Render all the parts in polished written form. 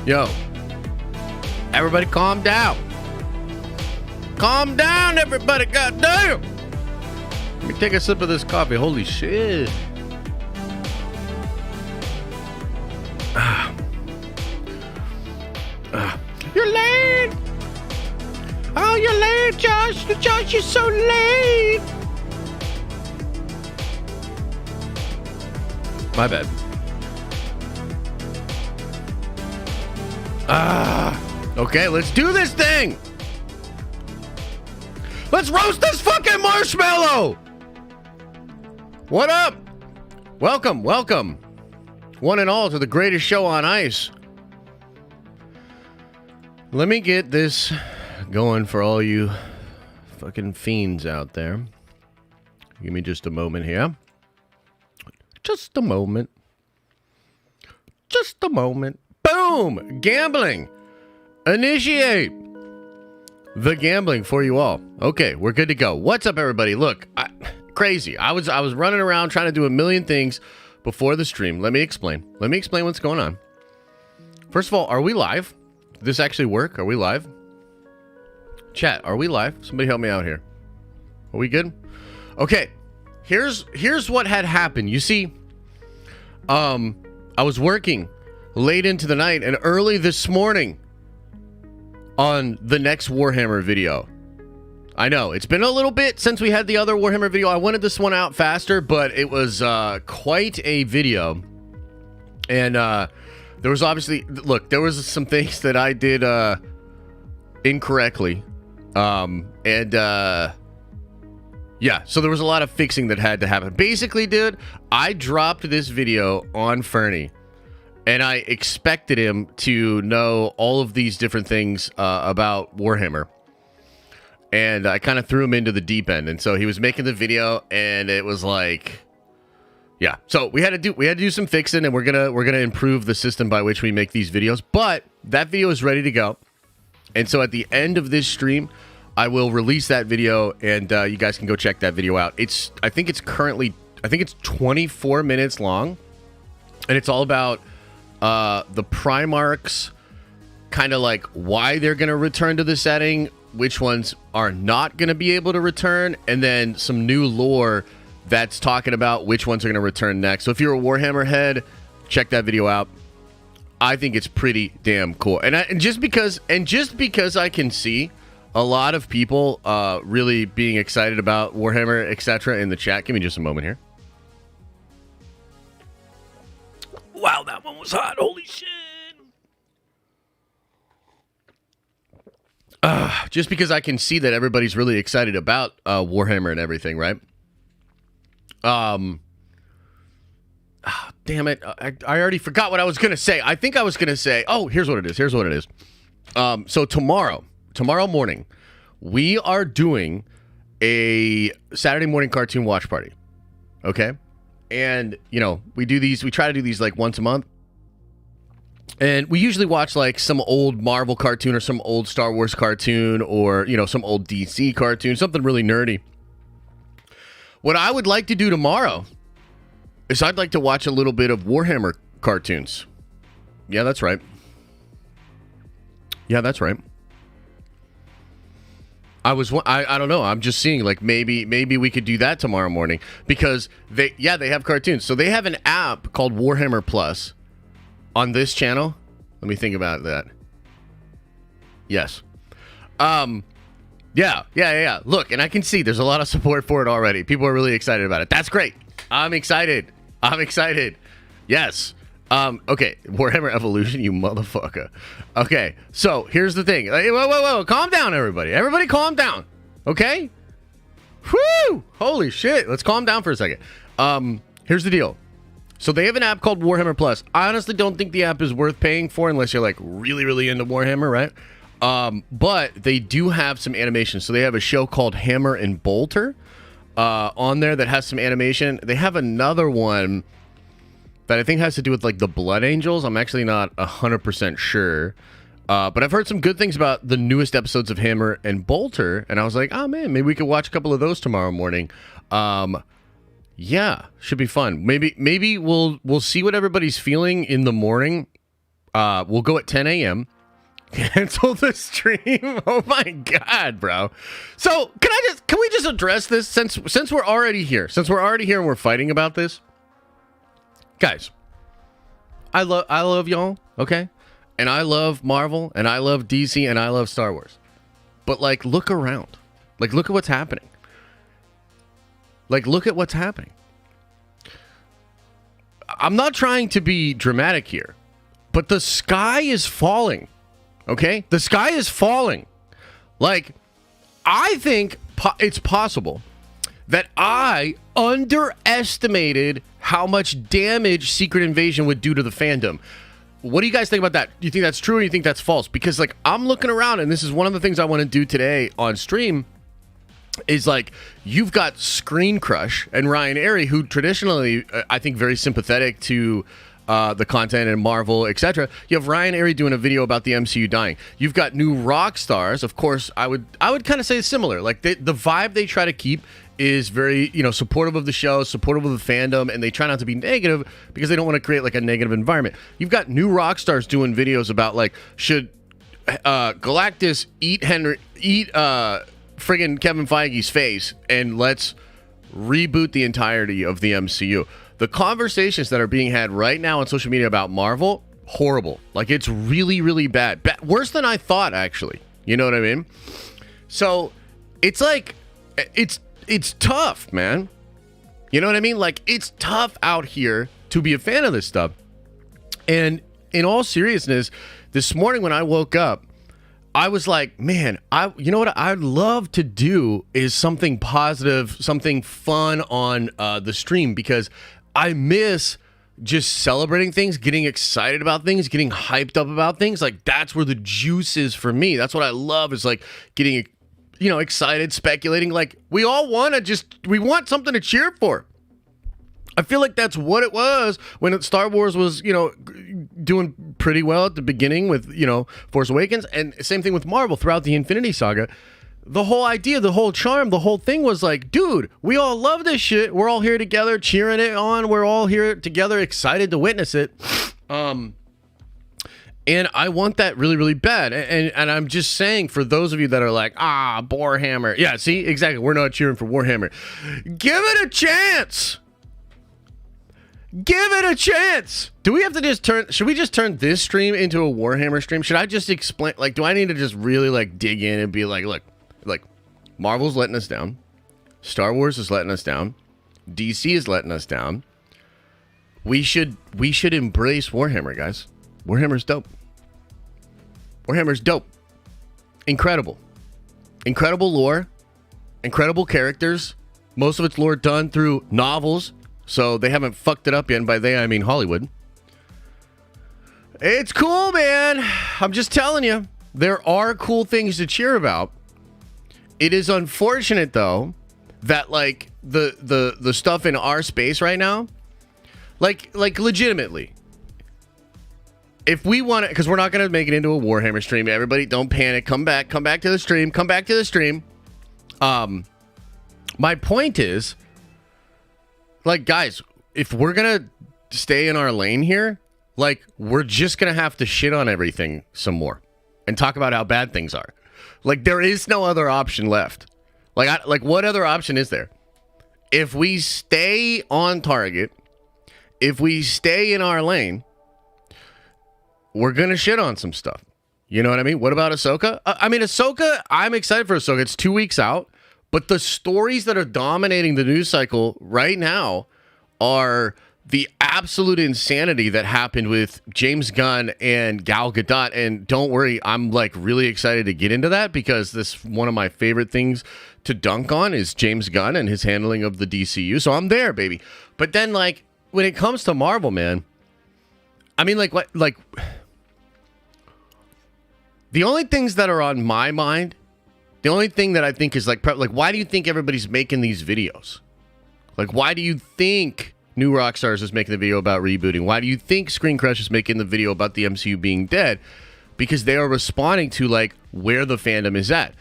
Yo, everybody calm down. Calm down, everybody, goddamn. Let me take a sip of this coffee. Holy shit. You're late. Oh, you're late, Josh. Josh, you're so late. My bad. Okay, let's do this thing. Let's roast this fucking marshmallow. What up? Welcome, welcome. One and all to the greatest show on ice. Let me get this going for all you fucking fiends out there. Give me just a moment here. Just a moment. Just a moment. Boom! Gambling. Initiate the gambling for you all. Okay, we're good to go. What's up, everybody? Look, crazy. I was running around trying to do a million things before the stream. Let me explain. Let me explain what's going on. First of all, are we live? Did this actually work? Are we live? Chat, are we live? Somebody help me out here. Are we good? Okay. Here's what had happened. You see, I was working late into the night and early this morning on the next Warhammer video. I know, it's been a little bit since we had the other Warhammer video. I wanted this one out faster, but it was quite a video. And there was obviously, look, there was some things that I did incorrectly. Yeah, so there was a lot of fixing that had to happen. Basically, dude, I dropped this video on Fernie, and I expected him to know all of these different things about Warhammer. And I kind of threw him into the deep end. And so he was making the video, and it was like, yeah. So we had to do some fixing, and we're gonna improve the system by which we make these videos. But that video is ready to go. And so at the end of this stream, I will release that video, and you guys can go check that video out. I think it's 24 minutes long, and it's all about the Primarchs, kind of like why they're going to return to the setting, which ones are not going to be able to return, and then some new lore that's talking about which ones are going to return next. So if you're a Warhammer head, check that video out. I think it's pretty damn cool. And just because I can see a lot of people really being excited about Warhammer, etc. in the chat. Give me just a moment here. Wow, that one was hot. Holy shit. Just because I can see that everybody's really excited about Warhammer and everything, right? Damn it. I already forgot what I was going to say. I think I was going to say, oh, here's what it is. So tomorrow morning, we are doing a Saturday morning cartoon watch party. Okay? And, you know, we try to do these like once a month. And we usually watch like some old Marvel cartoon or some old Star Wars cartoon or, you know, some old DC cartoon, something really nerdy. What I would like to do tomorrow is I'd like to watch a little bit of Warhammer cartoons. Yeah, that's right. I don't know. I'm just seeing like maybe we could do that tomorrow morning because they have cartoons. So they have an app called Warhammer Plus on this channel. Let me think about that. Yes. Yeah. Look, and I can see there's a lot of support for it already. People are really excited about it. That's great. I'm excited. Yes. Okay, Warhammer Evolution, you motherfucker. Okay, so here's the thing. Whoa. Calm down, everybody. Everybody calm down. Okay? Whew! Holy shit. Let's calm down for a second. Here's the deal. So they have an app called Warhammer Plus. I honestly don't think the app is worth paying for unless you're like really, really into Warhammer, right? But they do have some animation. So they have a show called Hammer and Bolter on there that has some animation. They have another one that I think has to do with like the Blood Angels. I'm actually not 100% sure. But I've heard some good things about the newest episodes of Hammer and Bolter. And I was like, oh man, maybe we could watch a couple of those tomorrow morning. Yeah, should be fun. Maybe we'll see what everybody's feeling in the morning We'll go at 10 a.m. Cancel the stream. Oh my god, bro. So can we just address this since we're already here? Since we're already here and we're fighting about this, guys. I love y'all, okay? And I love Marvel, and I love DC, and I love Star Wars. But like, look around. Like, look at what's happening. Like, look at what's happening. I'm not trying to be dramatic here, but the sky is falling. Okay? The sky is falling. Like, I think it's possible that I underestimated how much damage Secret Invasion would do to the fandom. What do you guys think about that? Do you think that's true or do you think that's false? Because, like, I'm looking around, and this is one of the things I want to do today on stream, is, like, you've got Screen Crush and Ryan Airy, who traditionally, I think, very sympathetic to the content and Marvel, etc. You have Ryan Airy doing a video about the MCU dying. You've got new rock stars. Of course, I would kind of say similar. Like, the vibe they try to keep is very, supportive of the show, supportive of the fandom, and they try not to be negative because they don't want to create, like, a negative environment. You've got new rock stars doing videos about, like, should Galactus eat friggin' Kevin Feige's face, and let's reboot the entirety of the MCU. The conversations that are being had right now on social media about Marvel, horrible. Like, it's really, really bad. Worse than I thought, actually. You know what I mean? So, it's like, it's tough, man. You know what I mean? Like, it's tough out here to be a fan of this stuff. And in all seriousness, this morning when I woke up, I was like, man, you know what I'd love to do is something positive, something fun on the stream, because I miss just celebrating things, getting excited about things, getting hyped up about things. Like, that's where the juice is for me. That's what I love, is like getting, excited, speculating. Like, we all we want something to cheer for. I feel like that's what it was when Star Wars was, doing pretty well at the beginning with, Force Awakens, and same thing with Marvel throughout the Infinity Saga. The whole idea, the whole charm, the whole thing was like, dude, we all love this shit. We're all here together cheering it on. We're all here together excited to witness it. And I want that really, really bad. And I'm just saying, for those of you that are like, Warhammer. Yeah, see, exactly. We're not cheering for Warhammer. Give it a chance. Give it a chance. Do we have to should we just turn this stream into a Warhammer stream? Should I just explain, like, do I need to just really, like, dig in and be like, look, Marvel's letting us down. Star Wars is letting us down. DC is letting us down. We should embrace Warhammer, guys. Warhammer's dope. Warhammer's dope. Incredible. Incredible lore. Incredible characters. Most of it's lore done through novels. So they haven't fucked it up yet, and by they I mean Hollywood. It's cool, man. I'm just telling you, there are cool things to cheer about. It is unfortunate, though, that, like, the stuff in our space right now, like legitimately, if we want to, because we're not going to make it into a Warhammer stream. Everybody, don't panic. Come back to the stream. Come back to the stream. My point is, like, guys, if we're going to stay in our lane here, like, we're just going to have to shit on everything some more and talk about how bad things are. Like, there is no other option left. Like, what other option is there? If we stay on target, if we stay in our lane, we're going to shit on some stuff. You know what I mean? What about Ahsoka? Ahsoka, I'm excited for Ahsoka. It's 2 weeks out. But the stories that are dominating the news cycle right now are the absolute insanity that happened with James Gunn and Gal Gadot. And don't worry, I'm, like, really excited to get into that, because this one of my favorite things to dunk on is James Gunn and his handling of the DCU. So I'm there, baby. But then, like, when it comes to Marvel, man, I mean, like, what, like, the only things that are on my mind, the only thing that I think is, like, why do you think everybody's making these videos? Like, why do you think New Rockstars is making the video about rebooting? Why do you think Screen Crush is making the video about the MCU being dead? Because they are responding to, like, where the fandom is at.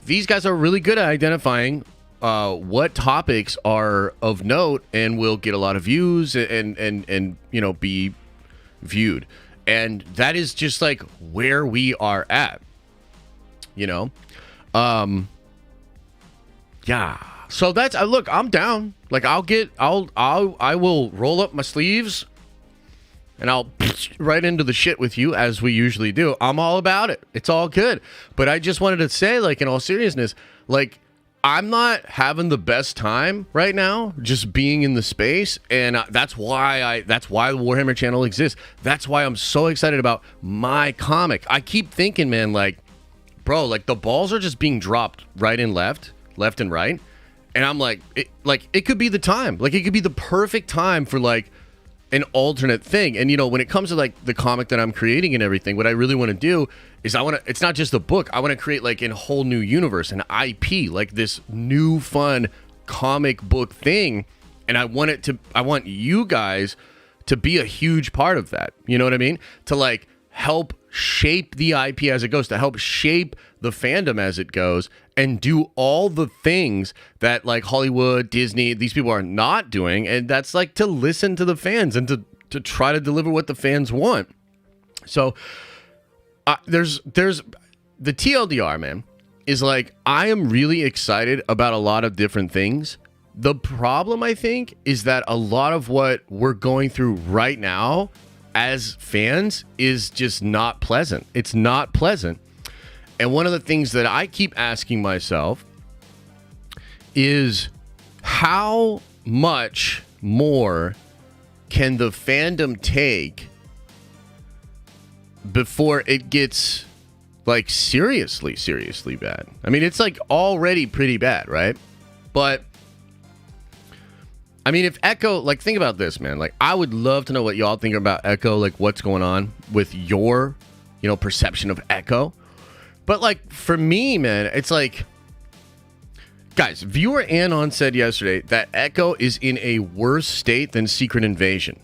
These guys are really good at identifying what topics are of note and will get a lot of views and be viewed. And that is just like where we are at, you know? Yeah. So that's, look, I'm down. Like I will roll up my sleeves and I'll right into the shit with you as we usually do. I'm all about it. It's all good. But I just wanted to say, like, in all seriousness, like, I'm not having the best time right now just being in the space, and that's why the Warhammer channel exists. That's why I'm so excited about my comic. I keep thinking, man, like, bro, like the balls are just being dropped right and left and right. And I'm like, it could be the time. Like, it could be the perfect time for like an alternate thing. And, you know, when it comes to like the comic that I'm creating and everything, what I really want to do is it's not just a book. I want to create like a whole new universe, an IP, like this new fun comic book thing. And I want you guys to be a huge part of that. You know what I mean? To like help shape the IP as it goes, to help shape the fandom as it goes, and do all the things that like Hollywood, Disney, these people are not doing. And that's like to listen to the fans and to try to deliver what the fans want. So there's the TLDR, man, is like, I am really excited about a lot of different things. The problem, I think, is that a lot of what we're going through right now as fans is just not pleasant. It's not pleasant. And one of the things that I keep asking myself is, how much more can the fandom take before it gets like seriously bad? I mean, it's like already pretty bad, right? But I mean, if Echo, like, think about this, man. Like, I would love to know what y'all think about Echo, like what's going on with your, you know, perception of Echo. But like, for me, man, it's like, guys, viewer Anon said yesterday that Echo is in a worse state than Secret Invasion.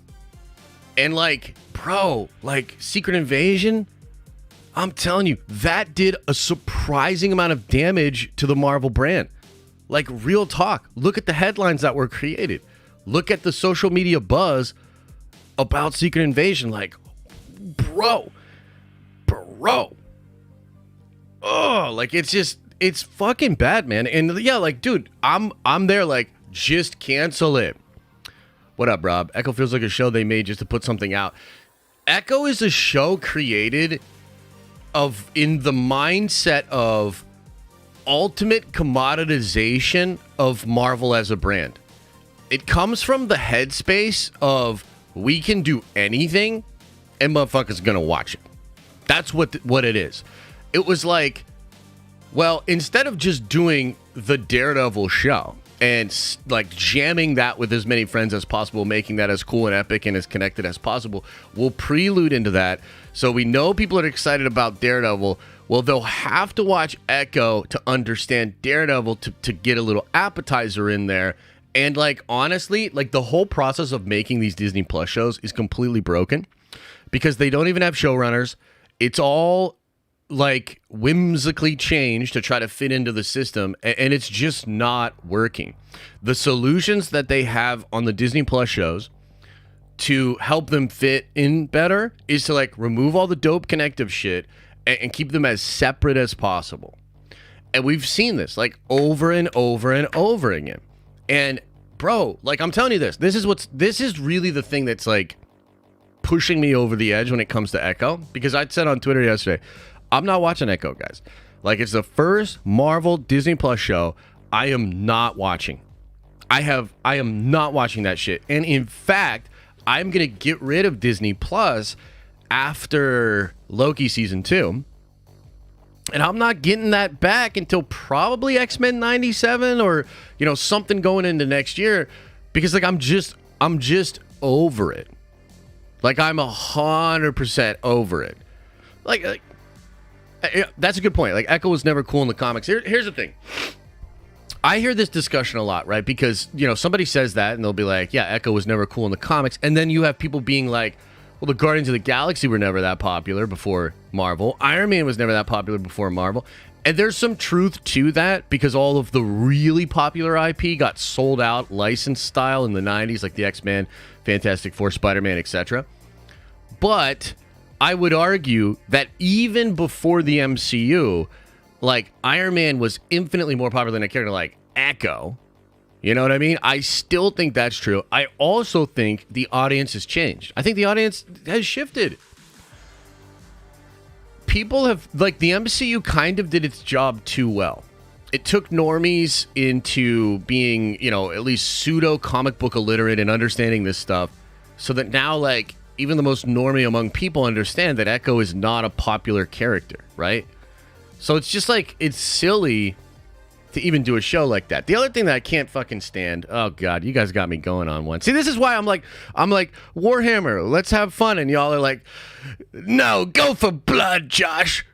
And like, bro, like Secret Invasion, I'm telling you, that did a surprising amount of damage to the Marvel brand. Like, real talk. Look at the headlines that were created. Look at the social media buzz about Secret Invasion. Like, bro. Oh, like, it's fucking bad, man. And yeah, like, dude, I'm there, like, just cancel it. What up, Rob? Echo feels like a show they made just to put something out. Echo is a show created in the mindset of ultimate commoditization of Marvel as a brand. It comes from the headspace of, we can do anything and motherfuckers gonna watch it. That's what it is. It was like, well, instead of just doing the Daredevil show and like jamming that with as many friends as possible, making that as cool and epic and as connected as possible, we'll prelude into that. So we know people are excited about Daredevil. Well, they'll have to watch Echo to understand Daredevil to get a little appetizer in there. And like, honestly, like the whole process of making these Disney Plus shows is completely broken because they don't even have showrunners. It's all like whimsically changed to try to fit into the system, and it's just not working. The solutions that they have on the Disney Plus shows to help them fit in better is to like remove all the dope connective shit and keep them as separate as possible. And we've seen this like over and over and over again. And bro, like, I'm telling you this is really the thing that's like pushing me over the edge when it comes to Echo, because I said on Twitter yesterday, I'm not watching Echo, guys. Like, it's the first Marvel Disney Plus show I am not watching. I am not watching that shit. And in fact, I'm going to get rid of Disney Plus after Loki season 2. And I'm not getting that back until probably X-Men 97 or, you know, something going into next year, because like, I'm just over it. Like, I'm 100% over it. Like, that's a good point. Like, Echo was never cool in the comics. Here's the thing. I hear this discussion a lot, right? Because, you know, somebody says that and they'll be like, yeah, Echo was never cool in the comics. And then you have people being like, well, the Guardians of the Galaxy were never that popular before Marvel. Iron Man was never that popular before Marvel. And there's some truth to that, because all of the really popular IP got sold out licensed style in the 90s, like the X-Men, Fantastic Four, Spider-Man, etc. But I would argue that even before the MCU, like, Iron Man was infinitely more popular than a character like Echo. You know what I mean? I still think that's true. I also think the audience has changed. I think the audience has shifted. People have, like, the MCU kind of did its job too well. It took normies into being, you know, at least pseudo comic book illiterate and understanding this stuff, so that now, like, even the most normie among people understand that Echo is not a popular character, right? So it's just like, it's silly to even do a show like that. The other thing that I can't fucking stand, oh god, you guys got me going on one. See, this is why I'm like Warhammer, let's have fun, and y'all are like, no, go for blood, Josh,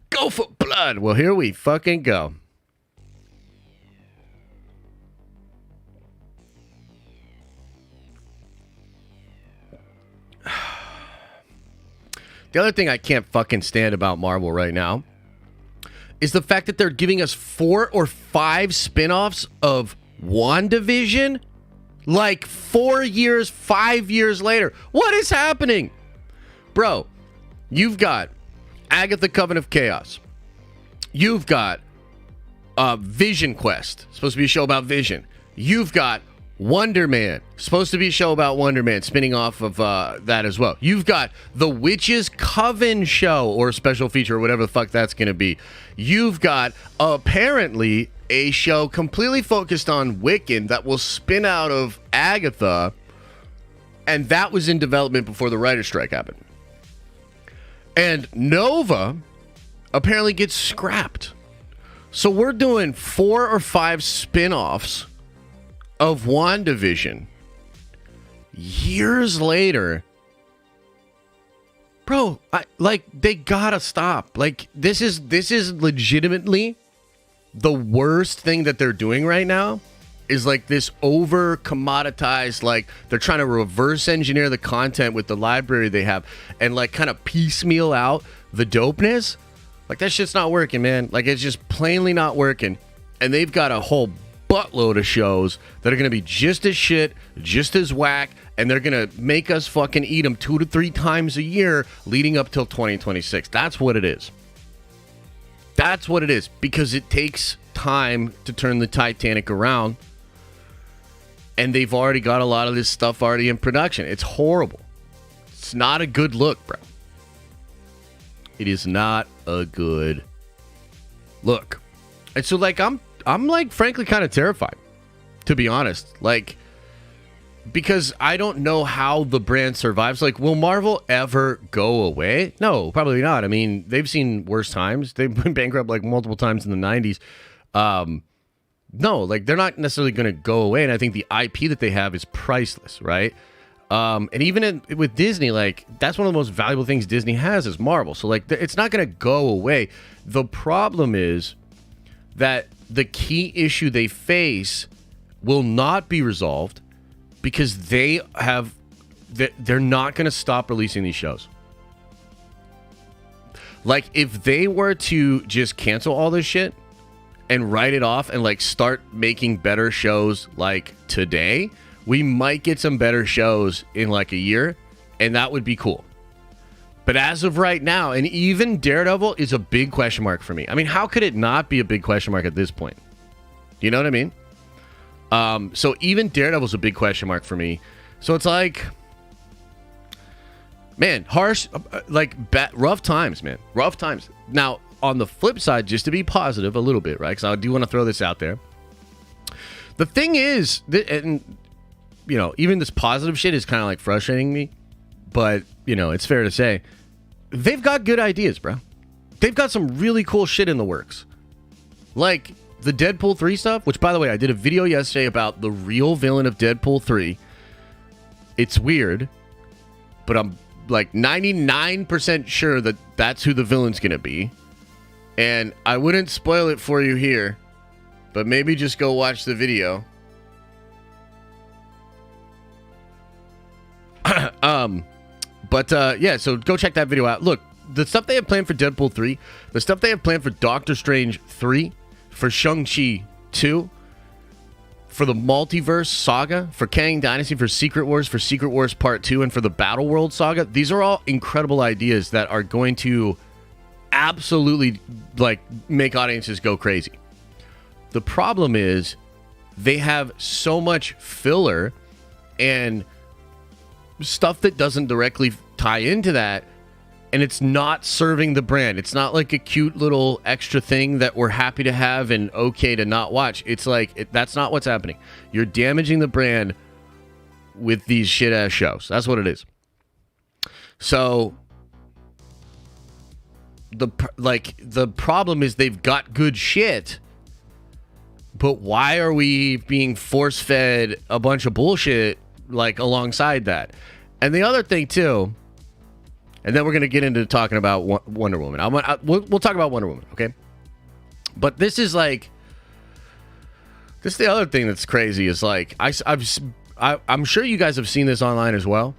go for blood. Well, here we fucking go. The other thing I can't fucking stand about Marvel right now is the fact that they're giving us 4 or 5 spin-offs of WandaVision, like 4 years, 5 years later. What is happening? Bro, you've got Agatha Coven of Chaos. You've got Vision Quest, supposed to be a show about Vision. You've got Wonder Man, supposed to be a show about Wonder Man, spinning off of that as well. You've got the Witches Coven show, or special feature, or whatever the fuck that's going to be. You've got, apparently, a show completely focused on Wiccan that will spin out of Agatha, and that was in development before the writer's strike happened. And Nova apparently gets scrapped. So we're doing 4 or 5 spin-offs of WandaVision years later. Bro, they gotta stop. Like, this is legitimately the worst thing that they're doing right now, is like this over commoditized, like, they're trying to reverse engineer the content with the library they have and like kind of piecemeal out the dopeness. Like, that shit's not working, man. Like, it's just plainly not working. And they've got a whole buttload of shows that are going to be just as shit, just as whack, and they're going to make us fucking eat them 2 to 3 times a year leading up till 2026. That's what it is. That's what it is, because it takes time to turn the Titanic around, and they've already got a lot of this stuff already in production. It's horrible. It's not a good look, bro. It is not a good look. And so, like, I'm like, frankly, kind of terrified, to be honest. Like, because I don't know how the brand survives. Like, will Marvel ever go away? No, probably not. I mean, they've seen worse times. They've been bankrupt like multiple times in the 90s. No, like, they're not necessarily going to go away. And I think the IP that they have is priceless, right? And even with Disney, like, that's one of the most valuable things Disney has is Marvel. So, like, it's not going to go away. The problem is that the key issue they face will not be resolved because they're not going to stop releasing these shows. Like, if they were to just cancel all this shit and write it off and, like, start making better shows like today, we might get some better shows in like a year, and that would be cool. But as of right now, and even Daredevil is a big question mark for me. I mean, how could it not be a big question mark at this point? You know what I mean? So even Daredevil's a big question mark for me. So it's like, man, harsh, rough times, man. Rough times. Now, on the flip side, just to be positive a little bit, right? Because I do want to throw this out there. The thing is, and, you know, even this positive shit is kind of like frustrating me. But, you know, it's fair to say, they've got good ideas, bro. They've got some really cool shit in the works. Like the Deadpool 3 stuff, which, by the way, I did a video yesterday about the real villain of Deadpool 3. It's weird, but I'm like 99% sure that that's who the villain's going to be. And I wouldn't spoil it for you here, but maybe just go watch the video. Yeah, so go check that video out. Look, the stuff they have planned for Deadpool 3, the stuff they have planned for Doctor Strange 3, for Shang-Chi 2, for the multiverse saga, for Kang Dynasty, for Secret Wars Part 2, and for the Battle World saga. These are all incredible ideas that are going to absolutely like make audiences go crazy. The problem is they have so much filler and stuff that doesn't directly tie into that, and it's not serving the brand. It's not like a cute little extra thing that we're happy to have and okay to not watch. It's like that's not what's happening. You're damaging the brand with these shit ass shows. That's what it is. So the problem is they've got good shit, but why are we being force fed a bunch of bullshit like alongside that? And the other thing too, and then we're going to get into talking about Wonder Woman. We'll talk about Wonder Woman, okay? But this is the other thing that's crazy is like, I'm sure you guys have seen this online as well,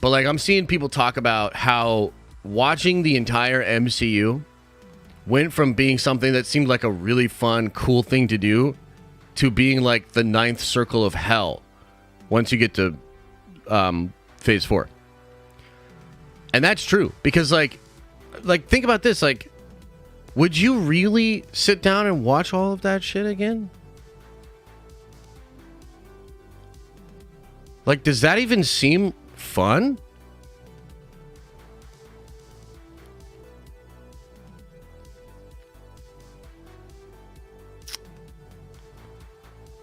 but like I'm seeing people talk about how watching the entire MCU went from being something that seemed like a really fun, cool thing to do to being like the ninth circle of hell once you get to Phase 4. And that's true because like think about this, like would you really sit down and watch all of that shit again? Like, does that even seem fun?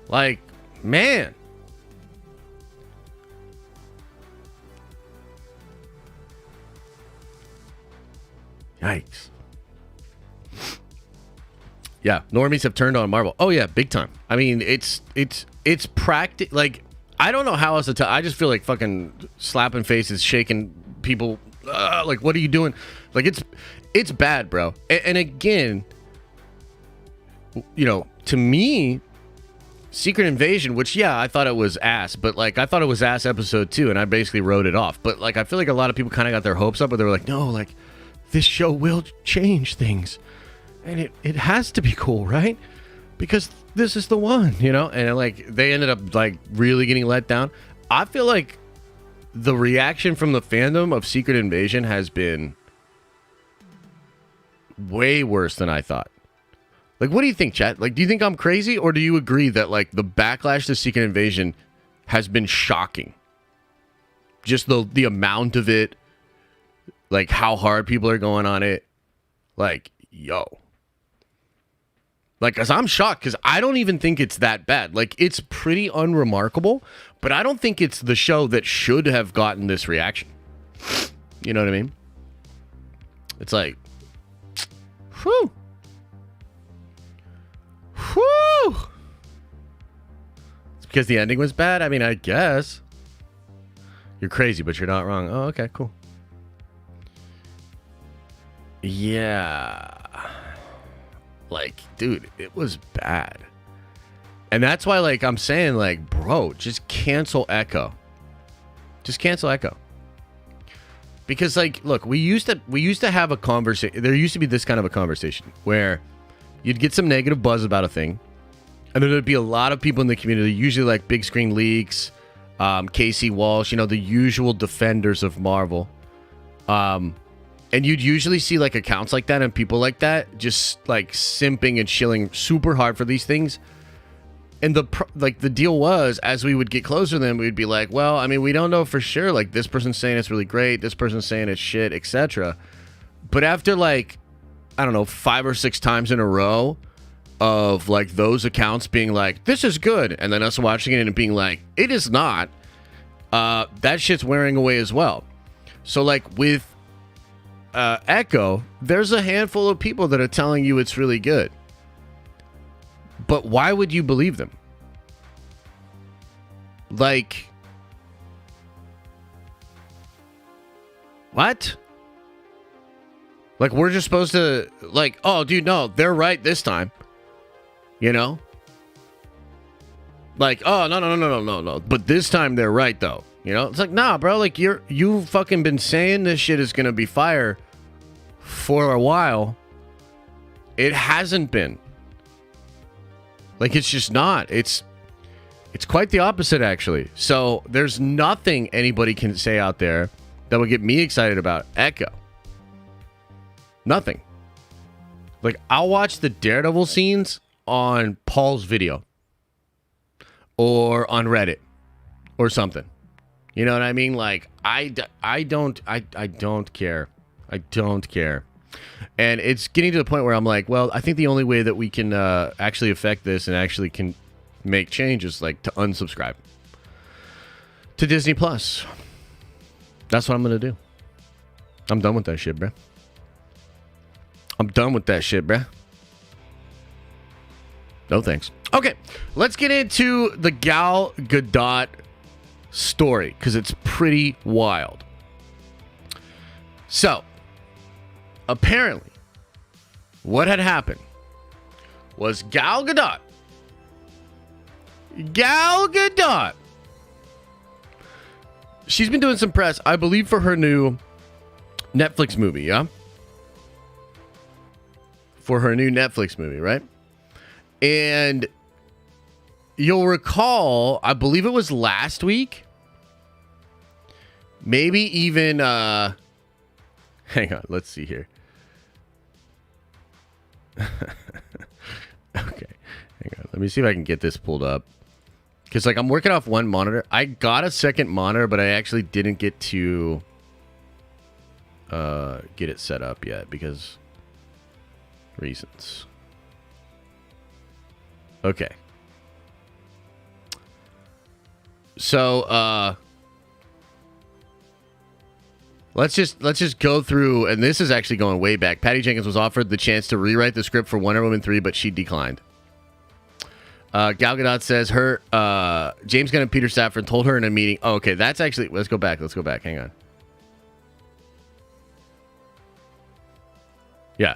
Like, man. Yikes. Yeah, normies have turned on Marvel. Oh yeah, big time. I mean, it's practic. Like, I don't know how else to tell. I just feel like fucking slapping faces, shaking people. Like, what are you doing? Like, it's bad, bro. And again, you know, to me, Secret Invasion, which, yeah, I thought it was ass, but like I thought it was ass episode 2, and I basically wrote it off. But like I feel like a lot of people kind of got their hopes up, but they were like, no, like this show will change things, and it has to be cool, right? Because this is the one, you know? And like they ended up like really getting let down. I feel like the reaction from the fandom of Secret Invasion has been way worse than I thought. Like, what do you think, chat? Like, do you think I'm crazy, or do you agree that like the backlash to Secret Invasion has been shocking? Just the amount of it, like how hard people are going on it. Like, yo. Like, cause I'm shocked, cause I don't even think it's that bad. Like, it's pretty unremarkable, but I don't think it's the show that should have gotten this reaction. You know what I mean? It's like, whew. Whew. It's because the ending was bad? I mean, I guess. You're crazy, but you're not wrong. Oh, okay, cool. Yeah. Like, dude, it was bad. And that's why, like, I'm saying, like, bro, just cancel Echo. Just cancel Echo. Because, like, look, we used to have a conversation. There used to be this kind of a conversation where you'd get some negative buzz about a thing, and then there'd be a lot of people in the community, usually like Big Screen Leaks, Casey Walsh, you know, the usual defenders of Marvel. And you'd usually see like accounts like that and people like that just like simping and shilling super hard for these things. And the deal was, as we would get closer to them, we'd be like, well, I mean, we don't know for sure. Like, this person's saying it's really great, this person's saying it's shit, etc. But after like, I don't know, 5 or 6 times in a row of like those accounts being like, this is good, and then us watching it and being like, it is not, that shit's wearing away as well. So like with Echo, there's a handful of people that are telling you it's really good. But why would you believe them? Like, what? Like, we're just supposed to, like, oh, dude, no, they're right this time. You know? Like, oh, no. But this time they're right, though. You know? It's like, nah, bro, like, you've fucking been saying this shit is gonna be fire for a while. It hasn't been. Like, it's just not. It's It's quite the opposite, actually. So there's nothing anybody can say out there that would get me excited about Echo. Nothing. Like, I'll watch the Daredevil scenes on Paul's video or on Reddit or something. You know what I mean? Like, I don't care. I don't care. And it's getting to the point where I'm like, well, I think the only way that we can actually affect this and actually can make changes, like, to unsubscribe to Disney Plus. That's what I'm gonna do. I'm done with that shit, bruh. I'm done with that shit, bruh. No thanks. Okay, let's get into the Gal Gadot story, because it's pretty wild. So, apparently, what had happened was Gal Gadot, she's been doing some press, I believe, for her new Netflix movie, yeah? For her new Netflix movie, right? And you'll recall, I believe it was last week, maybe even, hang on, let's see here. Okay, hang on, let me see if I can get this pulled up. Because, like, I'm working off one monitor. I got a second monitor, but I actually didn't get to get it set up yet because reasons. Okay. So, let's just go through, and this is actually going way back. Patty Jenkins was offered the chance to rewrite the script for Wonder Woman 3, but she declined. Gal Gadot says her James Gunn and Peter Safran told her in a meeting. Oh, okay, that's actually. Let's go back. Hang on. Yeah.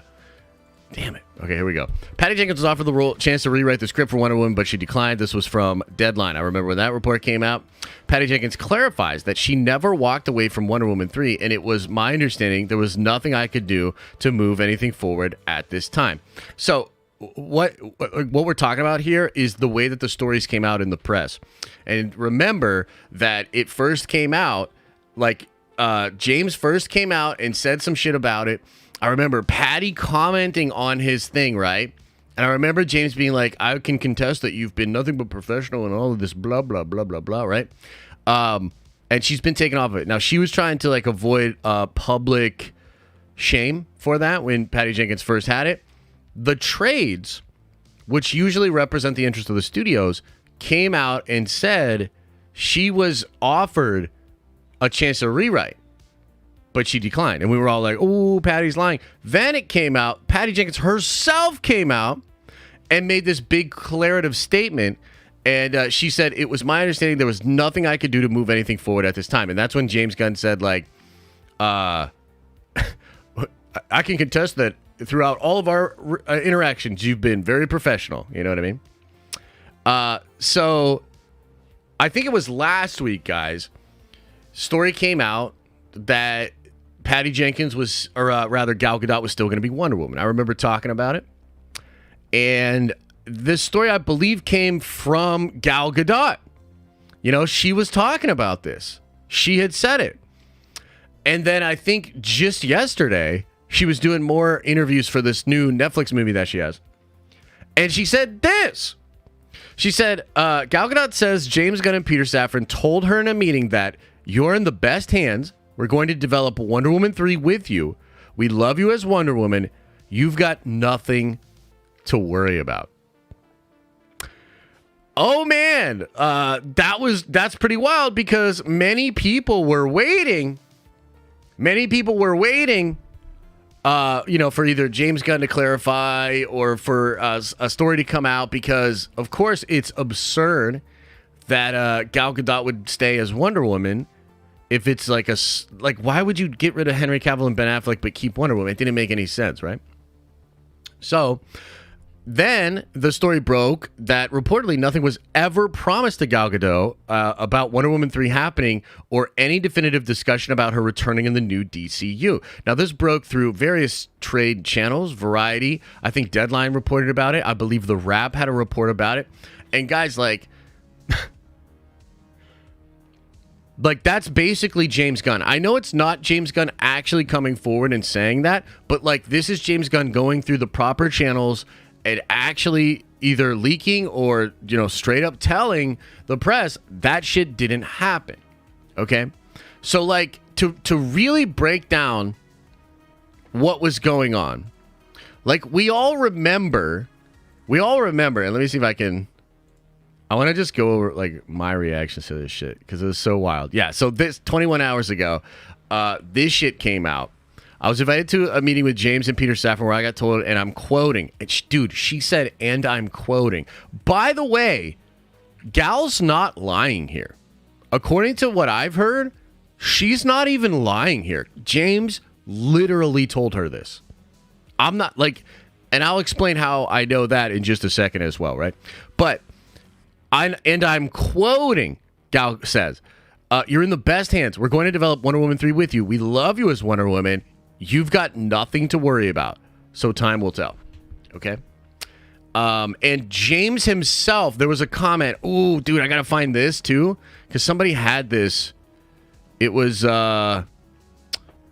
Damn it. Okay, here we go. Patty Jenkins was offered the chance to rewrite the script for Wonder Woman, but she declined. This was from Deadline. I remember when that report came out. Patty Jenkins clarifies that she never walked away from Wonder Woman 3, and it was my understanding there was nothing I could do to move anything forward at this time. So, what we're talking about here is the way that the stories came out in the press. And remember that it first came out, like, James first came out and said some shit about it. I remember Patty commenting on his thing, right? And I remember James being like, I can contest that you've been nothing but professional and all of this blah, blah, blah, blah, blah, right? And she's been taken off of it. Now, she was trying to, like, avoid public shame for that when Patty Jenkins first had it. The trades, which usually represent the interest of the studios, came out and said she was offered a chance to rewrite, but she declined. And we were all like, oh, Patty's lying. Then it came out, Patty Jenkins herself came out and made this big declarative statement. And she said, it was my understanding there was nothing I could do to move anything forward at this time. And that's when James Gunn said, like, I can contest that throughout all of our interactions, you've been very professional. You know what I mean? So I think it was last week, guys, story came out that Patty Jenkins was, or rather Gal Gadot was still going to be Wonder Woman. I remember talking about it. And this story, I believe, came from Gal Gadot. You know, she was talking about this. She had said it. And then I think just yesterday, she was doing more interviews for this new Netflix movie that she has. And she said this. She said, Gal Gadot says James Gunn and Peter Safran told her in a meeting that you're in the best hands. We're going to develop Wonder Woman 3 with you. We love you as Wonder Woman. You've got nothing to worry about. Oh, man. That's pretty wild because many people were waiting. For either James Gunn to clarify or for a story to come out because, of course, it's absurd that Gal Gadot would stay as Wonder Woman if it's like why would you get rid of Henry Cavill and Ben Affleck but keep Wonder Woman? It didn't make any sense, right? So then the story broke that reportedly nothing was ever promised to Gal Gadot about Wonder Woman 3 happening or any definitive discussion about her returning in the new DCU. Now, this broke through various trade channels, Variety, I think Deadline reported about it. I believe The Wrap had a report about it. And guys, like, Like, that's basically James Gunn. I know it's not James Gunn actually coming forward and saying that, but, like, this is James Gunn going through the proper channels and actually either leaking or, you know, straight up telling the press that shit didn't happen. Okay? So, like, to really break down what was going on, like, we all remember, and let me see if I want to just go over, like, my reactions to this shit, because it was so wild. Yeah, so this, 21 hours ago, this shit came out. I was invited to a meeting with James and Peter Safran where I got told, and I'm quoting, and dude, she said, and I'm quoting. By the way, Gal's not lying here. According to what I've heard, she's not even lying here. James literally told her this. I'm not, like, and I'll explain how I know that in just a second as well, right? But I'm quoting, Gal says, you're in the best hands. We're going to develop Wonder Woman 3 with you. We love you as Wonder Woman. You've got nothing to worry about. So time will tell. Okay? And James himself, there was a comment. Ooh, dude, I got to find this too. Because somebody had this. It was, oh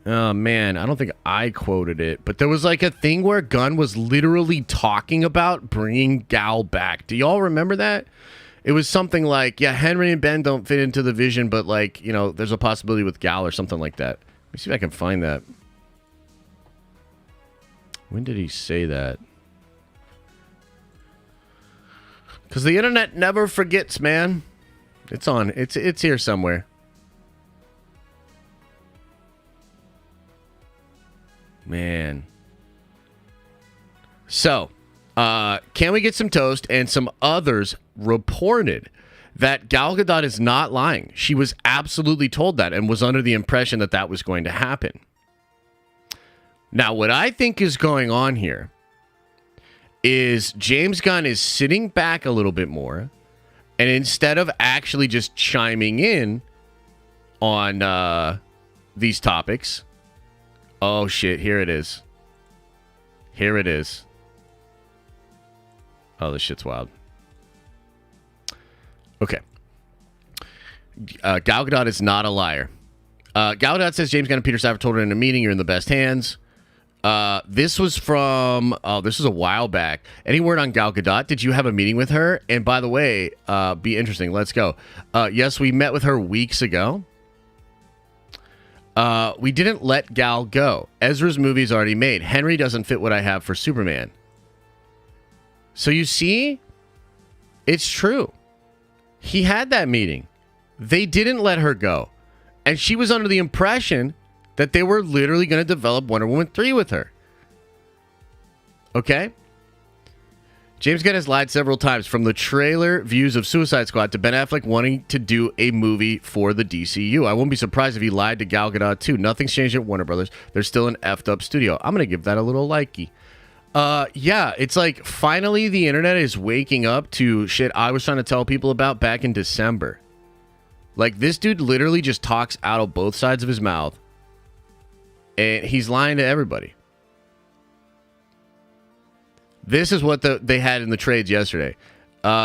man, I don't think I quoted it. But there was like a thing where Gunn was literally talking about bringing Gal back. Do y'all remember that? It was something like, yeah, Henry and Ben don't fit into the vision, but, like, you know, there's a possibility with Gal or something like that. Let me see if I can find that. When did he say that? Because the internet never forgets, man. It's on. It's here somewhere. Man. So, Can We Get Some Toast and some others reported that Gal Gadot is not lying. She was absolutely told that and was under the impression that that was going to happen. Now, what I think is going on here is James Gunn is sitting back a little bit more, and instead of actually just chiming in on these topics, oh shit, here it is. Here it is. Oh, this shit's wild. Okay. Gal Gadot is not a liar. Gal Gadot says James Gunn and Peter Safran told her in a meeting, you're in the best hands. This was from, this was a while back. Any word on Gal Gadot? Did you have a meeting with her? And by the way, be interesting. Let's go. Yes, we met with her weeks ago. We didn't let Gal go. Ezra's movie is already made. Henry doesn't fit what I have for Superman. So you see, it's true. He had that meeting. They didn't let her go. And she was under the impression that they were literally going to develop Wonder Woman 3 with her. Okay? James Gunn has lied several times, from the trailer views of Suicide Squad to Ben Affleck wanting to do a movie for the DCU. I won't be surprised if he lied to Gal Gadot too. Nothing's changed at Warner Brothers. They're still an effed up studio. I'm going to give that a little likey. Yeah, it's like finally the internet is waking up to shit I was trying to tell people about back in December. Like, this dude literally just talks out of both sides of his mouth, and he's lying to everybody. This is what they had in the trades yesterday.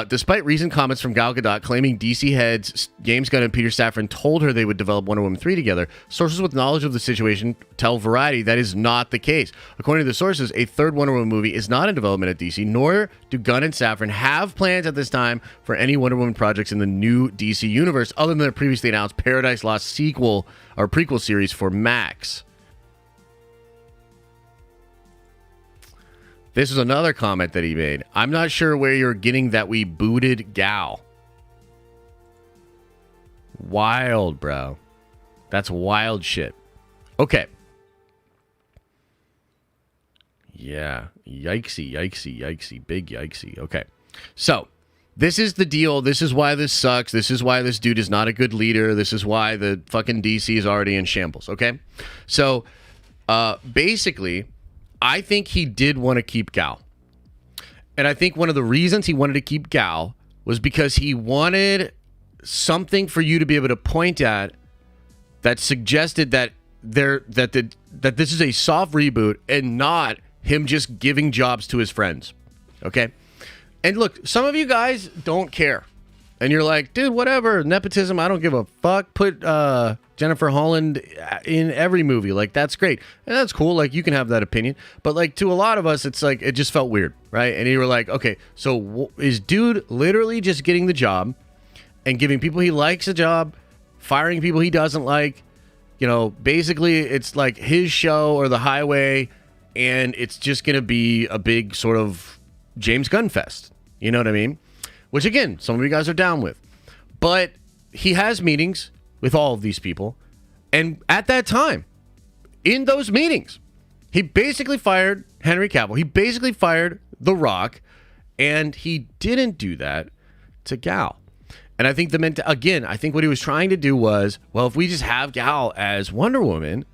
Despite recent comments from Gal Gadot claiming DC heads James Gunn and Peter Safran told her they would develop Wonder Woman 3 together, sources with knowledge of the situation tell Variety that is not the case. According to the sources, a third Wonder Woman movie is not in development at DC, nor do Gunn and Safran have plans at this time for any Wonder Woman projects in the new DC universe, other than their previously announced Paradise Lost sequel or prequel series for Max. This is another comment that he made. I'm not sure where you're getting that we booted Gal. Wild, bro. That's wild shit. Okay. Yeah. Yikesy, yikesy, yikesy. Big yikesy. Okay. So, this is the deal. This is why this sucks. This is why this dude is not a good leader. This is why the fucking DC is already in shambles. Okay? So, basically, I think he did want to keep Gal. And I think one of the reasons he wanted to keep Gal was because he wanted something for you to be able to point at that suggested that that this is a soft reboot and not him just giving jobs to his friends. Okay? And look, some of you guys don't care. And you're like, dude, whatever, nepotism, I don't give a fuck. Put Jennifer Holland in every movie. Like, that's great. And that's cool. Like, you can have that opinion. But, like, to a lot of us, it's like, it just felt weird, right? And you were like, okay, so is dude literally just getting the job and giving people he likes a job, firing people he doesn't like? You know, basically, it's like his show or the highway, and it's just going to be a big sort of James Gunn fest. You know what I mean? Which, again, some of you guys are down with. But he has meetings with all of these people. And at that time, in those meetings, he basically fired Henry Cavill. He basically fired The Rock. And he didn't do that to Gal. And I think I think what he was trying to do was, well, if we just have Gal as Wonder Woman,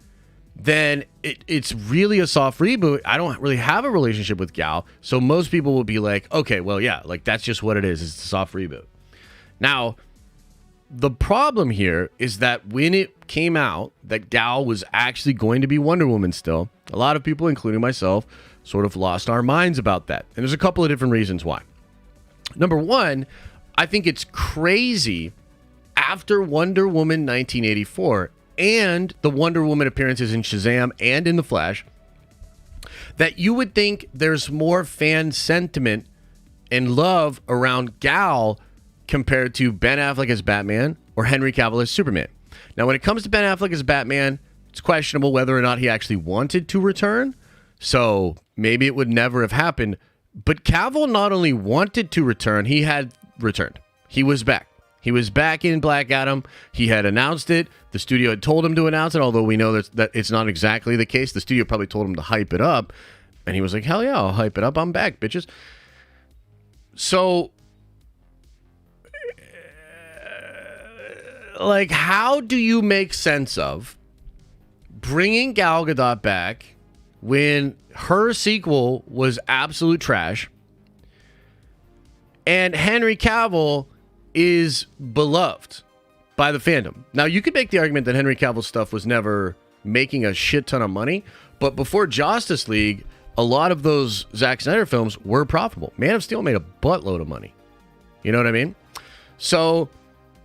then it's really a soft reboot. I don't really have a relationship with Gal, so most people will be like, okay, well, yeah, like that's just what it is. It's a soft reboot. Now, the problem here is that when it came out that Gal was actually going to be Wonder Woman still, a lot of people, including myself, sort of lost our minds about that. And there's a couple of different reasons why. Number one, I think it's crazy after Wonder Woman 1984 and the Wonder Woman appearances in Shazam and in The Flash that you would think there's more fan sentiment and love around Gal compared to Ben Affleck as Batman or Henry Cavill as Superman. Now, when it comes to Ben Affleck as Batman, it's questionable whether or not he actually wanted to return, so maybe it would never have happened. But Cavill not only wanted to return, he had returned. He was back. He was back in Black Adam. He had announced it. The studio had told him to announce it, although we know that it's not exactly the case. The studio probably told him to hype it up. And he was like, hell yeah, I'll hype it up. I'm back, bitches. So, like, how do you make sense of bringing Gal Gadot back when her sequel was absolute trash and Henry Cavill is beloved by the fandom? Now, you could make the argument that Henry Cavill's stuff was never making a shit ton of money, but before Justice League, a lot of those Zack Snyder films were profitable. Man of Steel made a buttload of money. You know what I mean? So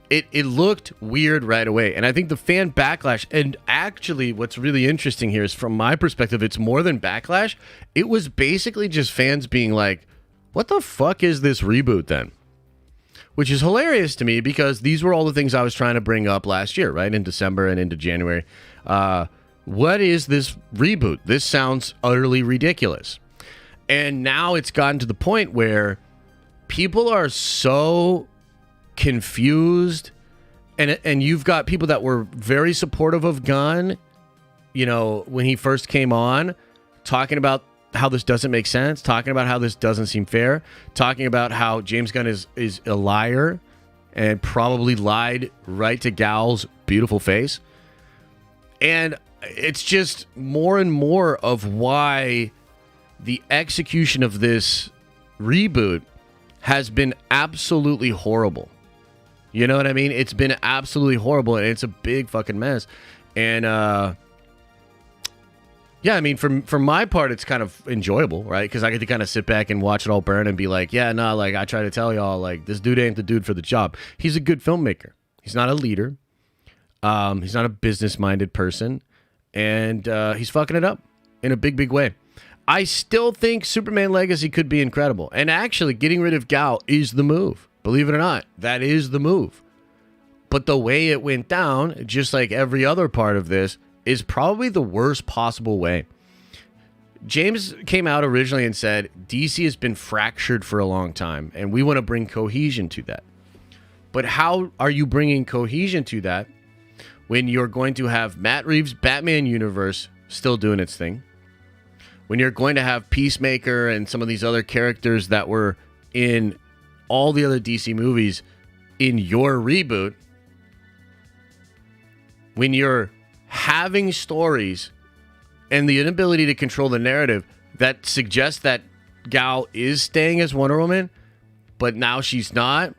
it looked weird right away. And I think the fan backlash, and actually what's really interesting here is from my perspective, it's more than backlash. It was basically just fans being like, what the fuck is this reboot then? Which is hilarious to me because these were all the things I was trying to bring up last year, right? In December and into January. What is this reboot? This sounds utterly ridiculous. And now it's gotten to the point where people are so confused. And you've got people that were very supportive of Gunn, you know, when he first came on, talking about how this doesn't make sense, talking about how this doesn't seem fair, talking about how James Gunn is a liar and probably lied right to Gal's beautiful face. And it's just more and more of why the execution of this reboot has been absolutely horrible. You know what I mean? It's been absolutely horrible, and it's a big fucking mess. And yeah, I mean, from my part, it's kind of enjoyable, right? Because I get to kind of sit back and watch it all burn and be like, yeah, no, like, I try to tell y'all, like, this dude ain't the dude for the job. He's a good filmmaker. He's not a leader. He's not a business-minded person. And he's fucking it up in a big, big way. I still think Superman Legacy could be incredible. And actually, getting rid of Gal is the move. Believe it or not, that is the move. But the way it went down, just like every other part of this, is probably the worst possible way. James came out originally and said, DC has been fractured for a long time, and we want to bring cohesion to that. But how are you bringing cohesion to that when you're going to have Matt Reeves' Batman universe still doing its thing? When you're going to have Peacemaker and some of these other characters that were in all the other DC movies in your reboot? When you're having stories and the inability to control the narrative that suggests that Gal is staying as Wonder Woman, but now she's not?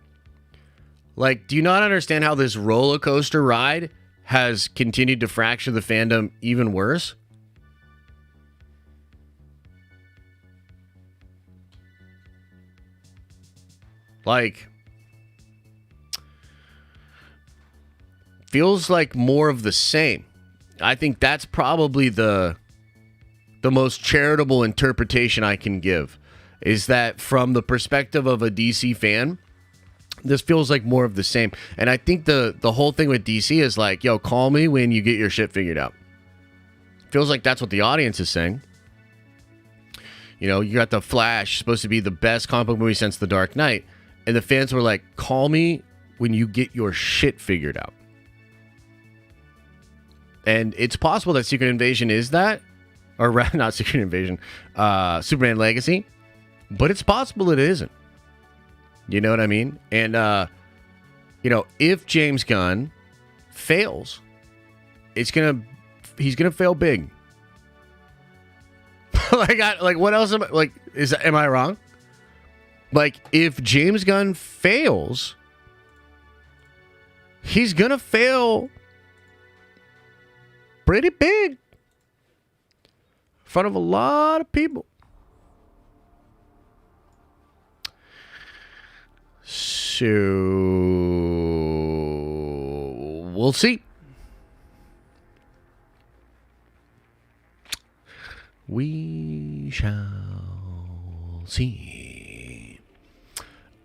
Like, do you not understand how this roller coaster ride has continued to fracture the fandom even worse? Like, feels like more of the same. I think that's probably the most charitable interpretation I can give, is that from the perspective of a DC fan, this feels like more of the same. And I think the whole thing with DC is like, yo, call me when you get your shit figured out. Feels like that's what the audience is saying. You know, you got The Flash, supposed to be the best comic book movie since The Dark Knight. And the fans were like, call me when you get your shit figured out. And it's possible that Secret Invasion is that. Or not Secret Invasion. Superman Legacy. But it's possible it isn't. You know what I mean? And, you know, if James Gunn fails, he's going to fail big. What else am I wrong? Like, if James Gunn fails, he's going to fail pretty big in front of a lot of people. So, we'll see. We shall see.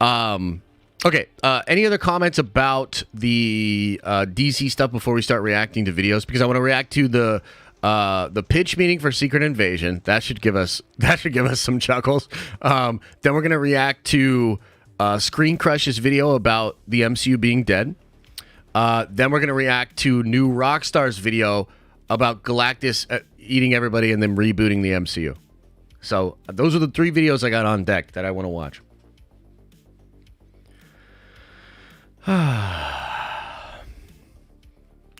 Okay. Any other comments about the DC stuff before we start reacting to videos? Because I want to react to the pitch meeting for Secret Invasion. That should give us some chuckles. Then we're gonna react to Screen Crush's video about the MCU being dead. Then we're gonna react to new Rockstar's video about Galactus eating everybody and then rebooting the MCU. So those are the 3 videos I got on deck that I want to watch.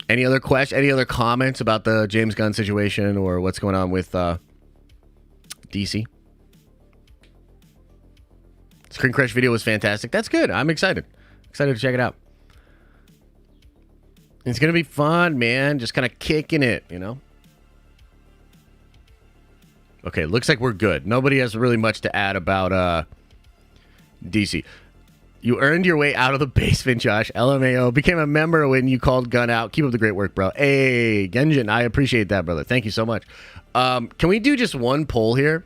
Any other questions? Any other comments about the James Gunn situation or what's going on with DC? Screen Crush video was fantastic. That's good. I'm excited. Excited to check it out. It's going to be fun, man. Just kind of kicking it, you know? Okay, looks like we're good. Nobody has really much to add about DC. You earned your way out of the basement, Josh. LMAO. Became a member when you called Gunn out. Keep up the great work, bro. Hey, Genjin, I appreciate that, brother. Thank you so much. Can we do just one poll here?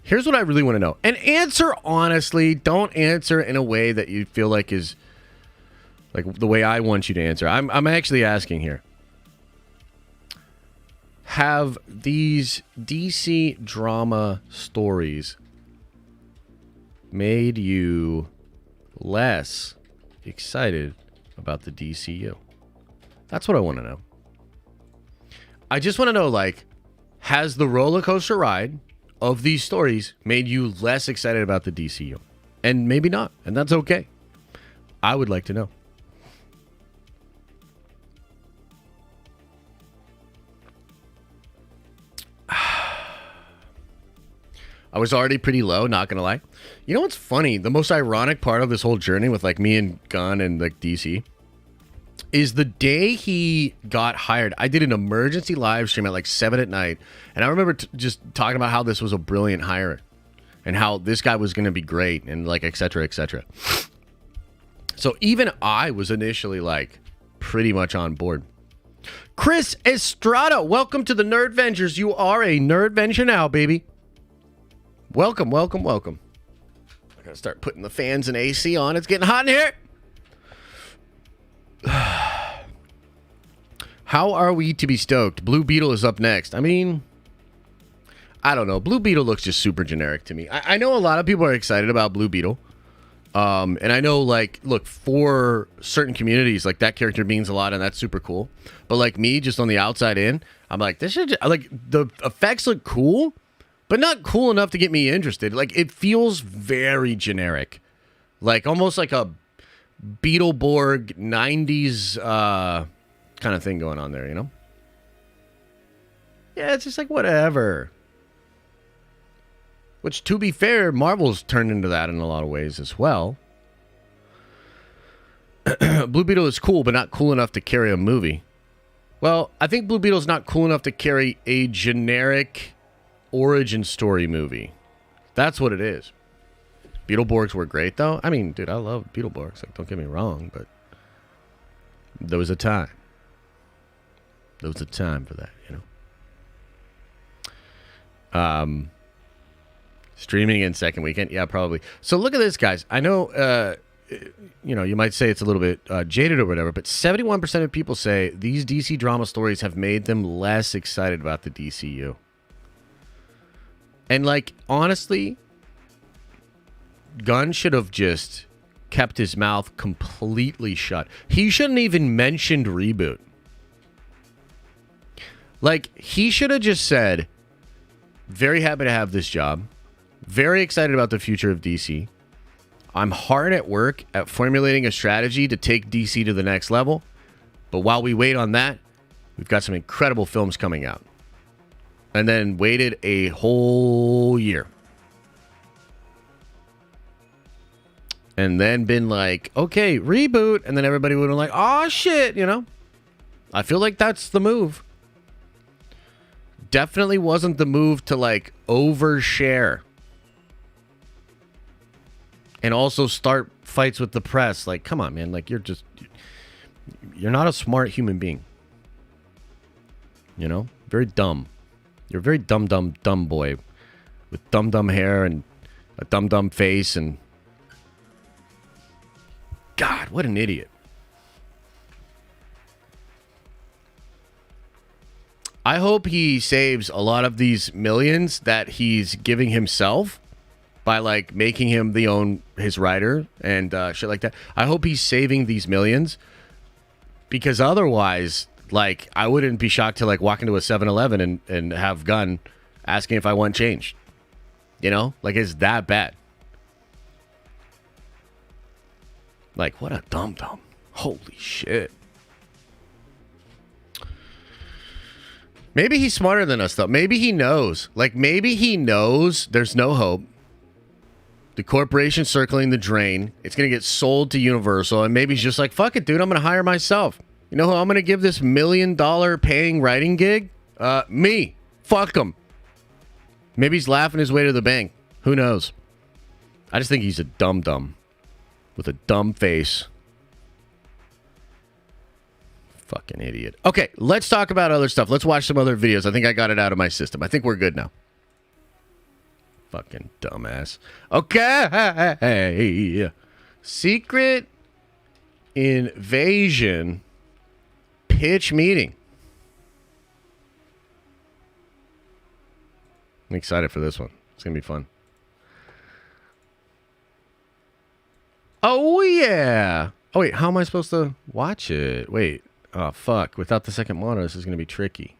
Here's what I really want to know. And answer honestly. Don't answer in a way that you feel like is like the way I want you to answer. I'm actually asking here. Have these DC drama stories made you less excited about the DCU? That's what I want to know. I just want to know, like, has the roller coaster ride of these stories made you less excited about the DCU? And maybe not, and that's okay. I would like to know. I was already pretty low, not gonna lie. You know what's funny? The most ironic part of this whole journey with like me and Gunn and like DC is the day he got hired. I did an emergency live stream at like 7 at night, and I remember just talking about how this was a brilliant hire and how this guy was gonna be great and like et cetera, et cetera. So even I was initially like pretty much on board. Chris Estrada, welcome to the Nerd Vengers. You are a Nerd Venger now, baby. Welcome, welcome, welcome. I gotta start putting the fans and AC on. It's getting hot in here. How are we to be stoked? Blue Beetle is up next. I mean, I don't know. Blue Beetle looks just super generic to me. I know a lot of people are excited about Blue Beetle. And I know, like, look, for certain communities, like, that character means a lot and that's super cool. But, like, me, just on the outside in, I'm like, this should, like, the effects look cool, but not cool enough to get me interested. Like, it feels very generic. Like, almost like a Beetleborg 90s kind of thing going on there, you know? Yeah, it's just like, whatever. Which, to be fair, Marvel's turned into that in a lot of ways as well. Blue Beetle is cool, but not cool enough to carry a movie. Well, I think Blue Beetle's not cool enough to carry a generic origin story movie. That's what it is. Beetleborgs were great, though. I mean, dude, I love Beetleborgs. Like, don't get me wrong, but There was a time. There was a time for that, you know. Streaming in second weekend, yeah, probably. So look at this, guys. I know, you know, you might say it's a little bit jaded or whatever, but 71% of people say these DC drama stories have made them less excited about the DCU. And like, honestly, Gunn should have just kept his mouth completely shut. He shouldn't even mentioned reboot. Like, he should have just said, very happy to have this job. Very excited about the future of DC. I'm hard at work at formulating a strategy to take DC to the next level. But while we wait on that, we've got some incredible films coming out. And then waited a whole year. And then been like, okay, reboot. And then everybody would have been like, oh, shit, you know. I feel like that's the move. Definitely wasn't the move to, like, overshare. And also start fights with the press. Like, come on, man. Like, you're not a smart human being. You know? Very dumb. You're a very dumb boy. With dumb hair and a dumb face and... God, what an idiot. I hope he saves a lot of these millions that he's giving himself by, like, making him his writer and shit like that. I hope he's saving these millions, because otherwise, like, I wouldn't be shocked to, like, walk into a 7-Eleven and have Gunn asking if I want change. You know? Like, it's that bad. Like, what a dum-dum. Holy shit. Maybe he's smarter than us, though. Maybe he knows. Like, maybe he knows there's no hope. The corporation circling the drain. It's going to get sold to Universal. And maybe he's just like, fuck it, dude. I'm going to hire myself. You know who I'm going to give this $1 million paying writing gig? Me. Fuck him. Maybe he's laughing his way to the bank. Who knows? I just think he's a dum-dum. With a dumb face. Fucking idiot. Okay, let's talk about other stuff. Let's watch some other videos. I think I got it out of my system. I think we're good now. Fucking dumbass. Okay. Secret Invasion pitch meeting. I'm excited for this one. It's going to be fun. Oh, yeah. Oh, wait. How am I supposed to watch it? Wait. Oh, fuck. Without the second monitor, this is going to be tricky.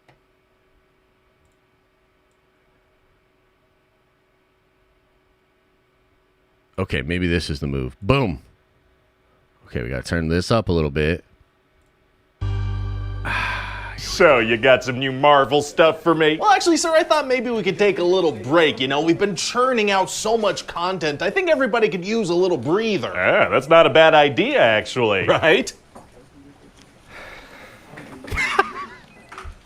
Okay, maybe this is the move. Boom. Okay, we got to turn this up a little bit. So, you got some new Marvel stuff for me? Well, actually, sir, I thought maybe we could take a little break. You know, we've been churning out so much content. I think everybody could use a little breather. Yeah, that's not a bad idea, actually. Right?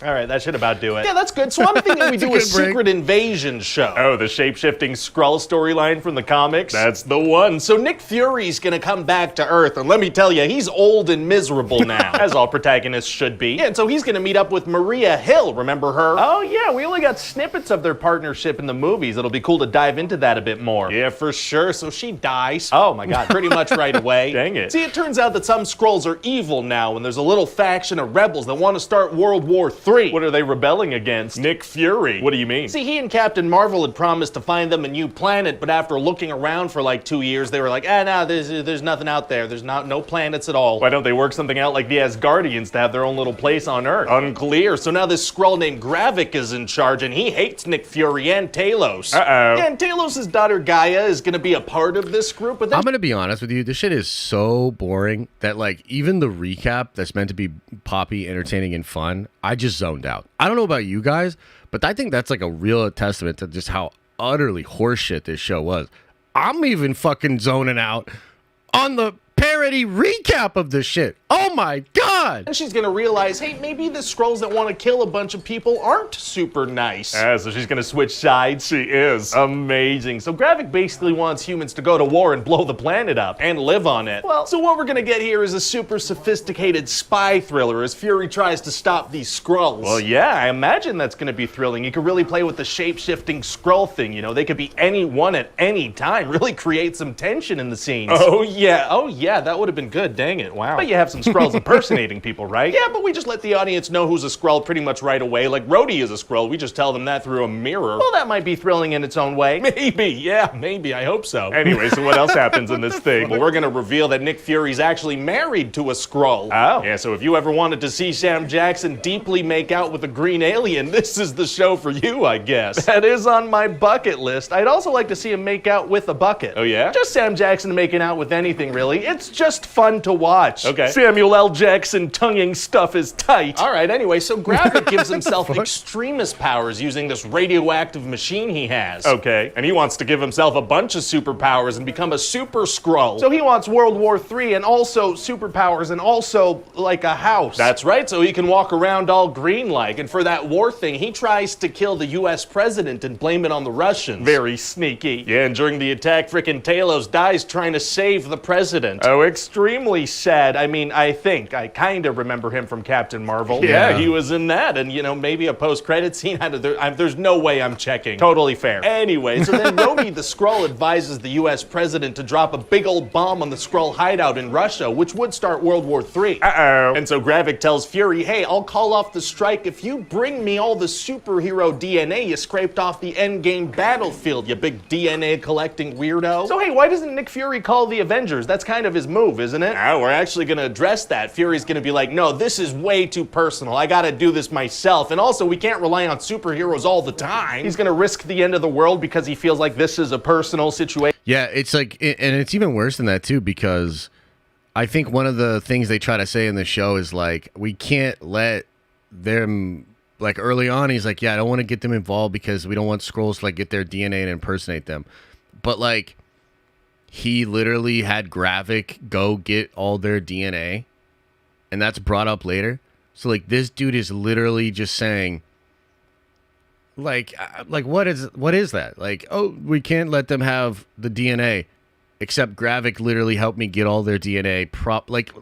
All right, that should about do it. Yeah, that's good. So I'm thinking we do a Secret Invasion show. Oh, the shape-shifting Skrull storyline from the comics? That's the one. So Nick Fury's gonna come back to Earth, and let me tell you, he's old and miserable now. As all protagonists should be. Yeah, and so he's gonna meet up with Maria Hill, remember her? Oh yeah, we only got snippets of their partnership in the movies. It'll be cool to dive into that a bit more. Yeah, for sure. So she dies. Oh my god. Pretty much right away. Dang it. See, it turns out that some Skrulls are evil now, and there's a little faction of rebels that want to start World War III. What are they rebelling against? Nick Fury. What do you mean? See, he and Captain Marvel had promised to find them a new planet, but after looking around for like 2 years, they were like, no, there's nothing out there. There's no planets at all. Why don't they work something out like the Asgardians to have their own little place on Earth? Unclear. So now this Skrull named Gravik is in charge, and he hates Nick Fury and Talos. Uh-oh. Yeah, and Talos' daughter Gaia is gonna be a part of this group, but then... I'm gonna be honest with you, this shit is so boring that, like, even the recap that's meant to be poppy, entertaining, and fun, I just zoned out. I don't know about you guys, but I think that's like a real testament to just how utterly horseshit this show was. I'm even fucking zoning out on the parody parody recap of this shit. Oh my god! And she's gonna realize, hey, maybe the Skrulls that want to kill a bunch of people aren't super nice. So she's gonna switch sides. She is. Amazing. So Gravik basically wants humans to go to war and blow the planet up and live on it. Well, so what we're gonna get here is a super sophisticated spy thriller as Fury tries to stop these Skrulls. Well, yeah, I imagine that's gonna be thrilling. You could really play with the shape-shifting Skrull thing, you know? They could be anyone at any time. Really create some tension in the scenes. Oh yeah, that would have been good, dang it, wow. But you have some Skrulls impersonating people, right? Yeah, but we just let the audience know who's a Skrull pretty much right away. Like, Rhodey is a Skrull, we just tell them that through a mirror. Well, that might be thrilling in its own way. Maybe, I hope so. Anyway, so what else happens in this thing? Well, we're gonna reveal that Nick Fury's actually married to a Skrull. Oh. Yeah, so if you ever wanted to see Sam Jackson deeply make out with a green alien, this is the show for you, I guess. That is on my bucket list. I'd also like to see him make out with a bucket. Oh yeah? Just Sam Jackson making out with anything, really. It's just fun to watch. Okay. Samuel L. Jackson tonguing stuff is tight. All right, anyway, so Gravik gives himself extremist powers using this radioactive machine he has. Okay. And he wants to give himself a bunch of superpowers and become a super Skrull. So he wants World War III and also superpowers and also, like, a house. That's right, so he can walk around all green-like. And for that war thing, he tries to kill the US president and blame it on the Russians. Very sneaky. Yeah, and during the attack, frickin' Talos dies trying to save the president. Oh, extremely sad. I mean, I kinda remember him from Captain Marvel. Yeah, he was in that, and, you know, maybe a post-credit scene. There's no way I'm checking. Totally fair. Anyway, so then Rhodey the Skrull advises the US president to drop a big old bomb on the Skrull hideout in Russia, which would start World War III. Uh-oh. And so Gravik tells Fury, hey, I'll call off the strike if you bring me all the superhero DNA you scraped off the endgame battlefield, you big DNA collecting weirdo. So hey, why doesn't Nick Fury call the Avengers? That's kind of his move, isn't it? We're actually gonna address that. Fury's gonna be like, no, this is way too personal. I gotta do this myself. And also, we can't rely on superheroes all the time. He's gonna risk the end of the world because he feels like this is a personal situation. Yeah, it's like, and it's even worse than that too, because I think one of the things they try to say in the show is like, we can't let them, like early on, he's like, yeah, I don't want to get them involved because we don't want Skrulls to like get their DNA and impersonate them. But like, he literally had Gravik go get all their DNA, and that's brought up later. So like, this dude is literally just saying, like what is that? Like, oh, we can't let them have the DNA. Except Gravik literally helped me get all their DNA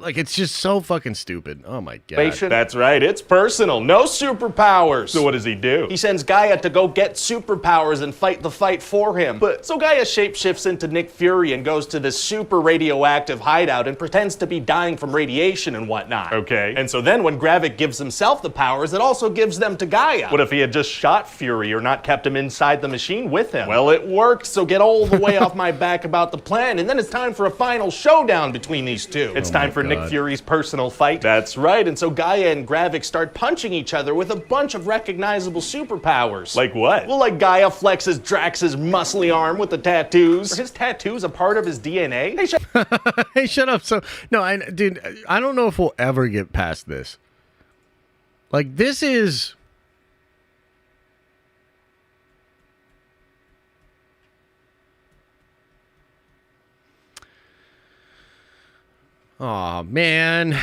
like it's just so fucking stupid. Oh my god. That's right, it's personal. No superpowers. So what does he do? He sends Gaia to go get superpowers and fight the fight for him. But so Gaia shapeshifts into Nick Fury and goes to this super radioactive hideout and pretends to be dying from radiation and whatnot. Okay. And so then when Gravik gives himself the powers, it also gives them to Gaia. What if he had just shot Fury or not kept him inside the machine with him? Well, it worked, so get all the way off my back about the plan. And then it's time for a final showdown between these two. It's time for Nick Fury's personal fight. That's right, and so Gaia and Gravik start punching each other with a bunch of recognizable superpowers. Like what? Well, like Gaia flexes Drax's muscly arm with the tattoos. Are his tattoos a part of his DNA? Hey, hey, shut up. So, no, dude, I don't know if we'll ever get past this. Like, this is... Aw, man.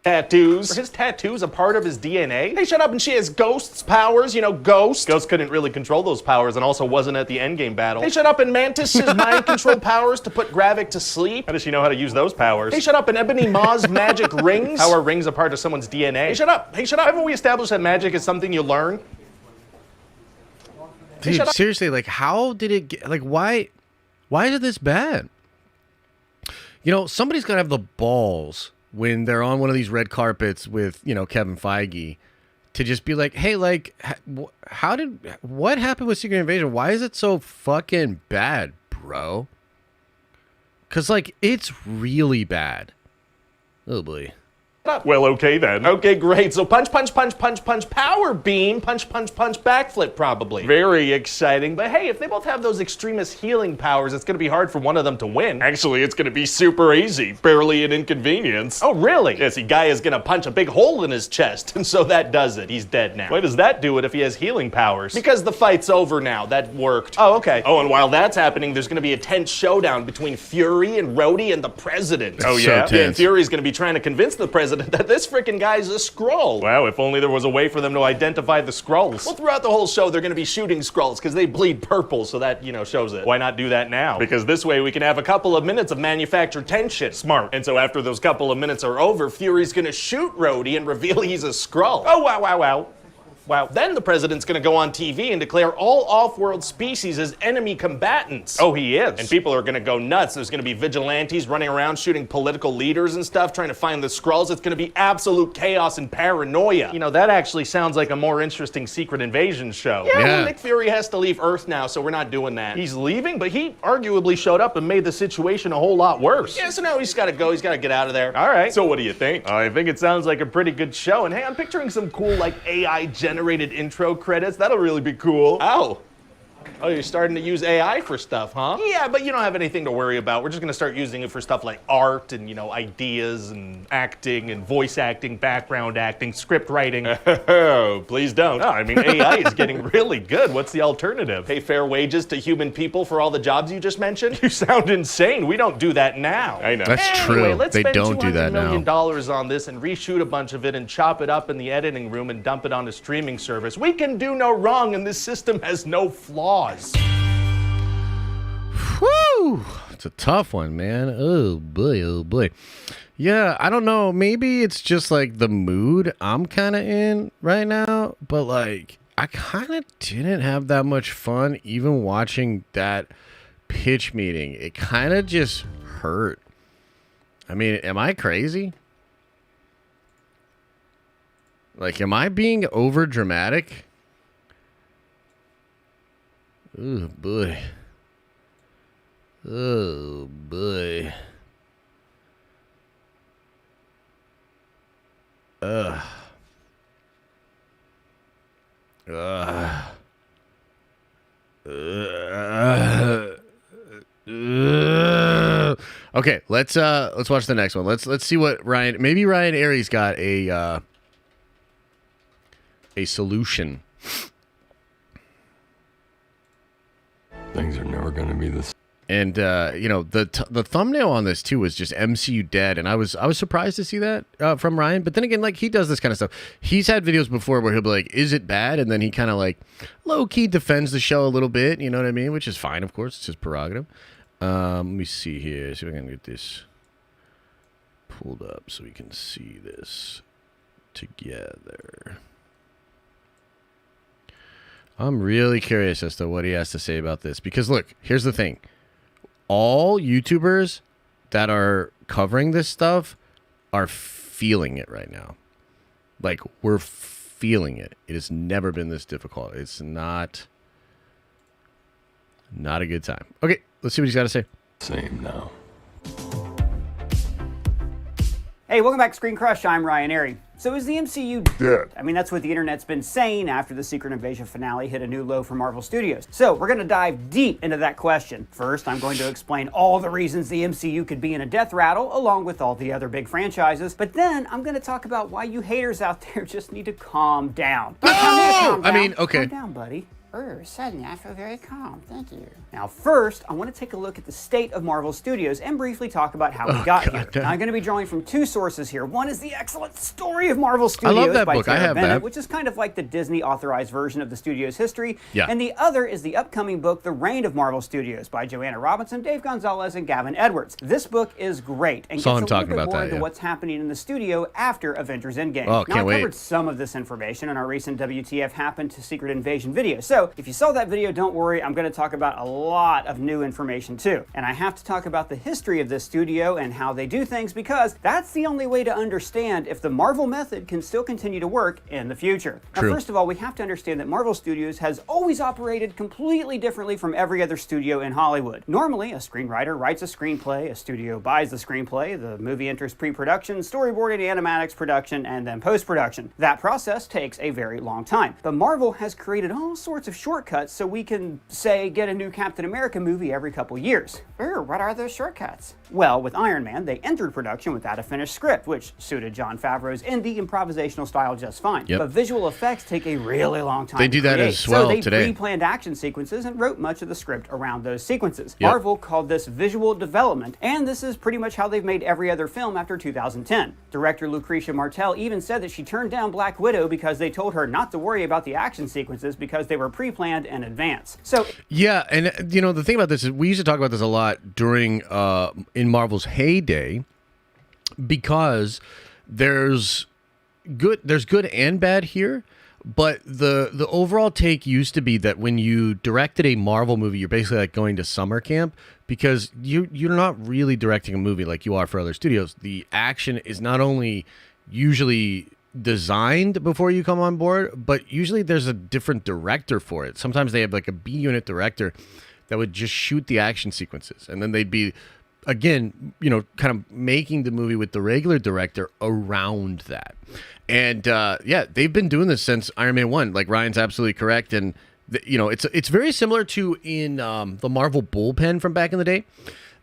Tattoos. Are his tattoos a part of his DNA? Hey, shut up, and she has Ghost's powers, you know, Ghost. Ghost couldn't really control those powers and also wasn't at the endgame battle. Hey, shut up, and Mantis's mind control powers to put Gravik to sleep. How does she know how to use those powers? Hey, shut up, and Ebony Maw's magic rings. How are rings a part of someone's DNA? Hey, shut up. Hey, shut up. Haven't we established that magic is something you learn? Dude, seriously, like, how did it get, like, why is it this bad? You know, somebody's got to have the balls when they're on one of these red carpets with, you know, Kevin Feige to just be like, hey, like, what happened with Secret Invasion? Why is it so fucking bad, bro? Because, like, it's really bad. Oh, boy. up. Well, okay then. Okay, great. So punch, punch, punch, punch, punch, power beam, punch, punch, punch, backflip probably. Very exciting. But hey, if they both have those extremist healing powers, it's gonna be hard for one of them to win. Actually, it's gonna be super easy. Barely an inconvenience. Oh, really? Yeah, see, Guy is gonna punch a big hole in his chest, and so that does it. He's dead now. Why does that do it if he has healing powers? Because the fight's over now. That worked. Oh, okay. Oh, and while that's happening, there's gonna be a tense showdown between Fury and Rhodey and the President. Oh, yeah? So Yeah, and Fury's gonna be trying to convince the President that this frickin' guy's a Skrull. Wow, if only there was a way for them to identify the Skrulls. Well, throughout the whole show, they're gonna be shooting Skrulls because they bleed purple, so that, shows it. Why not do that now? Because this way we can have a couple of minutes of manufactured tension. Smart. And so after those couple of minutes are over, Fury's gonna shoot Rhodey and reveal he's a Skrull. Oh, wow, wow, wow. Wow. Then the President's gonna go on TV and declare all off-world species as enemy combatants. Oh, he is. And people are gonna go nuts. There's gonna be vigilantes running around shooting political leaders and stuff, trying to find the Skrulls. It's gonna be absolute chaos and paranoia. That actually sounds like a more interesting Secret Invasion show. Yeah, well, Nick Fury has to leave Earth now, so we're not doing that. He's leaving, but he arguably showed up and made the situation a whole lot worse. Yeah, so now he's gotta go. He's gotta get out of there. All right. So what do you think? I think it sounds like a pretty good show. And hey, I'm picturing some cool, AI-generated intro credits. That'll really be cool. Oh, you're starting to use AI for stuff, huh? Yeah, but you don't have anything to worry about. We're just gonna start using it for stuff like art and, ideas and acting and voice acting, background acting, script writing. Oh, please don't. No, I mean, AI is getting really good. What's the alternative? Pay fair wages to human people for all the jobs you just mentioned? You sound insane. We don't do that now. I know. That's anyway, true. Let's They spend don't do that $200 million now. on this and reshoot a bunch of it and chop it up in the editing room and dump it on a streaming service. We can do no wrong, and this system has no flaws. Whew! It's a tough one, man. Oh boy, oh boy. Yeah, I don't know. Maybe it's just like the mood I'm kind of in right now, but I kind of didn't have that much fun even watching that pitch meeting. It kind of just hurt. I mean, am I crazy? Am I being over dramatic? Oh boy. Oh boy. Okay, let's watch the next one. Let's see what maybe Ryan Airy's got a solution. Things are never going to be the same. And the thumbnail on this too was just MCU dead, and I was surprised to see that from Ryan. But then again, he does this kind of stuff. He's had videos before where he'll be like, "Is it bad?" And then he kind of low key defends the show a little bit. You know what I mean? Which is fine, of course. It's his prerogative. Let me see here. See if I can get this pulled up so we can see this together. I'm really curious as to what he has to say about this. Because, look, here's the thing. All YouTubers that are covering this stuff are feeling it right now. We're feeling it. It has never been this difficult. It's not a good time. Okay, let's see what he's got to say. Same now. Hey, welcome back to Screen Crush. I'm Ryan Airy. So is the MCU dead? I mean, that's what the internet's been saying after the Secret Invasion finale hit a new low for Marvel Studios. So we're going to dive deep into that question. First, I'm going to explain all the reasons the MCU could be in a death rattle, along with all the other big franchises. But then I'm going to talk about why you haters out there just need to calm down. No! I mean, okay. Calm down, buddy. Suddenly I feel very calm. Thank you. Now, first, I want to take a look at the state of Marvel Studios and briefly talk about how we got here. Now, I'm going to be drawing from two sources here. One is the excellent Story of Marvel Studios I love that by book. Tara I have Bennett, that. which is kind of like the Disney authorized version of the studio's history. Yeah. And the other is the upcoming book, The Reign of Marvel Studios by Joanna Robinson, Dave Gonzalez, and Gavin Edwards. This book is great and Saw him gets a little talking bit about more that, into yeah. what's happening in the studio after Avengers Endgame. Oh, now, can't I wait. covered some of this information in our recent WTF Happened to Secret Invasion video. So So if you saw that video, don't worry, I'm going to talk about a lot of new information too. And I have to talk about the history of this studio and how they do things, because that's the only way to understand if the Marvel method can still continue to work in the future. True. Now, first of all, we have to understand that Marvel Studios has always operated completely differently from every other studio in Hollywood. Normally, a screenwriter writes a screenplay, a studio buys the screenplay, the movie enters pre-production, storyboarding, animatics, production, and then post-production. That process takes a very long time. But Marvel has created all sorts of shortcuts so we can, say, get a new Captain America movie every couple years. What are those shortcuts? Well, with Iron Man, they entered production without a finished script, which suited Jon Favreau's indie improvisational style just fine. Yep. But visual effects take a really long time They do to that create. as well so they today. pre-planned action sequences and wrote much of the script around those sequences. Yep. Marvel called this visual development, and this is pretty much how they've made every other film after 2010. Director Lucretia Martel even said that she turned down Black Widow because they told her not to worry about the action sequences because they were pre-planned in advance. So Yeah, and you know, the thing about this is we used to talk about this a lot during in Marvel's heyday, because there's good and bad here. But the overall take used to be that when you directed a Marvel movie, you're basically like going to summer camp, because you're not really directing a movie like you are for other studios. The action is not only usually designed before you come on board, but usually there's a different director for it. Sometimes they have like a B unit director that would just shoot the action sequences, and then they'd be, again, you know, kind of making the movie with the regular director around that. And yeah, they've been doing this since Iron Man 1. Like, Ryan's absolutely correct. And, you know, it's very similar to in the Marvel bullpen from back in the day,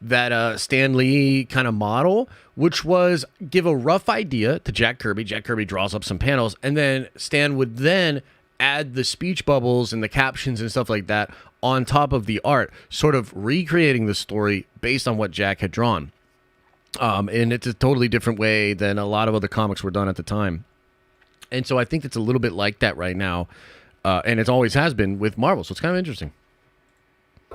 that Stan Lee kind of model, which was give a rough idea to Jack Kirby. Jack Kirby draws up some panels, and then Stan would then add the speech bubbles and the captions and stuff like that on top of the art, sort of recreating the story based on what Jack had drawn. And it's a totally different way than a lot of other comics were done at the time. And so I think it's a little bit like that right now, and it always has been with Marvel, so it's kind of interesting.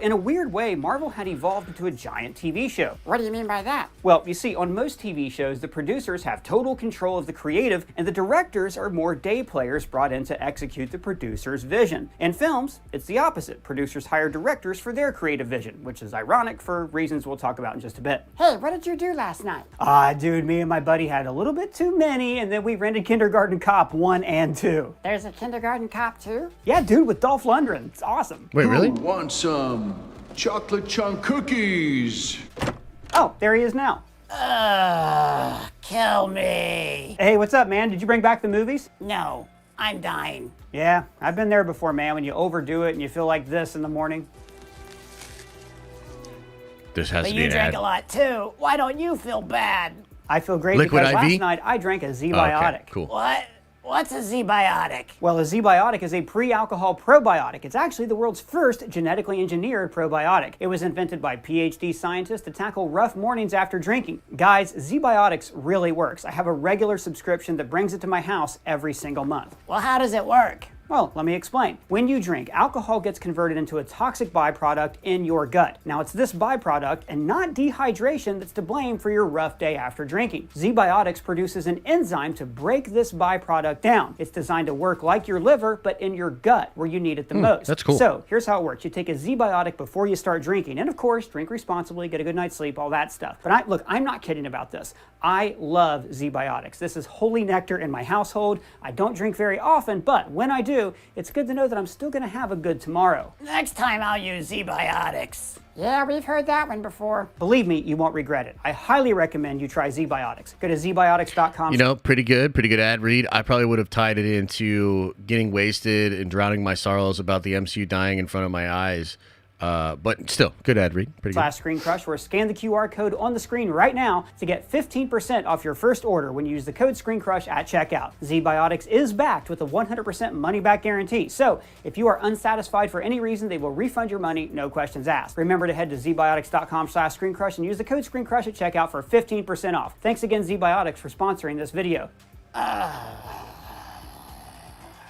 in a weird way, Marvel had evolved into a giant TV show. What do you mean by that? Well, you see, on most TV shows, the producers have total control of the creative, and the directors are more day players brought in to execute the producer's vision. In films, it's the opposite. Producers hire directors for their creative vision, which is ironic for reasons we'll talk about in just a bit. Hey, what did you do last night? Dude, me and my buddy had a little bit too many, and then we rented Kindergarten Cop 1 and 2. There's a Kindergarten Cop too? Yeah, dude, with Dolph Lundgren. It's awesome. Wait, really? Want some chocolate chunk cookies? Oh, there he is now. Kill me. Hey, what's up, man? Did you bring back the movies? No, I'm dying. Yeah, I've been there before, man, when you overdo it and you feel like this in the morning. This has But to be you an drank ad. a lot too. Why don't you feel bad? I feel great Liquid because IV? last night I drank a Oh, Z-Biotic. okay, cool. What? What's a Z-Biotic? Well, a Z-Biotic is a pre-alcohol probiotic. It's actually the world's first genetically engineered probiotic. It was invented by PhD scientists to tackle rough mornings after drinking. Guys, Z-Biotics really works. I have a regular subscription that brings it to my house every single month. Well, how does it work? Well, let me explain. When you drink, alcohol gets converted into a toxic byproduct in your gut. Now, it's this byproduct and not dehydration that's to blame for your rough day after drinking. Z-Biotics produces an enzyme to break this byproduct down. It's designed to work like your liver, but in your gut, where you need it the most. that's cool. So, here's how it works. You take a Z-Biotic before you start drinking, and of course, drink responsibly, get a good night's sleep, all that stuff. But look, I'm not kidding about this. I love Z-Biotics. This is holy nectar in my household. I don't drink very often, but when I do, it's good to know that I'm still going to have a good tomorrow. Next time I'll use Z-Biotics. Yeah, we've heard that one before. Believe me, you won't regret it. I highly recommend you try Z-Biotics. Go to zbiotics.com. You know, pretty good ad read. I probably would have tied it into getting wasted and drowning my sorrows about the MCU dying in front of my eyes. But still, good ad read. Pretty good. Screen Crush, or scan the QR code on the screen right now to get 15% off your first order when you use the code Screen Crush at checkout. Z-Biotics is backed with a 100% money-back guarantee. So if you are unsatisfied for any reason, they will refund your money, no questions asked. Remember to head to zbiotics.com/screencrush and use the code Screen Crush at checkout for 15% off. Thanks again, Z-Biotics, for sponsoring this video.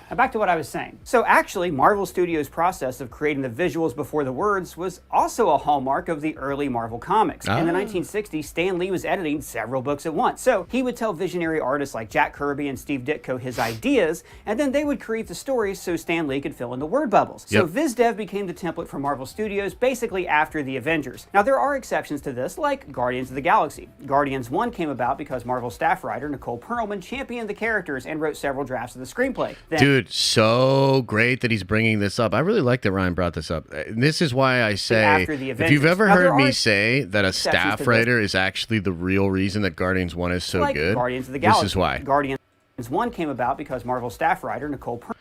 Now back to what I was saying. So actually, Marvel Studios' process of creating the visuals before the words was also a hallmark of the early Marvel comics. In the 1960s, Stan Lee was editing several books at once. So he would tell visionary artists like Jack Kirby and Steve Ditko his ideas, and then they would create the stories so Stan Lee could fill in the word bubbles. So VizDev became the template for Marvel Studios basically after the Avengers. Now there are exceptions to this, like Guardians of the Galaxy. Guardians 1 came about because Marvel staff writer Nicole Perlman championed the characters and wrote several drafts of the screenplay. Dude, so great that he's bringing this up. I really like that Ryan brought this up. This is why I say, if you've ever heard me say that a staff writer is actually the real reason that Guardians 1 is so good, Guardians of the Galaxy. This is why. Guardians 1 came about because Marvel staff writer Nicole Perlman.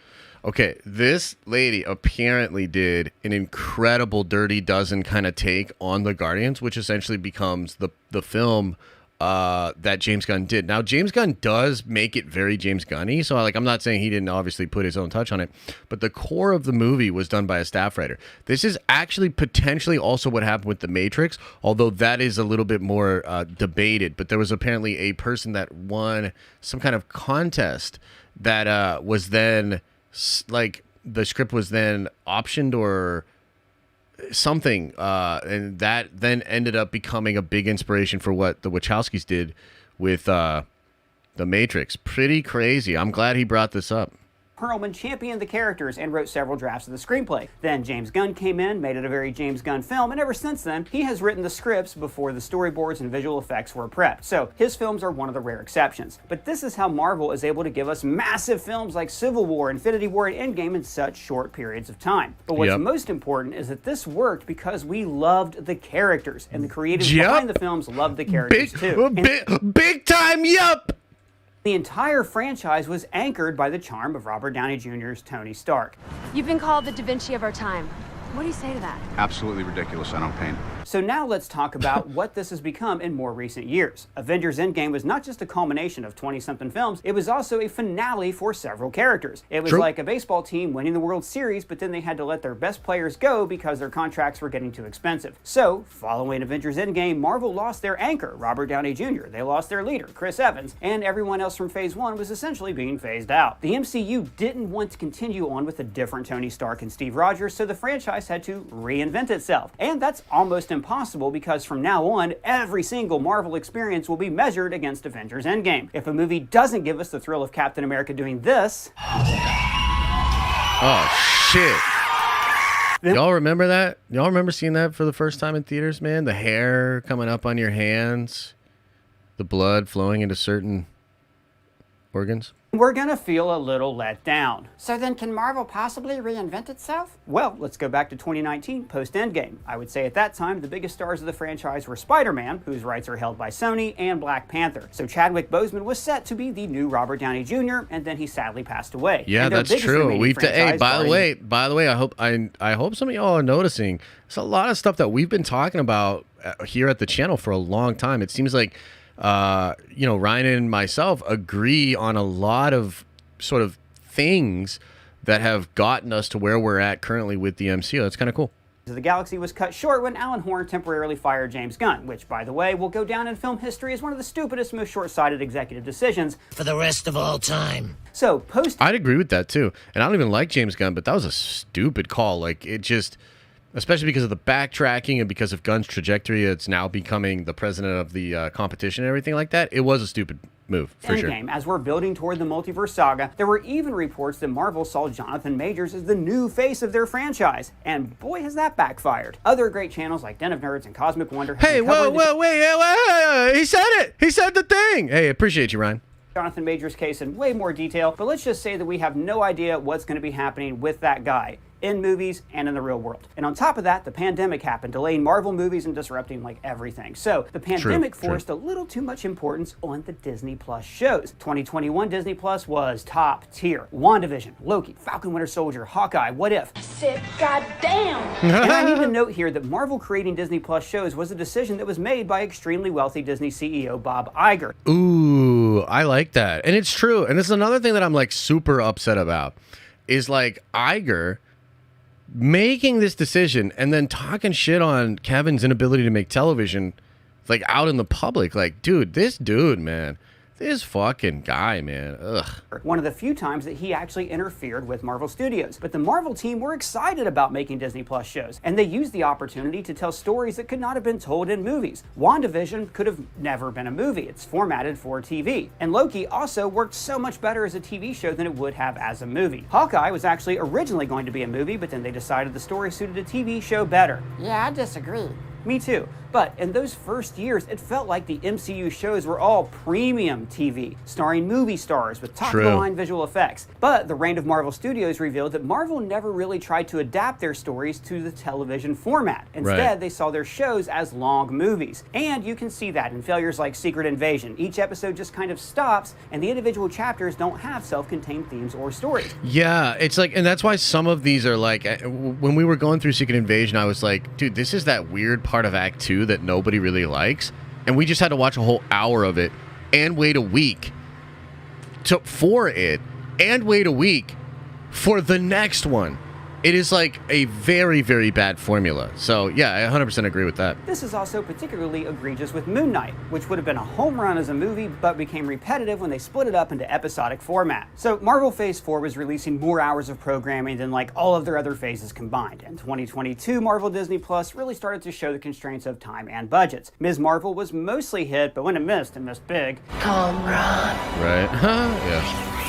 Okay, this lady apparently did an incredible Dirty Dozen kind of take on the Guardians, which essentially becomes the film that James Gunn did. Now, James Gunn does make it very James Gunn-y, so I'm not saying he didn't obviously put his own touch on it, but the core of the movie was done by a staff writer. This is actually potentially also what happened with The Matrix, although that is a little bit more debated, but there was apparently a person that won some kind of contest that was then, like, the script was then optioned or something, and that then ended up becoming a big inspiration for what the Wachowskis did with The Matrix. Pretty crazy. I'm glad he brought this up. Perlman championed the characters and wrote several drafts of the screenplay. Then James Gunn came in, made it a very James Gunn film, and ever since then, he has written the scripts before the storyboards and visual effects were prepped. So his films are one of the rare exceptions. But this is how Marvel is able to give us massive films like Civil War, Infinity War, and Endgame in such short periods of time. But what's most important is that this worked because we loved the characters, and the creators behind the films loved the characters too. Big time, The entire franchise was anchored by the charm of Robert Downey Jr.'s Tony Stark. You've been called the Da Vinci of our time. What do you say to that? Absolutely ridiculous. I don't paint. So now let's talk about what this has become in more recent years. Avengers Endgame was not just a culmination of 20-something films, it was also a finale for several characters. It was like a baseball team winning the World Series, but then they had to let their best players go because their contracts were getting too expensive. So, following Avengers Endgame, Marvel lost their anchor, Robert Downey Jr., they lost their leader, Chris Evans, and everyone else from Phase 1 was essentially being phased out. The MCU didn't want to continue on with a different Tony Stark and Steve Rogers, so the franchise had to reinvent itself. And that's almost impossible because from now on, every single Marvel experience will be measured against Avengers Endgame. If a movie doesn't give us the thrill of Captain America doing this... Oh, shit. Y'all remember that? Y'all remember seeing that for the first time in theaters, man? The hair coming up on your hands, the blood flowing into certain organs? We're gonna feel a little let down. So then can Marvel possibly reinvent itself? Well, let's go back to 2019, post-Endgame. I would say at that time, the biggest stars of the franchise were Spider-Man, whose rights are held by Sony, and Black Panther. So Chadwick Boseman was set to be the new Robert Downey Jr., and then he sadly passed away. Yeah, that's true. Hey, by the way, I hope some of y'all are noticing. There's a lot of stuff that we've been talking about here at the channel for a long time. It seems like Ryan and myself agree on a lot of sort of things that have gotten us to where we're at currently with the MCU. That's kind of cool. The Galaxy was cut short when Alan Horn temporarily fired James Gunn, which, by the way, will go down in film history as one of the stupidest, most short-sighted executive decisions for the rest of all time. So, I'd agree with that, too. And I don't even like James Gunn, but that was a stupid call. Like, it just... Especially because of the backtracking and because of Gunn's trajectory, it's now becoming the president of the competition and everything like that. It was a stupid move, for sure. As we're building toward the multiverse saga, there were even reports that Marvel saw Jonathan Majors as the new face of their franchise. And boy, has that backfired. Other great channels like Den of Nerds and Cosmic Wonder have Hey, wait, he said it! He said the thing! Hey, appreciate you, Ryan. Jonathan Majors' case in way more detail, but let's just say that we have no idea what's going to be happening with that guy in movies and in the real world. And on top of that, the pandemic happened, delaying Marvel movies and disrupting like everything. So the pandemic forced a little too much importance on the Disney Plus shows. 2021 Disney Plus was top tier. WandaVision, Loki, Falcon Winter Soldier, Hawkeye, What If? I said, goddamn! And I need to note here that Marvel creating Disney Plus shows was a decision that was made by extremely wealthy Disney CEO Bob Iger. Ooh, I like that. And it's true. And this is another thing that I'm like super upset about is like Iger making this decision and then talking shit on Kevin's inability to make television like out in the public. Like, dude, this dude, man, This fucking guy, man. Ugh. One of the few times that he actually interfered with Marvel Studios. But the Marvel team were excited about making Disney Plus shows, and they used the opportunity to tell stories that could not have been told in movies. WandaVision could have never been a movie. It's formatted for TV. And Loki also worked so much better as a TV show than it would have as a movie. Hawkeye was actually originally going to be a movie, but then they decided the story suited a TV show better. Yeah, I disagree. Me too. But in those first years, it felt like the MCU shows were all premium TV, starring movie stars with top-of-the-line visual effects. But the reign of Marvel Studios revealed that Marvel never really tried to adapt their stories to the television format. Instead, they saw their shows as long movies. And you can see that in failures like Secret Invasion. Each episode just kind of stops, and the individual chapters don't have self-contained themes or stories. Yeah, it's like, and that's why some of these are like, when we were going through Secret Invasion, I was like, dude, this is that weird part of Act 2 that nobody really likes, and we just had to watch a whole hour of it and wait a week for it and wait a week for the next one. It is like a very, very bad formula. So yeah, I 100% agree with that. This is also particularly egregious with Moon Knight, which would have been a home run as a movie, but became repetitive when they split it up into episodic format. So Marvel Phase 4 was releasing more hours of programming than like all of their other phases combined. In 2022, Marvel Disney Plus really started to show the constraints of time and budgets. Ms. Marvel was mostly hit, but when it missed big. Come run. Right? Yeah.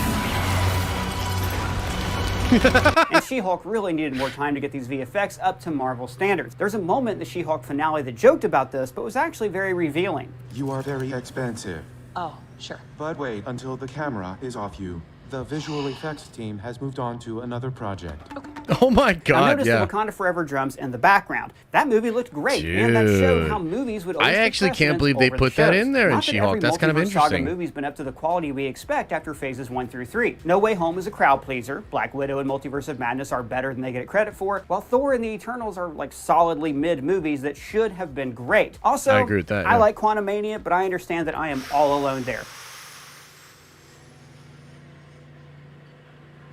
And She-Hulk really needed more time to get these VFX up to Marvel standards. There's a moment in the She-Hulk finale that joked about this, but was actually very revealing. You are very expensive. Oh, sure. But wait until the camera is off you. The visual effects team has moved on to another project. Oh my God, I noticed the Wakanda Forever drums in the background. That movie looked great, and that showed how movies would always I actually can't believe they put that in there in She-Hulk. That's kind of interesting. Saga movie's been up to the quality we expect after phases 1 through 3. No Way Home is a crowd pleaser. Black Widow and Multiverse of Madness are better than they get credit for, while Thor and the Eternals are like solidly mid movies that should have been great. Also, I agree with that. I like Quantumania, but I understand that I am all alone there.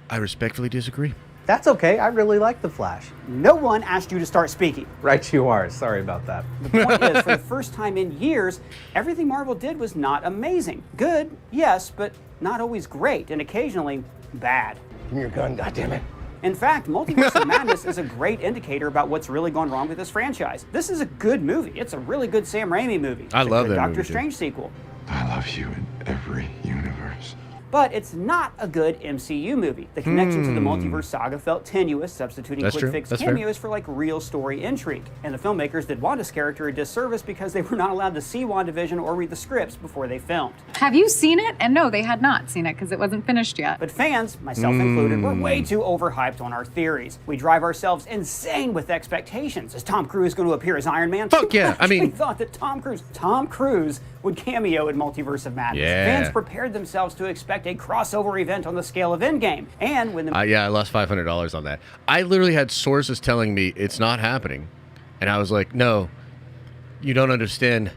I respectfully disagree. That's okay. I really like The Flash. No one asked you to start speaking. Right you are. Sorry about that. The point is, for the first time in years, everything Marvel did was not amazing. Good, yes, but not always great, and occasionally bad. Give me your gun, goddammit. In fact, Multiverse of Madness is a great indicator about what's really gone wrong with this franchise. This is a good movie. It's a really good Sam Raimi movie. I love that Doctor movie, Strange sequel. I love you in every universe. But it's not a good MCU movie. The connection to the multiverse saga felt tenuous, substituting quick fix cameos for like real story intrigue. And the filmmakers did Wanda's character a disservice because they were not allowed to see WandaVision or read the scripts before they filmed. Have you seen it? And no, they had not seen it because it wasn't finished yet. But fans, myself included, were way too overhyped on our theories. We drive ourselves insane with expectations. Is Tom Cruise going to appear as Iron Man? Fuck yeah! I mean, thought that Tom Cruise would cameo in Multiverse of Madness. Yeah. Fans prepared themselves to expect a crossover event on the scale of Endgame. And when the I lost $500 on that. I literally had sources telling me it's not happening. And I was like, no, you don't understand.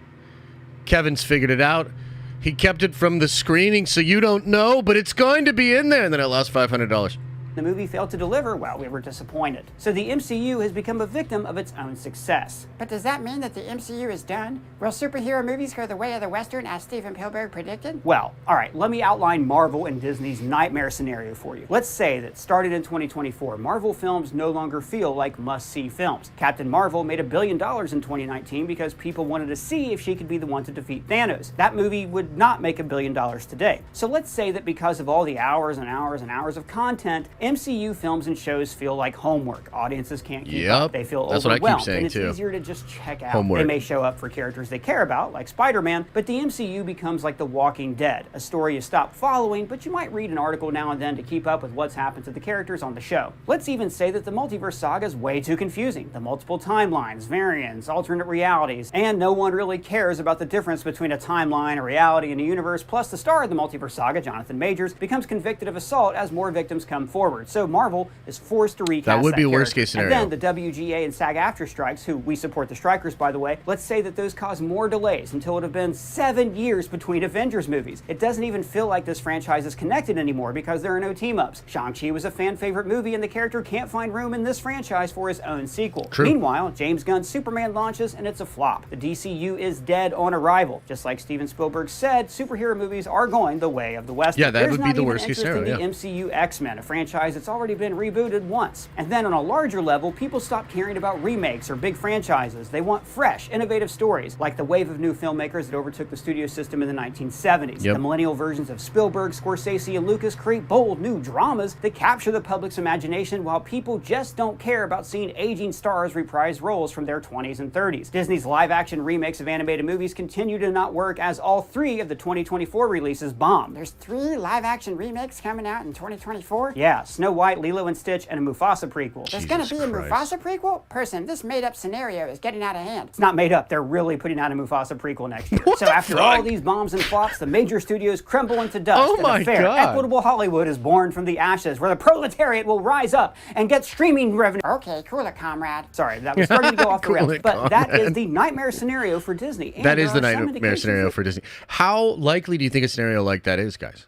Kevin's figured it out. He kept it from the screening, so you don't know, but it's going to be in there. And then I lost $500. the movie failed to deliver, well, we were disappointed. So the MCU has become a victim of its own success. But does that mean that the MCU is done? Will superhero movies go the way of the Western as Steven Spielberg predicted? Well, alright, let me outline Marvel and Disney's nightmare scenario for you. Let's say that starting in 2024, Marvel films no longer feel like must-see films. Captain Marvel made $1 billion in 2019 because people wanted to see if she could be the one to defeat Thanos. That movie would not make $1 billion today. So let's say that because of all the hours and hours and hours of content, MCU films and shows feel like homework. Audiences can't keep up. They feel That's what I overwhelmed. keep saying, and it's too. easier to just check out. Homework. They may show up for characters they care about, like Spider-Man, but the MCU becomes like The Walking Dead, a story you stop following, but you might read an article now and then to keep up with what's happened to the characters on the show. Let's even say that the multiverse saga is way too confusing. The multiple timelines, variants, alternate realities, and no one really cares about the difference between a timeline, a reality, and a universe. Plus, the star of the multiverse saga, Jonathan Majors, becomes convicted of assault as more victims come forward. forward. So Marvel is forced to recast that would be a worst character. case scenario. And then the WGA and SAG-AFTRA strikes, who we support the strikers, by the way, let's say that those cause more delays until it have been 7 years between Avengers movies. It doesn't even feel like this franchise is connected anymore because there are no team-ups. Shang-Chi was a fan favorite movie and the character can't find room in this franchise for his own sequel. True. Meanwhile, James Gunn's Superman launches and it's a flop. The DCU is dead on arrival. Just like Steven Spielberg said, superhero movies are going the way of the West. Yeah, that There's would be not the even worst case interest scenario, in the MCU X-Men, a franchise that's already been rebooted once. And then on a larger level, people stop caring about remakes or big franchises. They want fresh, innovative stories, like the wave of new filmmakers that overtook the studio system in the 1970s. Yep. The millennial versions of Spielberg, Scorsese, and Lucas create bold new dramas that capture the public's imagination while people just don't care about seeing aging stars reprise roles from their 20s and 30s. Disney's live-action remakes of animated movies continue to not work as all 3 of the 2024 releases bombed. There's 3 live-action remakes coming out in 2024? Yeah, Snow White, Lilo and Stitch, and a Mufasa prequel. There's gonna be a Mufasa prequel? Person, this made-up scenario is getting out of hand. It's not made up. They're really putting out a Mufasa prequel next year. So after all these bombs and flops, the major studios crumble into dust. Oh and my a fair, God. equitable Hollywood is born from the ashes, where the proletariat will rise up and get streaming revenue. Okay, cool it, comrade. Sorry, that was starting to go off the Cool rails. it, But that comrade. is the nightmare scenario for Disney. And That is the there are some nightmare indications scenario that- for Disney. How likely do you think a scenario like that is, guys?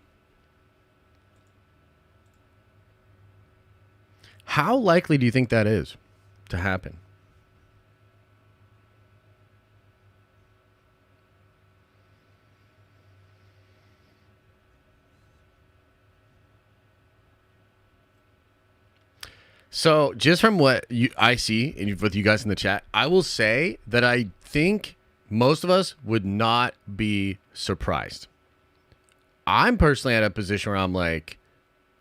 How likely do you think that is to happen? So, just from what I see and with you guys in the chat, I will say that I think most of us would not be surprised. I'm personally at a position where I'm like,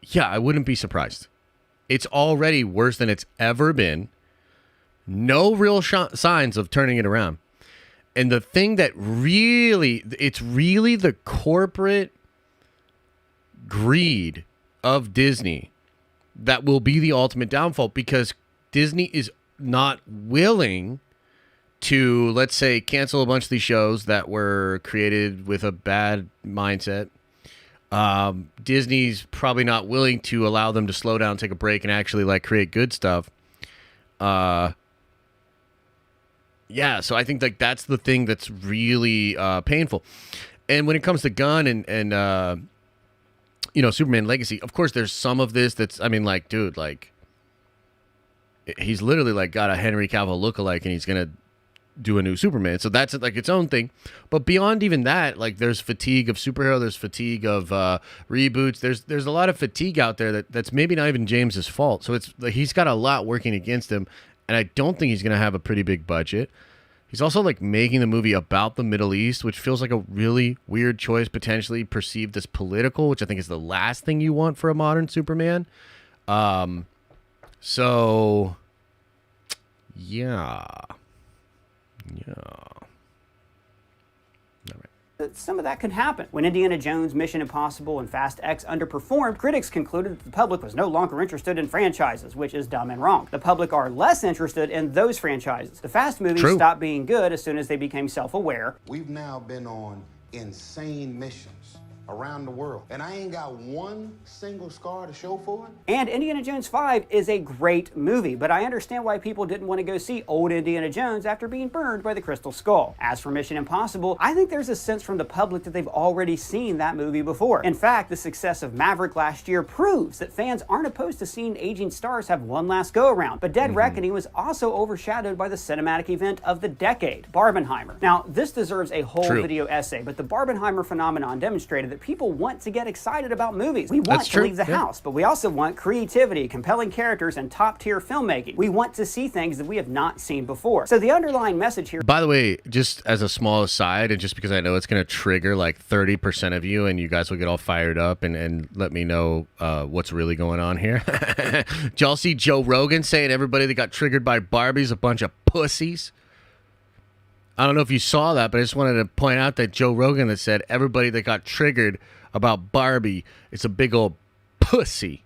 yeah, I wouldn't be surprised. It's already worse than it's ever been. No real signs of turning it around. And the thing that it's really the corporate greed of Disney that will be the ultimate downfall, because Disney is not willing to, let's say, cancel a bunch of these shows that were created with a bad mindset. Disney's probably not willing to allow them to slow down, take a break, and actually like create good stuff. Yeah, so I think like that's the thing that's really painful. And when it comes to Gunn and Superman Legacy, of course there's some of this that's, I mean, like, dude, like, he's literally like got a Henry Cavill lookalike and he's gonna do a new Superman, so that's like its own thing. But beyond even that, like, there's fatigue of superhero, there's fatigue of reboots, there's a lot of fatigue out there that's maybe not even James's fault. So it's like he's got a lot working against him, and I don't think he's gonna have a pretty big budget. He's also like making the movie about the Middle East, which feels like a really weird choice, potentially perceived as political, which I think is the last thing you want for a modern Superman. So yeah. That some of that could happen. When Indiana Jones, Mission Impossible, and Fast X underperformed, critics concluded that the public was no longer interested in franchises, which is dumb and wrong. The public are less interested in those franchises. The Fast movies stopped being good as soon as they became self-aware. We've now been on insane missions around the world, and I ain't got one single scar to show for it. And Indiana Jones 5 is a great movie, but I understand why people didn't want to go see old Indiana Jones after being burned by the Crystal Skull. As for Mission Impossible, I think there's a sense from the public that they've already seen that movie before. In fact, the success of Maverick last year proves that fans aren't opposed to seeing aging stars have one last go-around. But Dead Reckoning was also overshadowed by the cinematic event of the decade, Barbenheimer. Now, this deserves a whole video essay, but the Barbenheimer phenomenon demonstrated that people want to get excited about movies. We want to leave the house, but we also want creativity, compelling characters, and top-tier filmmaking. We want to see things that we have not seen before. So the underlying message here... By the way, just as a small aside, and just because I know it's going to trigger like 30% of you, and you guys will get all fired up and let me know what's really going on here. Did y'all see Joe Rogan saying everybody that got triggered by Barbie's a bunch of pussies? I don't know if you saw that, but I just wanted to point out that Joe Rogan that said everybody that got triggered about Barbie, it's a big old pussy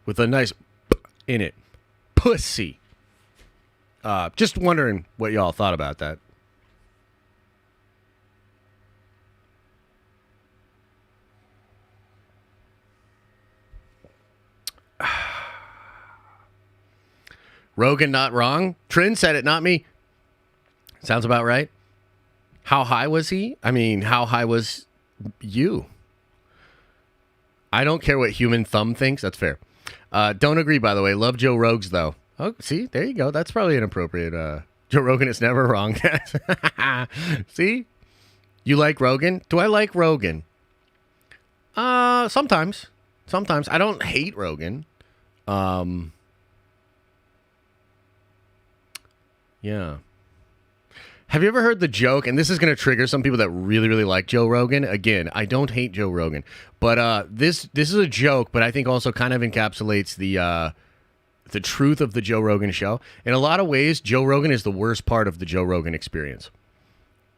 with a nice in it. Pussy. Just wondering what y'all thought about that. Rogan not wrong. Trin said it, not me. Sounds about right. How high was he? I mean, how high was you? I don't care what human thumb thinks. That's fair. Don't agree, by the way. Love Joe Rogan's, though. Oh, see? There you go. That's probably an appropriate... Joe Rogan is never wrong. See? You like Rogan? Do I like Rogan? Sometimes. Sometimes. I don't hate Rogan. Yeah. Have you ever heard the joke, and this is going to trigger some people that really, really like Joe Rogan. Again, I don't hate Joe Rogan, but this is a joke, but I think also kind of encapsulates the truth of the Joe Rogan show. In a lot of ways, Joe Rogan is the worst part of the Joe Rogan experience.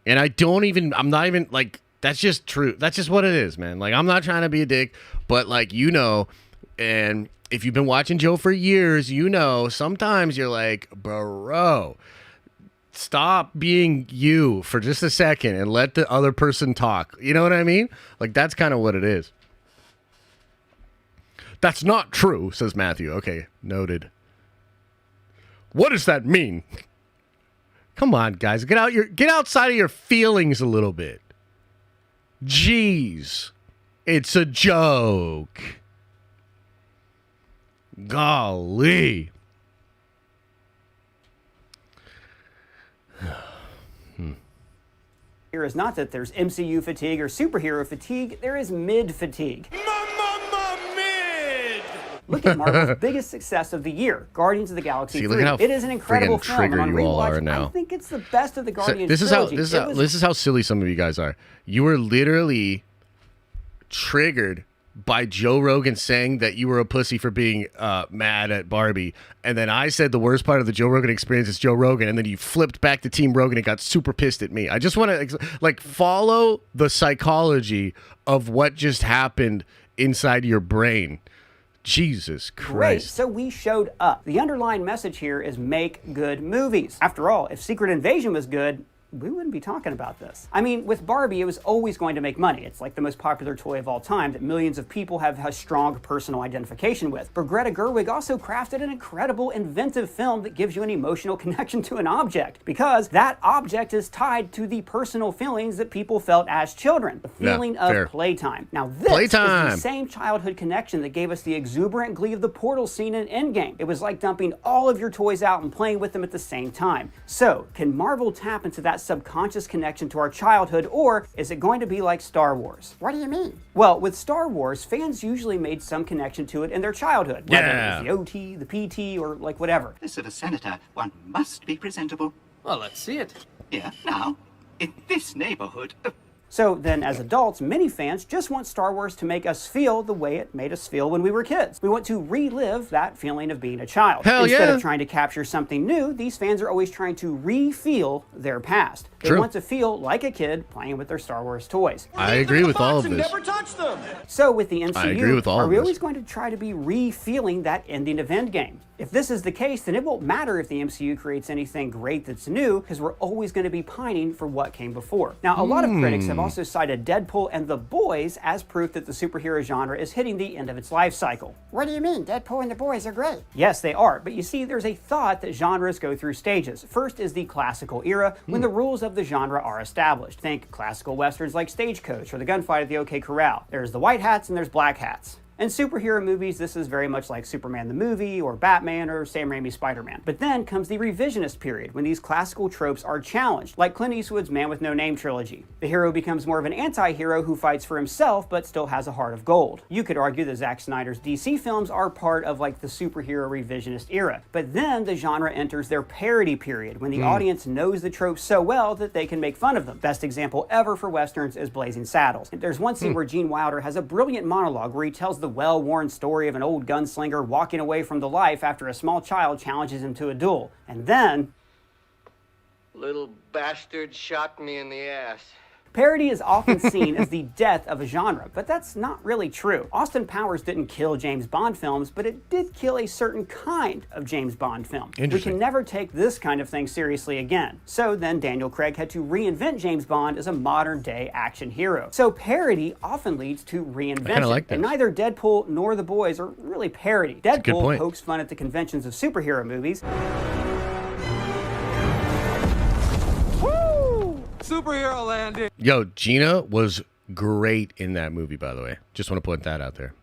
And I'm not even, like, that's just true. That's just what it is, man. Like, I'm not trying to be a dick, but, like, you know, and if you've been watching Joe for years, you know, sometimes you're like, bro, stop being you for just a second and let the other person talk. You know what I mean? Like, that's kind of what it is. That's not true, says Matthew. Okay, noted. What does that mean? Come on, guys. Get outside of your feelings a little bit. Jeez. It's a joke. Golly. Here is not that there's MCU fatigue or superhero fatigue, there is mid fatigue. Look at Marvel's biggest success of the year, Guardians of the Galaxy 3. It is an incredible film, and on rewatch, I think it's the best of the Guardians trilogy. This is how silly some of you guys are. You were literally triggered by Joe Rogan saying that you were a pussy for being mad at Barbie, and then I said the worst part of the Joe Rogan experience is Joe Rogan, and then you flipped back to Team Rogan and got super pissed at me. I just want to like follow the psychology of what just happened inside your brain. Jesus Christ. Great, so we showed up. The underlying message here is make good movies. After all, if Secret Invasion was good, we wouldn't be talking about this. I mean, with Barbie, it was always going to make money. It's like the most popular toy of all time that millions of people have a strong personal identification with. But Greta Gerwig also crafted an incredible, inventive film that gives you an emotional connection to an object, because that object is tied to the personal feelings that people felt as children. The feeling of playtime. Now, this is the same childhood connection that gave us the exuberant glee of the portal scene in Endgame. It was like dumping all of your toys out and playing with them at the same time. So, can Marvel tap into that subconscious connection to our childhood, or is it going to be like Star Wars? What do you mean? Well, with Star Wars, fans usually made some connection to it in their childhood, whether it was the OT, the PT, or like whatever. As a senator, one must be presentable. Well, let's see it. Here, now, in this neighborhood. So then, as adults, many fans just want Star Wars to make us feel the way it made us feel when we were kids. We want to relive that feeling of being a child. Instead of trying to capture something new, these fans are always trying to re-feel their past. They want to feel like a kid playing with their Star Wars toys. I agree with all of this. Never touch them. So with the MCU, I agree with all are of we this. always going to try to be re-feeling that ending of Endgame? If this is the case, then it won't matter if the MCU creates anything great that's new, because we're always going to be pining for what came before. Now, a lot of critics have also cited Deadpool and The Boys as proof that the superhero genre is hitting the end of its life cycle. What do you mean? Deadpool and The Boys are great. Yes, they are, but you see, there's a thought that genres go through stages. First is the classical era, when the rules of the genre are established. Think classical westerns like Stagecoach or the gunfight at the OK Corral. There's the white hats and there's black hats. In superhero movies, this is very much like Superman the movie, or Batman, or Sam Raimi's Spider-Man. But then comes the revisionist period, when these classical tropes are challenged, like Clint Eastwood's Man with No Name trilogy. The hero becomes more of an anti-hero who fights for himself, but still has a heart of gold. You could argue that Zack Snyder's DC films are part of like the superhero revisionist era. But then the genre enters their parody period, when the audience knows the tropes so well that they can make fun of them. Best example ever for westerns is Blazing Saddles. There's one scene where Gene Wilder has a brilliant monologue where he tells the well-worn story of an old gunslinger walking away from the life after a small child challenges him to a duel. And then... Little bastard shot me in the ass. Parody is often seen as the death of a genre, but that's not really true. Austin Powers didn't kill James Bond films, but it did kill a certain kind of James Bond film. We can never take this kind of thing seriously again. So then Daniel Craig had to reinvent James Bond as a modern-day action hero. So parody often leads to reinvention, and neither Deadpool nor The Boys are really parody. Deadpool pokes fun at the conventions of superhero movies. Superhero landing. Yo, Gina was great in that movie, by the way. Just want to put that out there.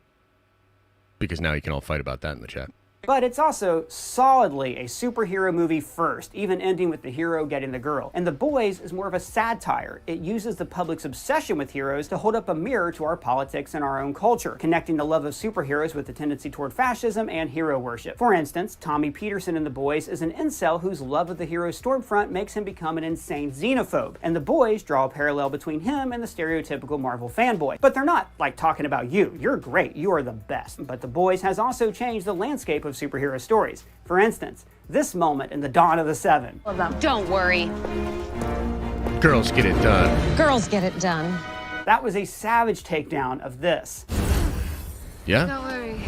Because now you can all fight about that in the chat. But it's also solidly a superhero movie first, even ending with the hero getting the girl. And The Boys is more of a satire. It uses the public's obsession with heroes to hold up a mirror to our politics and our own culture, connecting the love of superheroes with the tendency toward fascism and hero worship. For instance, Tommy Peterson in The Boys is an incel whose love of the hero Stormfront makes him become an insane xenophobe. And The Boys draw a parallel between him and the stereotypical Marvel fanboy. But they're not like talking about you. You're great. You are the best. But The Boys has also changed the landscape of superhero stories. For instance, this moment in the Dawn of the Seven. Don't worry. Girls get it done. Girls get it done. That was a savage takedown of this. Yeah? Don't worry.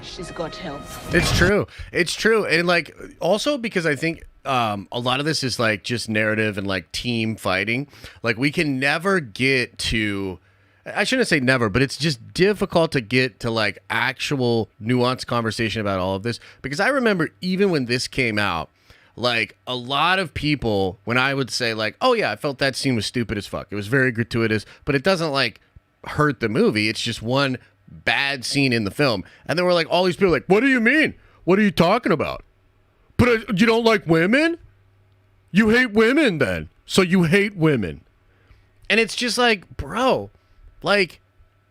She's got help. It's true. It's true. And like, also because I think a lot of this is like just narrative and like team fighting. Like we can never get to, I shouldn't say never, but it's just difficult to get to like actual nuanced conversation about all of this. Because I remember even when this came out, like a lot of people, when I would say like, oh yeah, I felt that scene was stupid as fuck. It was very gratuitous, but it doesn't like hurt the movie. It's just one bad scene in the film. And then we're like, all these people are like, what do you mean? What are you talking about? But you don't like women? You hate women then. So you hate women. And it's just like, bro, like,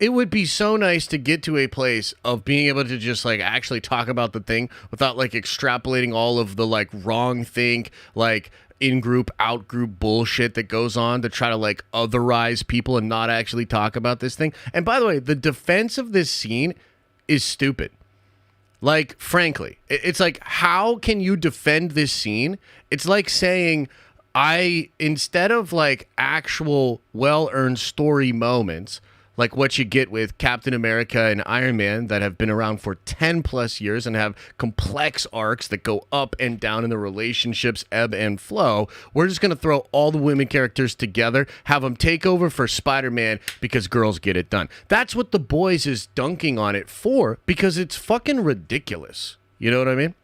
it would be so nice to get to a place of being able to just like actually talk about the thing without like extrapolating all of the like wrong think, like in-group, out-group bullshit that goes on to try to like otherize people and not actually talk about this thing. And by the way, the defense of this scene is stupid. Like, frankly, it's like, how can you defend this scene? It's like saying, instead of like actual well-earned story moments, like what you get with Captain America and Iron Man that have been around for 10 plus years and have complex arcs that go up and down in the relationships, ebb and flow, we're just going to throw all the women characters together, have them take over for Spider-Man because girls get it done. That's what The Boys is dunking on it for, because it's fucking ridiculous. You know what I mean?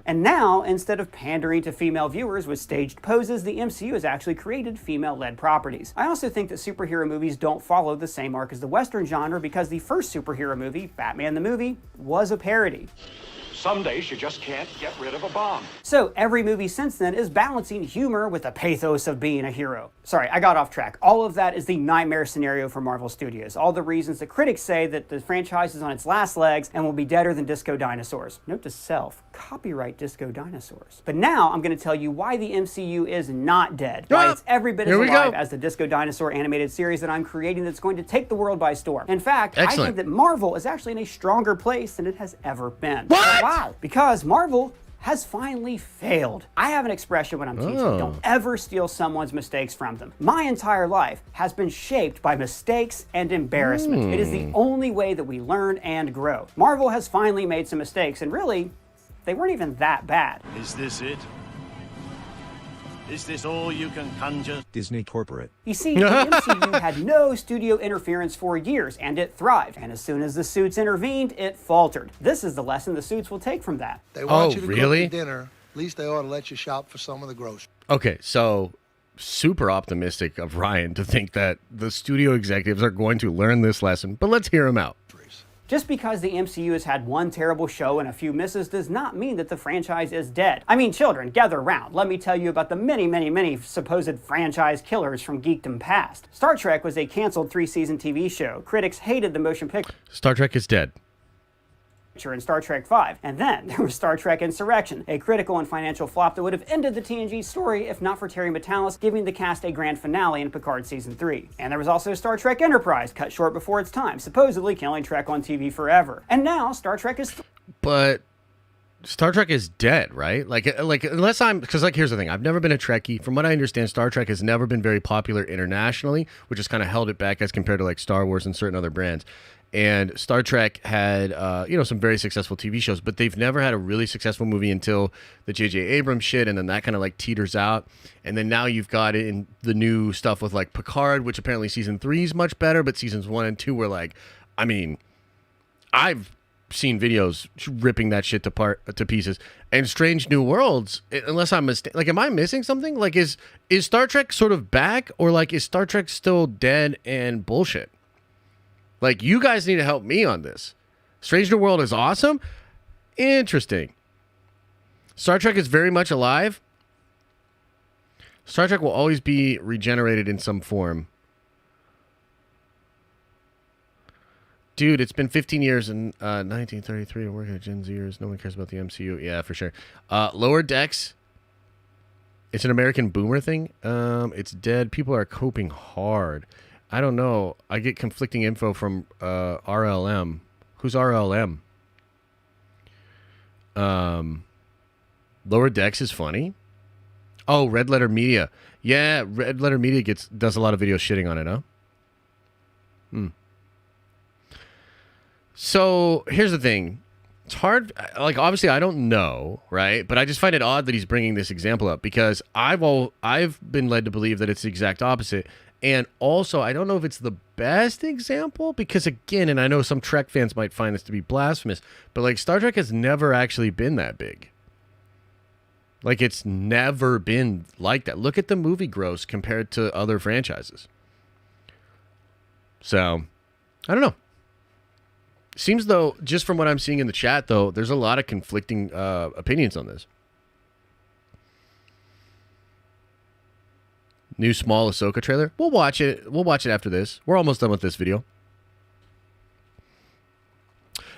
And now, instead of pandering to female viewers with staged poses, the MCU has actually created female-led properties. I also think that superhero movies don't follow the same arc as the Western genre because the first superhero movie, Batman the Movie, was a parody. Some days you just can't get rid of a bomb. So every movie since then is balancing humor with the pathos of being a hero. Sorry, I got off track. All of that is the nightmare scenario for Marvel Studios. All the reasons that critics say that the franchise is on its last legs and will be deader than Disco Dinosaurs. Note to self, copyright Disco Dinosaurs. But now I'm going to tell you why the MCU is not dead. Why it's every bit as alive as the Disco Dinosaur animated series that I'm creating that's going to take the world by storm. In fact, I think that Marvel is actually in a stronger place than it has ever been. What? Wow, because Marvel has finally failed. I have an expression when I'm teaching, don't ever steal someone's mistakes from them. My entire life has been shaped by mistakes and embarrassment. It is the only way that we learn and grow. Marvel has finally made some mistakes, and really, they weren't even that bad. Is this it? Is this all you can conjure? Disney corporate. You see, the MCU had no studio interference for years, and it thrived. And as soon as the suits intervened, it faltered. This is the lesson the suits will take from that. They want you to cook the dinner. At least they ought to let you shop for some of the groceries. Okay, so super optimistic of Ryan to think that the studio executives are going to learn this lesson, but let's hear him out. Just because the MCU has had one terrible show and a few misses does not mean that the franchise is dead. I mean, children, gather around. Let me tell you about the many supposed franchise killers from geekdom past. Star Trek was a canceled 3-season TV show. Critics hated the motion picture. Star Trek is dead. In Star Trek V. And then there was Star Trek Insurrection, a critical and financial flop that would have ended the TNG story if not for Terry Matalas giving the cast a grand finale in Picard Season 3. And there was also Star Trek Enterprise, cut short before its time, supposedly killing Trek on TV forever. And now Star Trek is... But Star Trek is dead, right? Like unless I'm, because like here's the thing, I've never been a Trekkie. From what I understand, Star Trek has never been very popular internationally, which has kind of held it back as compared to like Star Wars and certain other brands. And Star Trek had some very successful TV shows, but they've never had a really successful movie until the J.J. Abrams shit, and then that kind of like teeters out. And then now you've got it in the new stuff with like Picard, which apparently season 3 is much better, but seasons 1 and 2 were like, I mean, I've seen videos ripping that shit to pieces. And Strange New Worlds, unless I'm mistaken, like, am I missing something? Like, is Star Trek sort of back, or like is Star Trek still dead and bullshit? Like, you guys need to help me on this. Strange New World is awesome. Interesting. Star Trek is very much alive. Star Trek will always be regenerated in some form. Dude, it's been 15 years in 1933. We're working at Gen Zers. No one cares about the MCU. Yeah, for sure. Lower Decks. It's an American boomer thing. It's dead. People are coping hard. I don't know. I get conflicting info from RLM. Who's RLM? Lower Decks is funny. Oh, Red Letter Media. Yeah, Red Letter Media does a lot of videos shitting on it, huh? So here's the thing. It's hard. Like, obviously, I don't know, right? But I just find it odd that he's bringing this example up, because I've been led to believe that it's the exact opposite. And also, I don't know if it's the best example, because again, and I know some Trek fans might find this to be blasphemous, but like Star Trek has never actually been that big. Like, it's never been like that. Look at the movie gross compared to other franchises. So, I don't know. Seems though, just from what I'm seeing in the chat though, there's a lot of conflicting opinions on this. New small Ahsoka trailer. We'll watch it. We'll watch it after this. We're almost done with this video.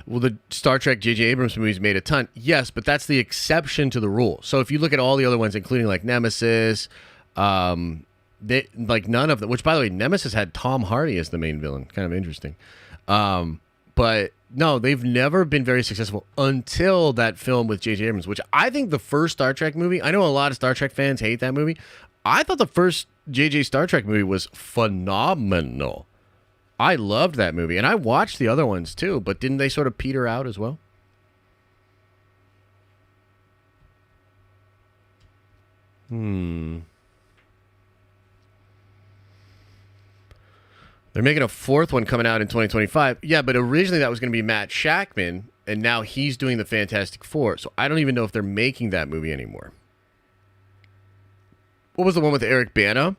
Well, the Star Trek J.J. Abrams movies made a ton. Yes, but that's the exception to the rule. So if you look at all the other ones, including like Nemesis, none of them, which by the way, Nemesis had Tom Hardy as the main villain. Kind of interesting. But no, they've never been very successful until that film with J.J. Abrams, which I think the first Star Trek movie, I know a lot of Star Trek fans hate that movie. I thought the first J.J. Star Trek movie was phenomenal. I loved that movie, and I watched the other ones too, but didn't they sort of peter out as well? They're making a fourth one coming out in 2025. Yeah, but originally that was going to be Matt Shakman, and now he's doing the Fantastic Four. So I don't even know if they're making that movie anymore. What was the one with Eric Bana?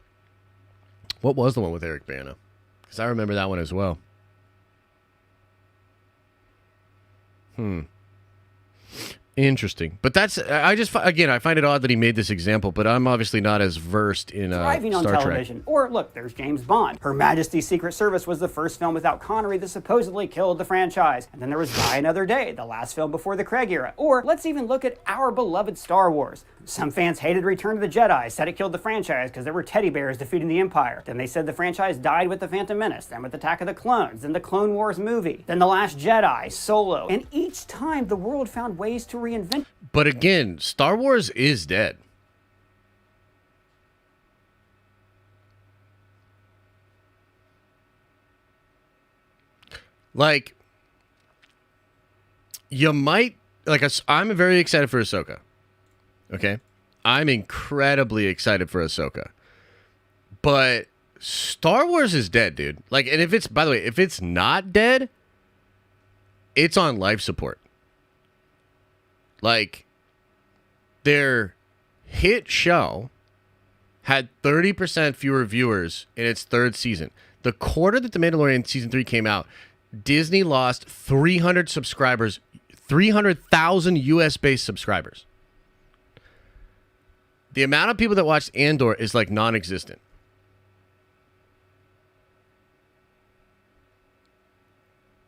What was the one with Eric Bana? Because I remember that one as well. Interesting. But that's, I find it odd that he made this example, but I'm obviously not as versed in thriving on Star television. Trek. Or look, there's James Bond. Her Majesty's Secret Service was the first film without Connery that supposedly killed the franchise. And then there was Die Another Day, the last film before the Craig era. Or let's even look at our beloved Star Wars. Some fans hated Return of the Jedi, said it killed the franchise because there were teddy bears defeating the Empire. Then they said the franchise died with The Phantom Menace, then with Attack of the Clones, then the Clone Wars movie, then The Last Jedi, Solo. And each time the world found ways to reinvent. But again, Star Wars is dead. Like, you might, like, I'm very excited for Ahsoka. Okay? I'm incredibly excited for Ahsoka. But Star Wars is dead, dude. Like, and if it's, by the way, if it's not dead, it's on life support. Like, their hit show had 30% fewer viewers in its third season. The quarter that The Mandalorian season 3 came out, Disney lost 300 subscribers, 300,000 US-based subscribers. The amount of people that watched Andor is like non-existent.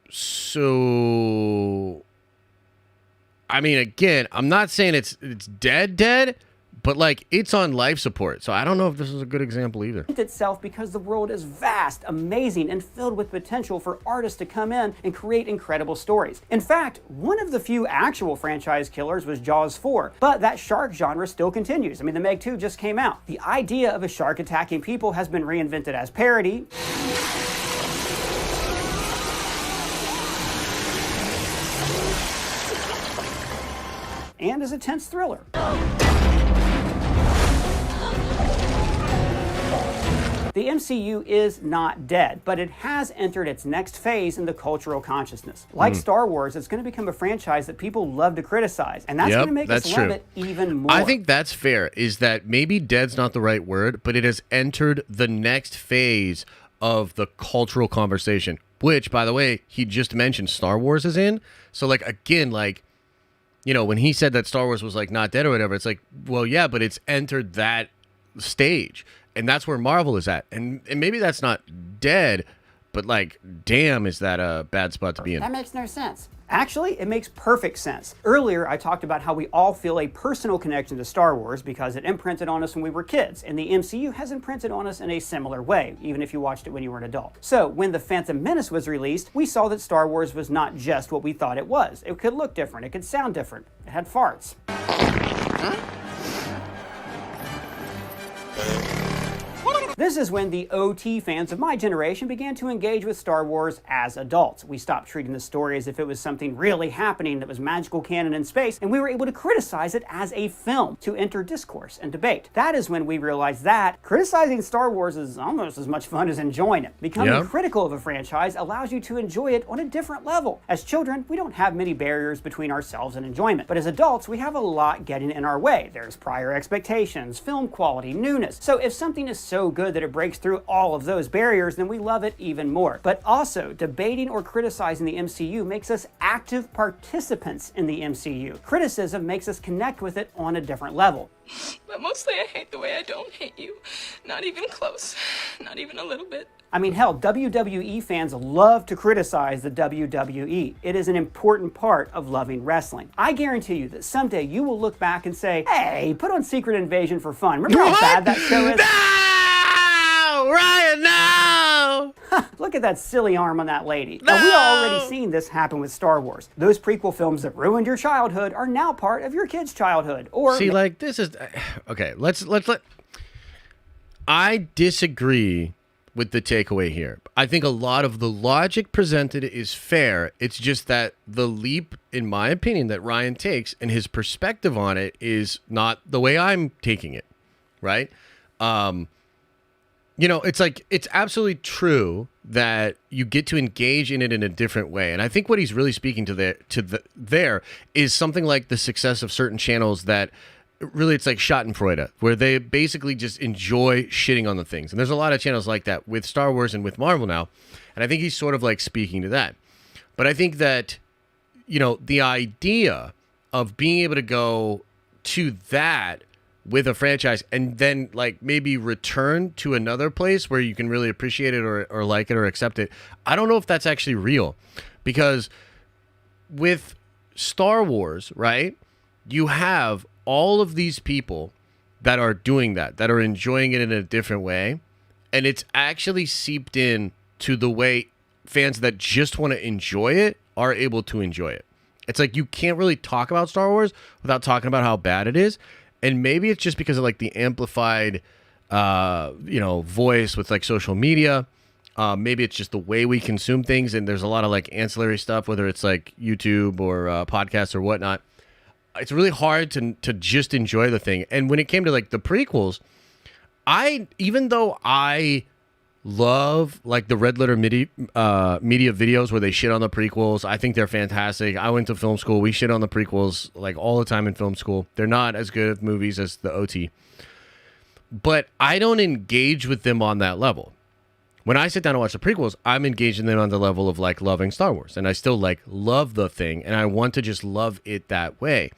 So, I mean, again, I'm not saying it's dead, but like it's on life support. So I don't know if this is a good example either. Itself because the world is vast, amazing, and filled with potential for artists to come in and create incredible stories. In fact, one of the few actual franchise killers was Jaws 4, but that shark genre still continues. I mean, The Meg 2 just came out. The idea of a shark attacking people has been reinvented as parody. And as a tense thriller. The MCU is not dead, but it has entered its next phase in the cultural consciousness. Like Star Wars, it's going to become a franchise that people love to criticize, and that's going to make us love it even more. I think that's fair, is that maybe dead's not the right word, but it has entered the next phase of the cultural conversation, which, by the way, he just mentioned Star Wars is in. So, like, again, like, you know, when he said that Star Wars was, like, not dead or whatever, it's like, well, yeah, but it's entered that stage. And that's where Marvel is at. And maybe that's not dead, but like, damn, is that a bad spot to be in? That makes no sense. Actually, it makes perfect sense. Earlier, I talked about how we all feel a personal connection to Star Wars because it imprinted on us when we were kids, and the MCU has imprinted on us in a similar way, even if you watched it when you were an adult. So, when The Phantom Menace was released, we saw that Star Wars was not just what we thought it was. It could look different, it could sound different, it had farts. This is when the OT fans of my generation began to engage with Star Wars as adults. We stopped treating the story as if it was something really happening that was magical canon in space, and we were able to criticize it as a film to enter discourse and debate. That is when we realized that criticizing Star Wars is almost as much fun as enjoying it. Becoming critical of a franchise allows you to enjoy it on a different level. As children, we don't have many barriers between ourselves and enjoyment, but as adults, we have a lot getting in our way. There's prior expectations, film quality, newness. So if something is so good that it breaks through all of those barriers, then we love it even more. But also, debating or criticizing the MCU makes us active participants in the MCU. Criticism makes us connect with it on a different level. But mostly I hate the way I don't hate you. Not even close. Not even a little bit. I mean, hell, WWE fans love to criticize the WWE. It is an important part of loving wrestling. I guarantee you that someday you will look back and say, hey, put on Secret Invasion for fun. Remember how bad that show is? Ryan, no! Look at that silly arm on that lady. No! Now, we've already seen this happen with Star Wars. Those prequel films that ruined your childhood are now part of your kid's childhood. Or see, like, this is okay. Let's I disagree with the takeaway here. I think a lot of the logic presented is fair. It's just that the leap, in my opinion, that Ryan takes and his perspective on it is not the way I'm taking it, right? You know, it's like, it's absolutely true that you get to engage in it in a different way. And I think what he's really speaking to there is something like the success of certain channels that really, it's like Schadenfreude, where they basically just enjoy shitting on the things. And there's a lot of channels like that with Star Wars and with Marvel now. And I think he's sort of like speaking to that. But I think that, you know, the idea of being able to go to that with a franchise and then like maybe return to another place where you can really appreciate it or like it or accept it, I don't know if that's actually real. Because with Star Wars, right, you have all of these people that are doing that are enjoying it in a different way, and it's actually seeped in to the way fans that just want to enjoy it are able to enjoy it. It's like you can't really talk about Star Wars without talking about how bad it is. And maybe it's just because of like the amplified, voice with like social media. Maybe it's just the way we consume things. And there's a lot of like ancillary stuff, whether it's like YouTube or podcasts or whatnot. It's really hard to just enjoy the thing. And when it came to like the prequels, even though I love like the Red Letter media videos where they shit on the prequels. I think they're fantastic. I went to film school. We shit on the prequels like all the time in film school. They're not as good of movies as the OT. But I don't engage with them on that level. When I sit down and watch the prequels, I'm engaging them on the level of like loving Star Wars. And I still like love the thing. And I want to just love it that way.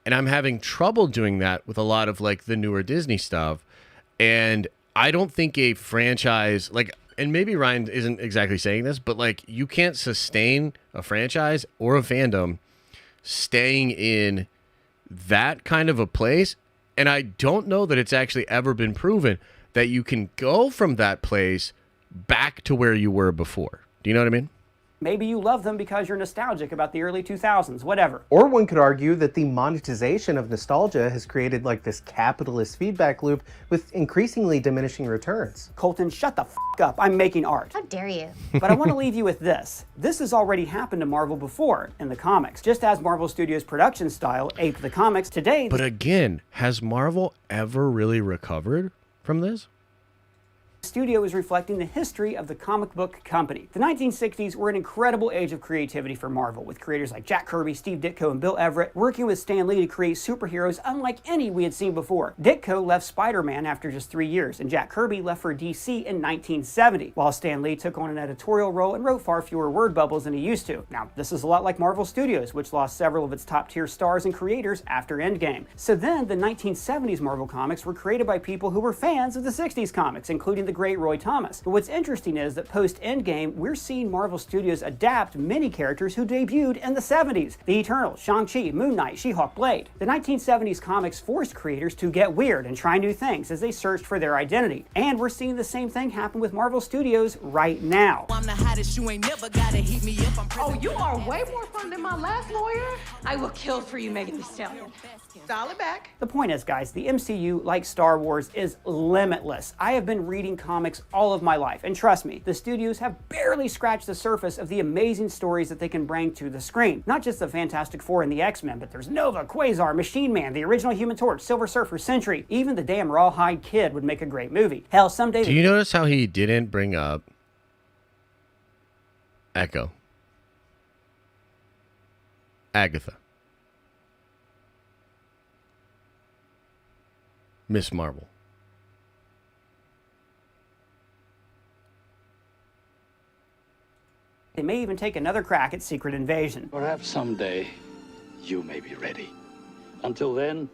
And I'm having trouble doing that with a lot of like the newer Disney stuff. And I don't think a franchise like, and maybe Ryan isn't exactly saying this, but like you can't sustain a franchise or a fandom staying in that kind of a place And I don't know that it's actually ever been proven that you can go from that place back to where you were before. Do you know what I mean? Maybe you love them because you're nostalgic about the early 2000s, whatever. Or one could argue that the monetization of nostalgia has created like this capitalist feedback loop with increasingly diminishing returns. Colton, shut the f*** up. I'm making art. How dare you? But I want to leave you with this. This has already happened to Marvel before in the comics. Just as Marvel Studios' production style aped the comics, today... But again, has Marvel ever really recovered from this? The studio is reflecting the history of the comic book company. The 1960s were an incredible age of creativity for Marvel, with creators like Jack Kirby, Steve Ditko, and Bill Everett working with Stan Lee to create superheroes unlike any we had seen before. Ditko left Spider-Man after just 3 years, and Jack Kirby left for DC in 1970, while Stan Lee took on an editorial role and wrote far fewer word bubbles than he used to. Now, this is a lot like Marvel Studios, which lost several of its top-tier stars and creators after Endgame. So then, the 1970s Marvel comics were created by people who were fans of the 60s comics, including the great Roy Thomas. But what's interesting is that post-Endgame, we're seeing Marvel Studios adapt many characters who debuted in the 70s. The Eternals, Shang-Chi, Moon Knight, She-Hulk, Blade. The 1970s comics forced creators to get weird and try new things as they searched for their identity. And we're seeing the same thing happen with Marvel Studios right now. I'm the hottest, you ain't never gotta heat me up. Oh, you are way more fun than my last lawyer. I will kill for you, Megan Thee Stallion. Dial it back. The point is, guys, the MCU, like Star Wars, is limitless. I have been reading comics all of my life, and trust me, the studios have barely scratched the surface of the amazing stories that they can bring to the screen. Not just the Fantastic Four and the X-Men, but there's Nova, Quasar, Machine Man, the original Human Torch, Silver Surfer, Sentry. Even the damn Rawhide Kid would make a great movie. Hell, someday... Do you notice how he didn't bring up Echo? Agatha. Miss Marvel. They may even take another crack at Secret Invasion. Perhaps someday you may be ready. Until then,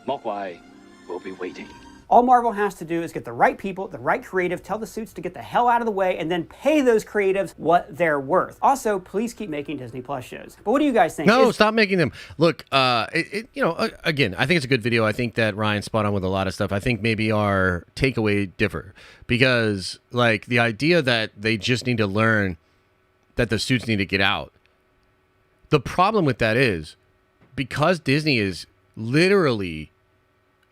Mogwai will be waiting. All Marvel has to do is get the right people, the right creative, tell the suits to get the hell out of the way, and then pay those creatives what they're worth. Also, please keep making Disney Plus shows. But what do you guys think? No, stop making them. Look, again, I think it's a good video. I think that Ryan's spot on with a lot of stuff. I think maybe our takeaway differ because, like, the idea that they just need to learn that the suits need to get out. The problem with that is because Disney is literally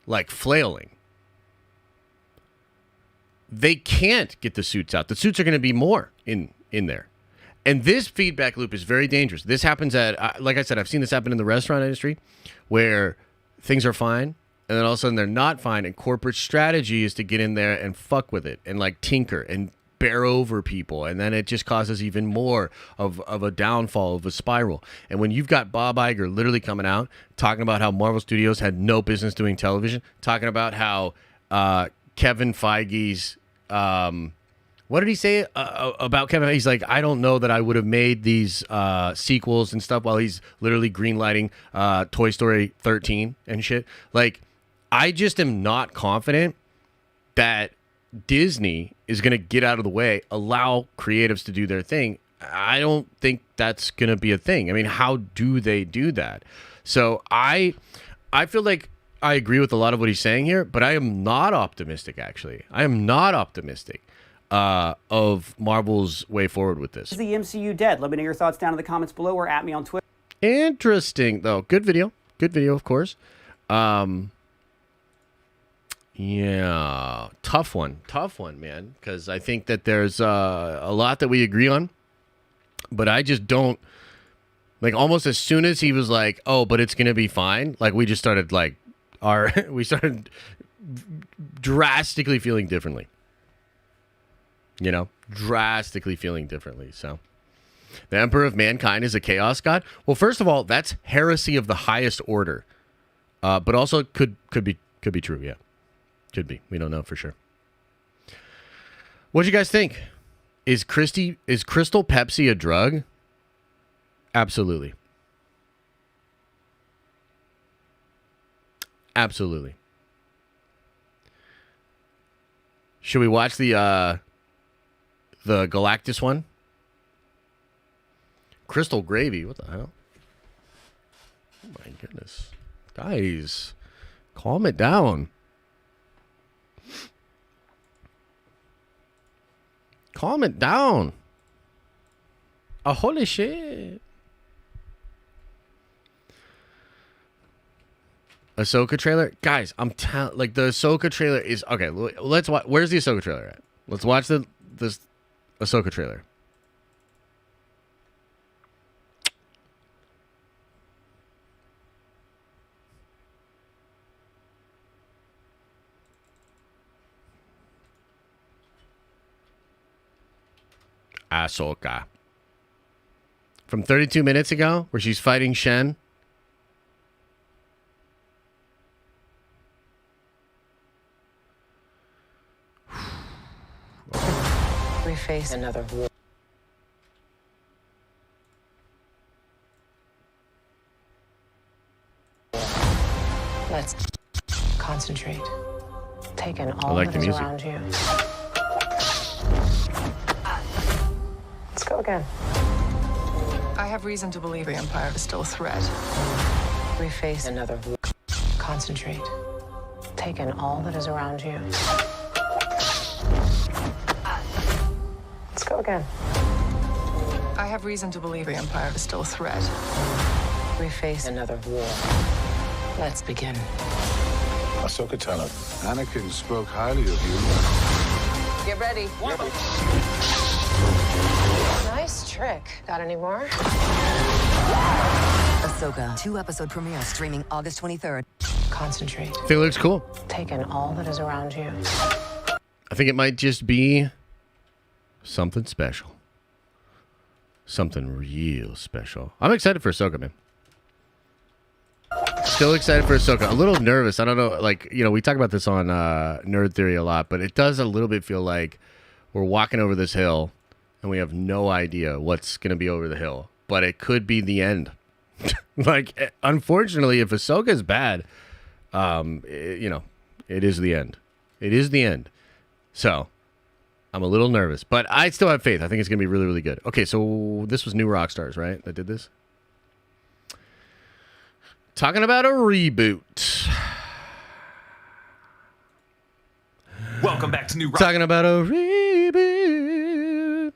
like flailing. They can't get the suits out. The suits are going to be more in there. And this feedback loop is very dangerous. This happens at, like I said, I've seen this happen in the restaurant industry where things are fine and then all of a sudden they're not fine. And corporate strategy is to get in there and fuck with it and like tinker and bear over people. And then it just causes even more of a downfall, of a spiral. And when you've got Bob Iger literally coming out, talking about how Marvel Studios had no business doing television, talking about how Kevin Feige's what did he say about Kevin? He's like, I don't know that I would have made these sequels and stuff while he's literally greenlighting Toy Story 13 and shit. Like, I just am not confident that Disney is going to get out of the way, allow creatives to do their thing. I don't think that's going to be a thing. I mean, how do they do that? So I feel like I agree with a lot of what he's saying here, but I am not optimistic, actually. I am not optimistic of Marvel's way forward with this. Is the MCU dead? Let me know your thoughts down in the comments below or at me on Twitter. Interesting, though. Good video. Good video, of course. Yeah. Tough one. Tough one, man. Because I think that there's a lot that we agree on, but I just don't. Like, almost as soon as he was like, oh, but it's going to be fine, like, we just started, like, we started drastically feeling differently. You know, drastically feeling differently. So, the Emperor of Mankind is a chaos god. Well, first of all, that's heresy of the highest order, but also could be true. Yeah, could be. We don't know for sure. What do you guys think? Is Crystal Pepsi a drug? Absolutely. Absolutely. Should we watch the Galactus one? Crystal gravy. What the hell? Oh my goodness. Guys, Calm it down. Calm it down. Oh, holy shit. Ahsoka trailer? Guys, I'm telling, like, the Ahsoka trailer is, okay, let's watch, where's the Ahsoka trailer at? Let's watch this Ahsoka trailer. Ahsoka. From 32 minutes ago, where she's fighting Shen. We face another war. Let's concentrate. Take in all that is around you. Let's go again. I have reason to believe the Empire is still a threat. We face another war. Concentrate. Take in all that is around you. Let's go again. I have reason to believe the Empire is still a threat. We face another war. Let's begin. Ahsoka Tano. Anakin spoke highly of you. Get ready. Nice trick. Got any more? Ahsoka 2-episode premiere streaming August 23rd. Concentrate. I think it looks cool. Take in all that is around you. I think it might just be something special. Something real special. I'm excited for Ahsoka, man. Still excited for Ahsoka. A little nervous. I don't know, like, you know, we talk about this on Nerd Theory a lot, but it does a little bit feel like we're walking over this hill and we have no idea what's going to be over the hill. But it could be the end. Like, unfortunately, if Ahsoka is bad, you know, it is the end. It is the end. So, I'm a little nervous, but I still have faith. I think it's going to be really, really good. Okay, so this was New Rockstars, right, that did this? Talking about a reboot. Welcome back to New Rock. Talking about a reboot.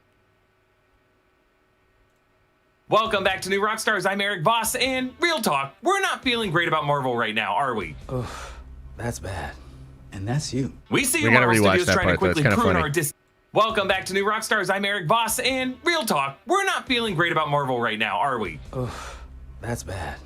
Welcome back to New Rockstars. I'm Eric Voss, and real talk, we're not feeling great about Marvel right now, are we? Oh, that's bad. And that's you. We see you Marvel Studios trying to quickly prune our Welcome back to New Rockstars. I'm Eric Voss, and real talk, we're not feeling great about Marvel right now, are we? Oh, that's bad.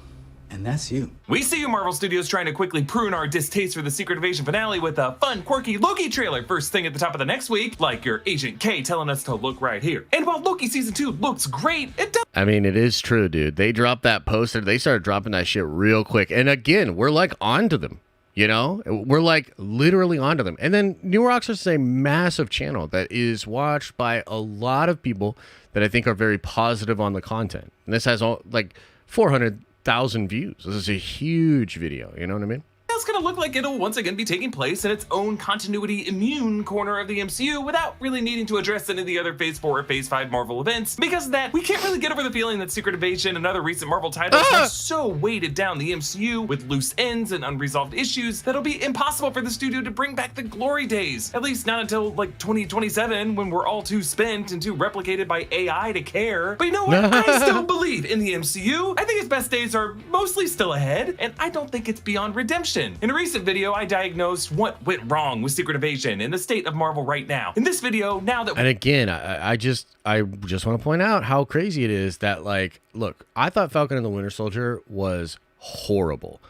And that's you. We see you Marvel Studios trying to quickly prune our distaste for the Secret Invasion finale with a fun, quirky Loki trailer first thing at the top of the next week, like your Agent K telling us to look right here. And while Loki Season 2 looks great, it does... I mean, it is true, dude. They dropped that poster. They started dropping that shit real quick. And again, we're like onto them, you know? We're like literally onto them. And then New Rockstars is a massive channel that is watched by a lot of people that I think are very positive on the content. And this has all like 400,000 views. This is a huge video, you know what I mean? It's gonna look like it'll once again be taking place in its own continuity immune corner of the MCU without really needing to address any of the other Phase 4 or Phase 5 Marvel events. Because of that, we can't really get over the feeling that Secret Invasion and other recent Marvel titles have so weighted down the MCU with loose ends and unresolved issues that it'll be impossible for the studio to bring back the glory days. At least not until like 2027, when we're all too spent and too replicated by AI to care. But you know what? I still believe in the MCU. I think its best days are mostly still ahead, and I don't think it's beyond redemption. In a recent video, I diagnosed what went wrong with Secret Invasion and the state of Marvel right now. In this video, now that... And again, I just want to point out how crazy it is that, like, look, I thought Falcon and the Winter Soldier was horrible.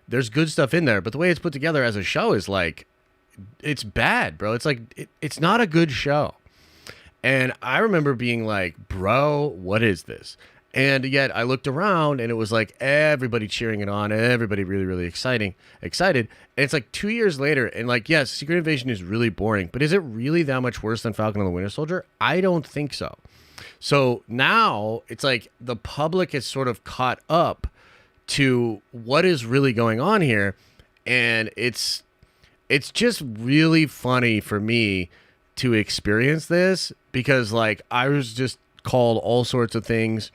There's good stuff in there, but the way it's put together as a show is, like, it's bad, bro. It's like, it's not a good show. And I remember being like, bro, what is this? And yet I looked around and it was like everybody cheering it on, everybody really, really excited. And it's like 2 years later and like, yes, Secret Invasion is really boring, but is it really that much worse than Falcon and the Winter Soldier? I don't think so. So now it's like the public is sort of caught up to what is really going on here. And it's just really funny for me to experience this because like I was just called all sorts of things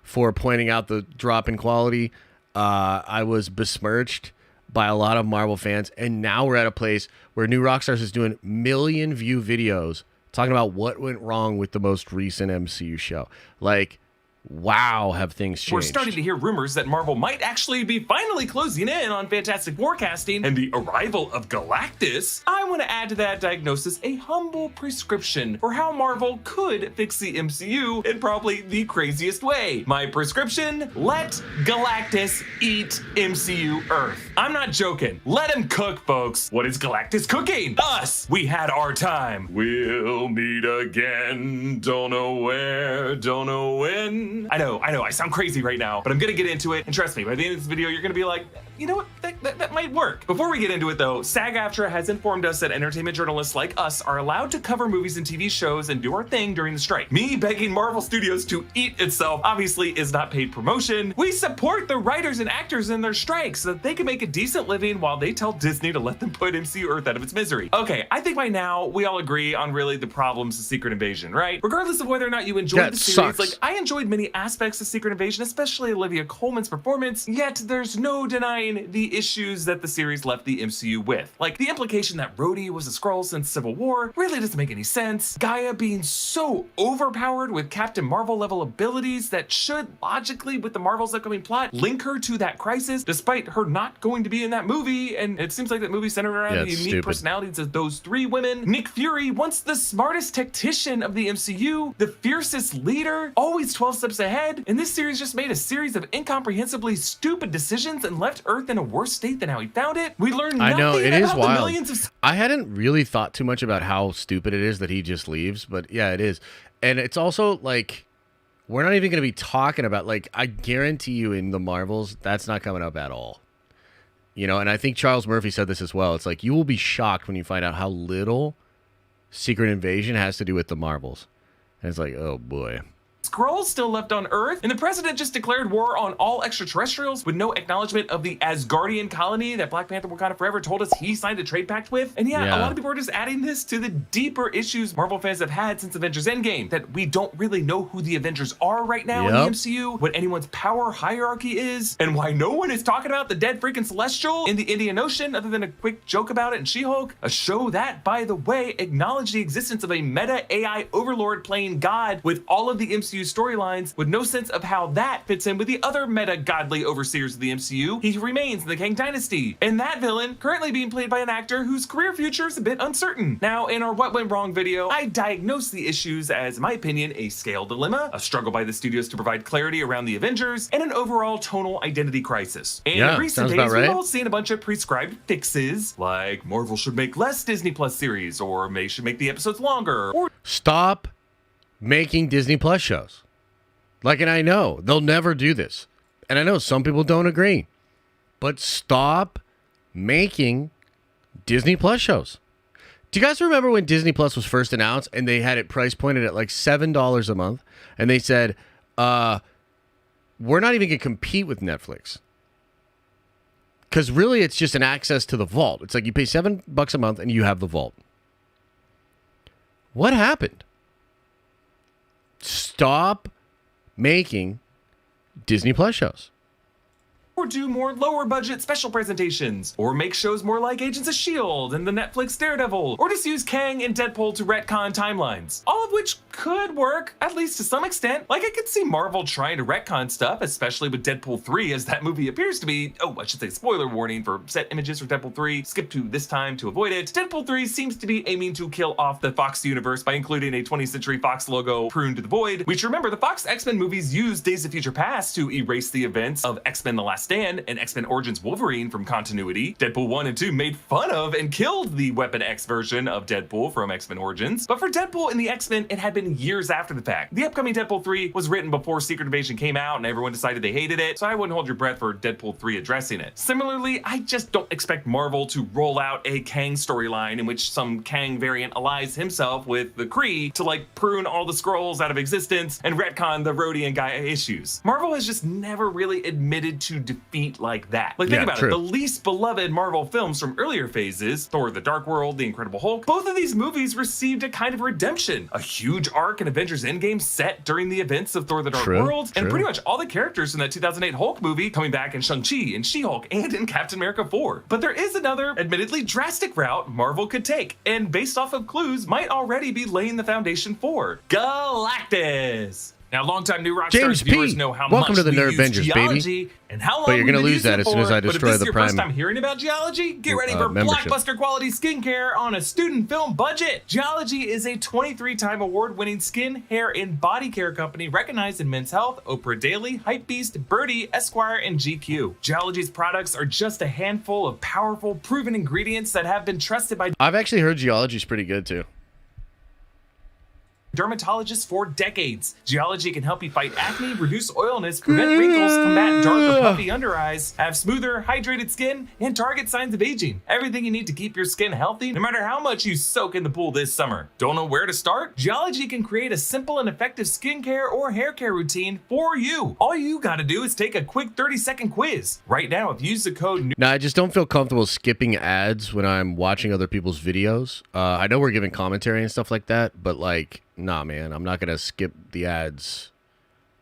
for pointing out the drop in quality. I was besmirched by a lot of Marvel fans. And now we're at a place where New Rockstars is doing million view videos talking about what went wrong with the most recent MCU show. Like, wow, have things changed. We're starting to hear rumors that Marvel might actually be finally closing in on Fantastic Four casting and the arrival of Galactus. I want to add to that diagnosis a humble prescription for how Marvel could fix the MCU in probably the craziest way. My prescription: let Galactus eat MCU Earth. I'm not joking. Let him cook, folks. What is Galactus cooking? Us. We had our time. We'll meet again. Don't know where, don't know when. I know, I sound crazy right now, but I'm gonna get into it, and trust me, by the end of this video, you're gonna be like, you know what, that might work. Before we get into it though, SAG-AFTRA has informed us that entertainment journalists like us are allowed to cover movies and TV shows and do our thing during the strike. Me begging Marvel Studios to eat itself obviously is not paid promotion. We support the writers and actors in their strike so that they can make a decent living while they tell Disney to let them put MCU Earth out of its misery. Okay, I think by now we all agree on really the problems of Secret Invasion, right? Regardless of whether or not you enjoyed the series, like I enjoyed many aspects of Secret Invasion, especially Olivia Colman's performance, yet there's no denying the issues that the series left the MCU with. Like the implication that Rhodey was a Skrull since Civil War really doesn't make any sense. Gaia being so overpowered with Captain Marvel level abilities that should logically, with the Marvel's upcoming plot, link her to that crisis, despite her not going to be in that movie. And it seems like that movie centered around the unique personalities of those three women. Nick Fury, once the smartest tactician of the MCU, the fiercest leader, always 12 steps ahead, and this series just made a series of incomprehensibly stupid decisions and left Earth in a worse state than how he found it. We learned nothing I know, it is about wild. the millions of... I hadn't really thought too much about how stupid it is that he just leaves, but yeah, it is. And it's also like, we're not even going to be talking about, like, I guarantee you in the Marvels, that's not coming up at all. You know, and I think Charles Murphy said this as well. It's like, you will be shocked when you find out how little Secret Invasion has to do with the Marvels. And it's like, oh boy. Skrulls still left on Earth, and the president just declared war on all extraterrestrials with no acknowledgement of the Asgardian colony that Black Panther Wakanda Forever told us he signed a trade pact with. And yeah, a lot of people are just adding this to the deeper issues Marvel fans have had since Avengers Endgame, that we don't really know who the Avengers are right now in the MCU, what anyone's power hierarchy is, and why no one is talking about the dead freaking Celestial in the Indian Ocean other than a quick joke about it in She-Hulk, a show that, by the way, acknowledged the existence of a meta AI overlord playing God with all of the MCU storylines, with no sense of how that fits in with the other meta godly overseers of the MCU. He remains in the Kang Dynasty, and that villain currently being played by an actor whose career future is a bit uncertain. Now, in our What Went Wrong video, I diagnosed the issues as, in my opinion, a scale dilemma, a struggle by the studios to provide clarity around the Avengers, and an overall tonal identity crisis. And in recent days, we've all seen a bunch of prescribed fixes, like Marvel should make less Disney Plus series, or they should make the episodes longer, or stop making Disney Plus shows. Like, and I know they'll never do this. And I know some people don't agree. But stop making Disney Plus shows. Do you guys remember when Disney Plus was first announced and they had it price pointed at like $7 a month? And they said, we're not even going to compete with Netflix. Because really it's just an access to the vault. It's like you pay $7 a month and you have the vault. What happened? Stop making Disney Plus shows. Or do more lower budget special presentations, or make shows more like Agents of S.H.I.E.L.D. and the Netflix Daredevil, or just use Kang and Deadpool to retcon timelines. All of which could work, at least to some extent. Like, I could see Marvel trying to retcon stuff, especially with Deadpool 3, as that movie appears to be, oh, I should say spoiler warning for set images for Deadpool 3, skip to this time to avoid it. Deadpool 3 seems to be aiming to kill off the Fox universe by including a 20th Century Fox logo pruned to the void, which, remember, the Fox X-Men movies used Days of Future Past to erase the events of X-Men The Last Stand and X-Men Origins Wolverine from continuity. Deadpool 1 and 2 made fun of and killed the Weapon X version of Deadpool from X-Men Origins. But for Deadpool and the X-Men, it had been years after the fact. The upcoming Deadpool 3 was written before Secret Invasion came out and everyone decided they hated it, so I wouldn't hold your breath for Deadpool 3 addressing it. Similarly, I just don't expect Marvel to roll out a Kang storyline in which some Kang variant allies himself with the Kree to like prune all the Skrulls out of existence and retcon the Rhodey and Gaia issues. Marvel has just never really admitted to defeat feat like that. Like, think about it. The least beloved Marvel films from earlier phases, Thor: The Dark World, The Incredible Hulk, both of these movies received a kind of redemption. A huge arc in Avengers Endgame set during the events of Thor: The Dark World, and pretty much all the characters from that 2008 Hulk movie coming back in Shang-Chi and She-Hulk and in Captain America 4. But there is another, admittedly drastic route Marvel could take, and based off of clues, might already be laying the foundation for Galactus. Now, longtime New Rockstars viewers know how Welcome much to the we Nerd use Avengers, geology baby. and how long But you're we've gonna been lose that as using soon as I for. destroy But if this the is your Prime first time hearing about geology, get ready for membership. blockbuster quality skincare on a student film budget. Geology is a 23-time award-winning skin, hair, and body care company recognized in Men's Health, Oprah Daily, Hypebeast, Birdie, Esquire, and GQ. Geology's products are just a handful of powerful, proven ingredients that have been trusted by I've actually heard Geology's pretty good too. dermatologists for decades. Geology can help you fight acne, reduce oiliness, prevent wrinkles, combat dark or puffy under eyes, have smoother, hydrated skin, and target signs of aging. Everything you need to keep your skin healthy, no matter how much you soak in the pool this summer. Don't know where to start? Geology can create a simple and effective skincare or hair care routine for you. All you gotta do is take a quick 30-second quiz. Right now, if you use the code Now, I just don't feel comfortable skipping ads when I'm watching other people's videos. I know we're giving commentary and stuff like that, but like, nah, man, I'm not gonna skip the ads.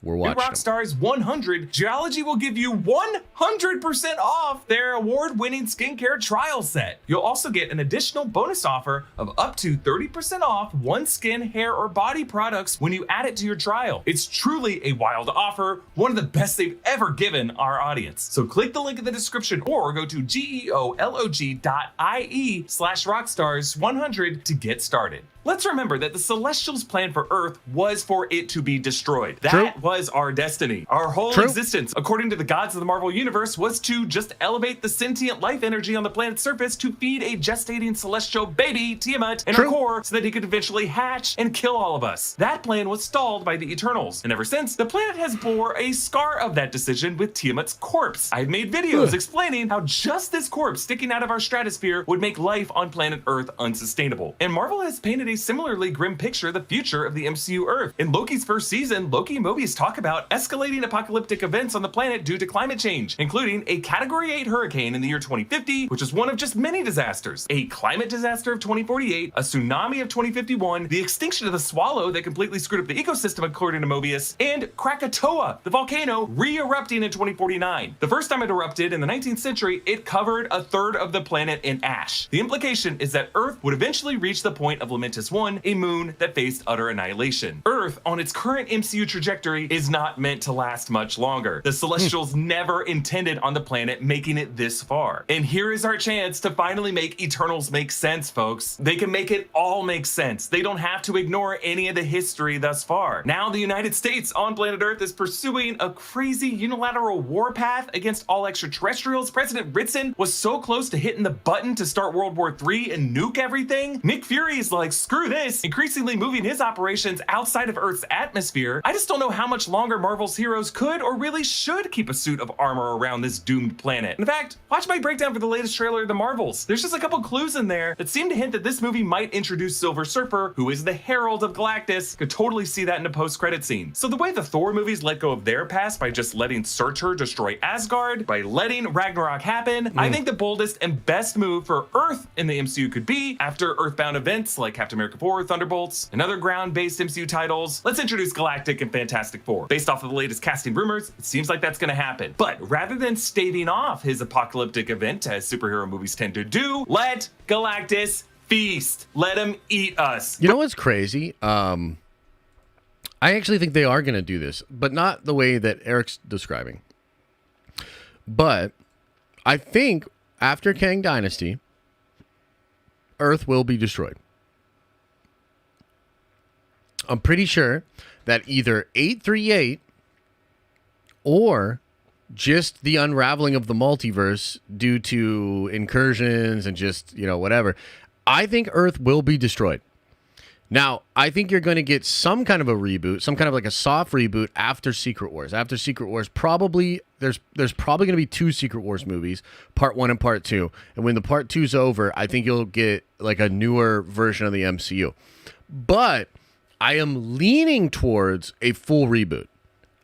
We're watching them. Rockstars 100, Geology will give you 100% off their award-winning skincare trial set. You'll also get an additional bonus offer of up to 30% off one skin, hair, or body products when you add it to your trial. It's truly a wild offer, one of the best they've ever given our audience. So click the link in the description or go to geolog.ie/rockstars100 to get started. Let's remember that the Celestials' plan for Earth was for it to be destroyed. That was our destiny. Our whole existence, according to the gods of the Marvel Universe, was to just elevate the sentient life energy on the planet's surface to feed a gestating celestial baby, Tiamat, in our core so that he could eventually hatch and kill all of us. That plan was stalled by the Eternals, and ever since, the planet has bore a scar of that decision with Tiamat's corpse. I've made videos explaining how just this corpse sticking out of our stratosphere would make life on planet Earth unsustainable. And Marvel has painted a similarly grim picture of the future of the MCU Earth. In Loki's first season, Loki and Mobius talk about escalating apocalyptic events on the planet due to climate change, including a Category 8 hurricane in the year 2050, which is one of just many disasters, a climate disaster of 2048, a tsunami of 2051, the extinction of the swallow that completely screwed up the ecosystem according to Mobius, and Krakatoa, the volcano, re-erupting in 2049. The first time it erupted in the 19th century, it covered a third of the planet in ash. The implication is that Earth would eventually reach the point of Lamentus 1, a moon that faced utter annihilation. Earth, on its current MCU trajectory, is not meant to last much longer. The Celestials never intended on the planet making it this far. And here is our chance to finally make Eternals make sense, folks. They can make it all make sense. They don't have to ignore any of the history thus far. Now the United States on planet Earth is pursuing a crazy unilateral warpath against all extraterrestrials. President Ritson was so close to hitting the button to start World War III and nuke everything. Nick Fury is like, screw this, increasingly moving his operations outside of Earth's atmosphere. I just don't know how much longer Marvel's heroes could or really should keep a suit of armor around this doomed planet. In fact, watch my breakdown for the latest trailer of The Marvels. There's just a couple clues in there that seem to hint that this movie might introduce Silver Surfer, who is the herald of Galactus. Could totally see that in a post-credit scene. So the way the Thor movies let go of their past by just letting Surtur destroy Asgard, by letting Ragnarok happen, I think the boldest and best move for Earth in the MCU could be, after Earthbound events like Captain America 4, Thunderbolts, and other ground-based MCU titles, let's introduce Galactic and Fantastic Four. Based off of the latest casting rumors, it seems like that's gonna happen. But rather than staving off his apocalyptic event, as superhero movies tend to do, let Galactus feast. Let him eat us. You know what's crazy? I actually think they are gonna do this, but not the way that Eric's describing. But I think after Kang Dynasty, Earth will be destroyed. I'm pretty sure that either 838 or just the unraveling of the multiverse due to incursions and just, you know, whatever, I think Earth will be destroyed. Now, I think you're going to get some kind of a reboot, some kind of like a soft reboot after Secret Wars. After Secret Wars, probably there's probably going to be 2 Secret Wars movies, part 1 and part 2. And when the part 2's over, I think you'll get like a newer version of the MCU. But I am leaning towards a full reboot.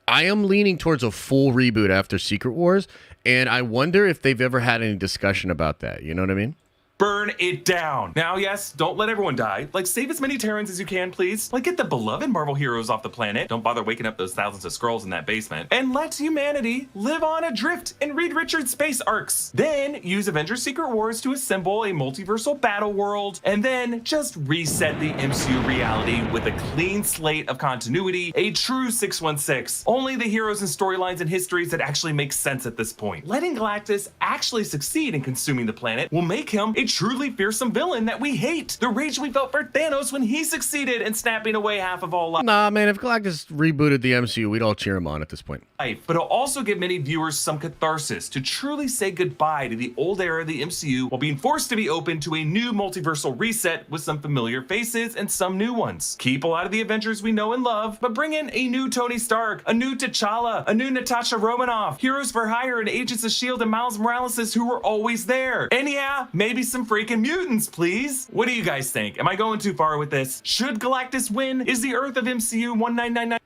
I am leaning towards a full reboot after Secret Wars, and I wonder if they've ever had any discussion about that. You know what I mean? Burn it down. Now, yes, don't let everyone die. Like, save as many Terrans as you can, please. Like, get the beloved Marvel heroes off the planet. Don't bother waking up those thousands of Skrulls in that basement. And let humanity live on adrift and read Richard's space arcs. Then use Avengers Secret Wars to assemble a multiversal battle world, and then just reset the MCU reality with a clean slate of continuity, a true 616. Only the heroes and storylines and histories that actually make sense at this point. Letting Galactus actually succeed in consuming the planet will make him a truly fearsome villain that we hate. The rage we felt for Thanos when he succeeded in snapping away half of all life. Nah, man, if Galactus rebooted the MCU, we'd all cheer him on at this point. But it'll also give many viewers some catharsis to truly say goodbye to the old era of the MCU while being forced to be open to a new multiversal reset with some familiar faces and some new ones. Keep a lot of the Avengers we know and love, but bring in a new Tony Stark, a new T'Challa, a new Natasha Romanoff, Heroes for Hire and Agents of S.H.I.E.L.D. and Miles Morales who were always there. And yeah, maybe some freaking mutants, please. What do you guys think? Am I going too far with this? Should Galactus win? Is the Earth of MCU 1999?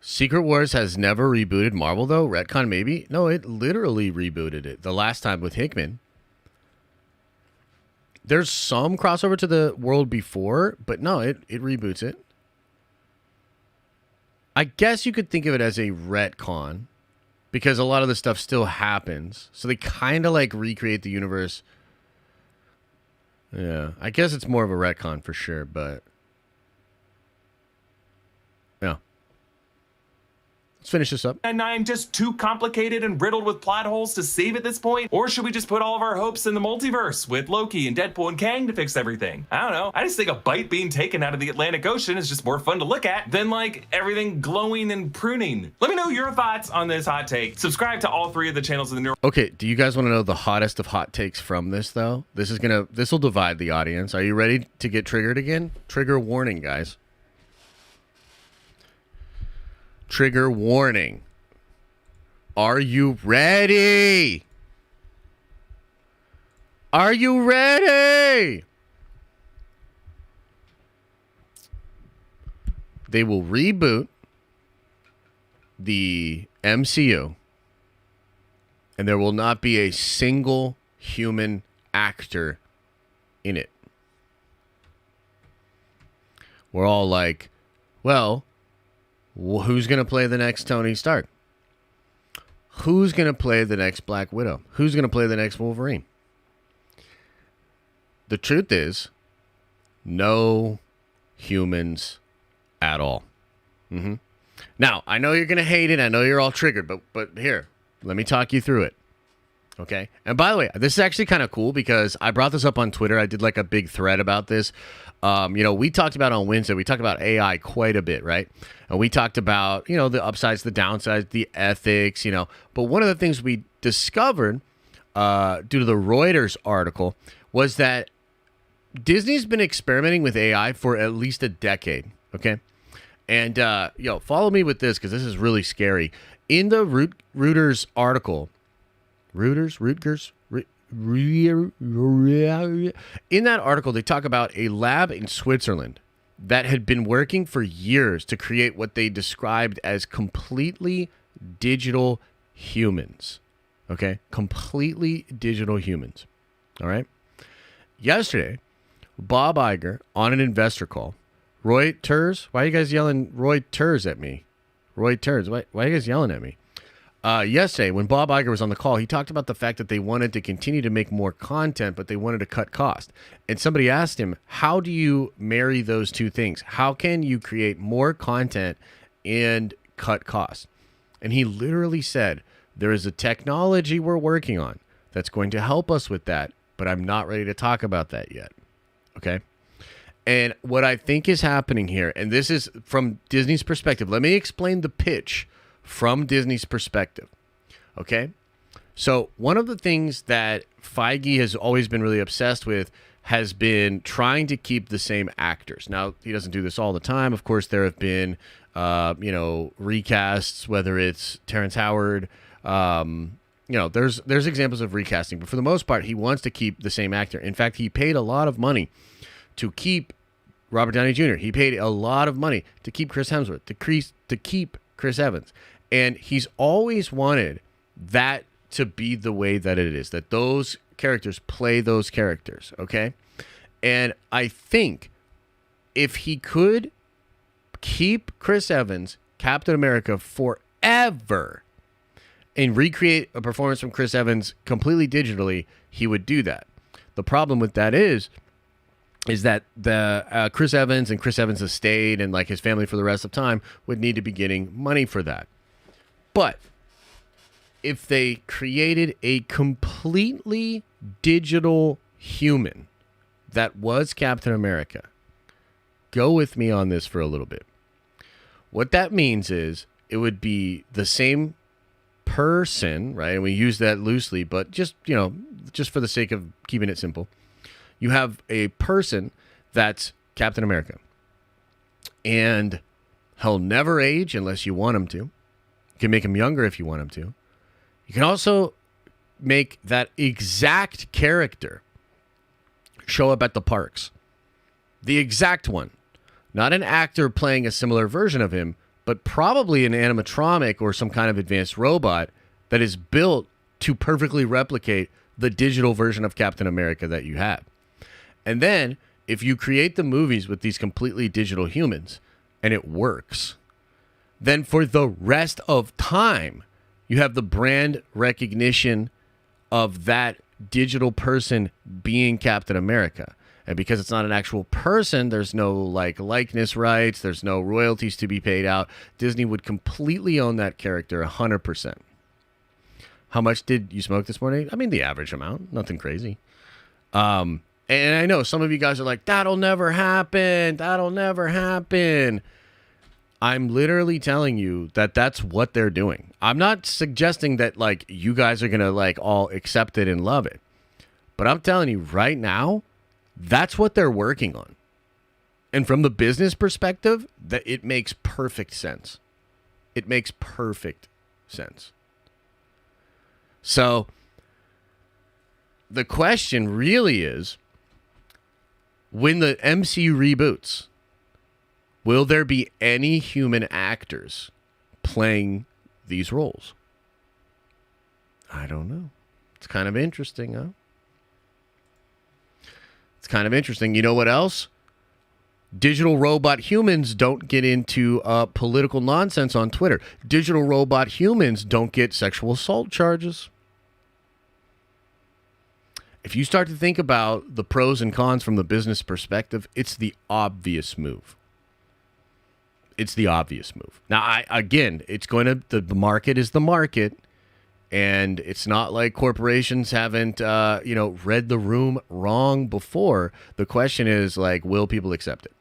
Secret Wars has never rebooted Marvel, though. Retcon, maybe? No, it literally rebooted it the last time with Hickman. There's some crossover to the world before, but no, it reboots it. I guess you could think of it as a retcon, because a lot of the stuff still happens. So they kind of like recreate the universe. Yeah, I guess it's more of a retcon for sure, but yeah. Let's finish this up. And I'm just too complicated and riddled with plot holes to save at this point? Or should we just put all of our hopes in the multiverse with Loki and Deadpool and Kang to fix everything? I don't know. I just think a bite being taken out of the Atlantic Ocean is just more fun to look at than like everything glowing and pruning. Let me know your thoughts on this hot take. Subscribe to all 3 of the channels in the new. Okay, do you guys want to know the hottest of hot takes from this though? This will divide the audience. Are you ready to get triggered again? Trigger warning, guys. Trigger warning. Are you ready? Are you ready? They will reboot the MCU, and there will not be a single human actor in it. We're all like, well, who's going to play the next Tony Stark? Who's going to play the next Black Widow? Who's going to play the next Wolverine? The truth is, no humans at all. Now, I know you're going to hate it. I know you're all triggered, but here, let me talk you through it. Okay? And by the way, this is actually kind of cool because I brought this up on Twitter. I did like a big thread about this. We talked about on Wednesday, we talked about AI quite a bit, right? And we talked about, the upsides, the downsides, the ethics, But one of the things we discovered due to the Reuters article was that Disney's been experimenting with AI for at least a decade, okay? And, follow me with this because this is really scary. In the Reuters article, in that article, they talk about a lab in Switzerland that had been working for years to create what they described as completely digital humans. Okay? Completely digital humans. All right? Yesterday, Bob Iger on an investor call. Reuters? Why are you guys yelling Reuters at me? Reuters? Why are you guys yelling at me? Yesterday, when Bob Iger was on the call, he talked about the fact that they wanted to continue to make more content, but they wanted to cut cost. And somebody asked him, how do you marry those two things? How can you create more content and cut costs? And he literally said, there is a technology we're working on that's going to help us with that, but I'm not ready to talk about that yet. Okay? And what I think is happening here, and this is from Disney's perspective, let me explain the pitch from Disney's perspective. Okay? So one of the things that Feige has always been really obsessed with has been trying to keep the same actors. Now, he doesn't do this all the time. Of course, there have been, recasts, whether it's Terrence Howard. There's examples of recasting. But for the most part, he wants to keep the same actor. In fact, he paid a lot of money to keep Robert Downey Jr. He paid a lot of money to keep Chris Hemsworth, to keep Chris Evans. And he's always wanted that to be the way that it is, that those characters play those characters, okay? And I think if he could keep Chris Evans, Captain America, forever, and recreate a performance from Chris Evans completely digitally, he would do that. The problem with that is that the Chris Evans and Chris Evans' estate and like his family for the rest of time would need to be getting money for that. But if they created a completely digital human that was Captain America, go with me on this for a little bit. What that means is it would be the same person, right? And we use that loosely, but just, just for the sake of keeping it simple, you have a person that's Captain America, and he'll never age unless you want him to. You can make him younger if you want him to. You can also make that exact character show up at the parks. The exact one. Not an actor playing a similar version of him, but probably an animatronic or some kind of advanced robot that is built to perfectly replicate the digital version of Captain America that you have. And then, if you create the movies with these completely digital humans, and it works, then for the rest of time, you have the brand recognition of that digital person being Captain America. And because it's not an actual person, there's no likeness rights, there's no royalties to be paid out. Disney would completely own that character 100%. How much did you smoke this morning? I mean, the average amount, nothing crazy. And I know some of you guys are like, that'll never happen. That'll never happen. I'm literally telling you that that's what they're doing. I'm not suggesting that you guys are going to all accept it and love it. But I'm telling you right now, that's what they're working on. And from the business perspective, that it makes perfect sense. It makes perfect sense. So the question really is, when the MCU reboots, will there be any human actors playing these roles? I don't know. It's kind of interesting, huh? It's kind of interesting. You know what else? Digital robot humans don't get into political nonsense on Twitter. Digital robot humans don't get sexual assault charges. If you start to think about the pros and cons from the business perspective, it's the obvious move. It's the obvious move. Now, the market is the market, and it's not like corporations haven't, read the room wrong before. The question is, will people accept it?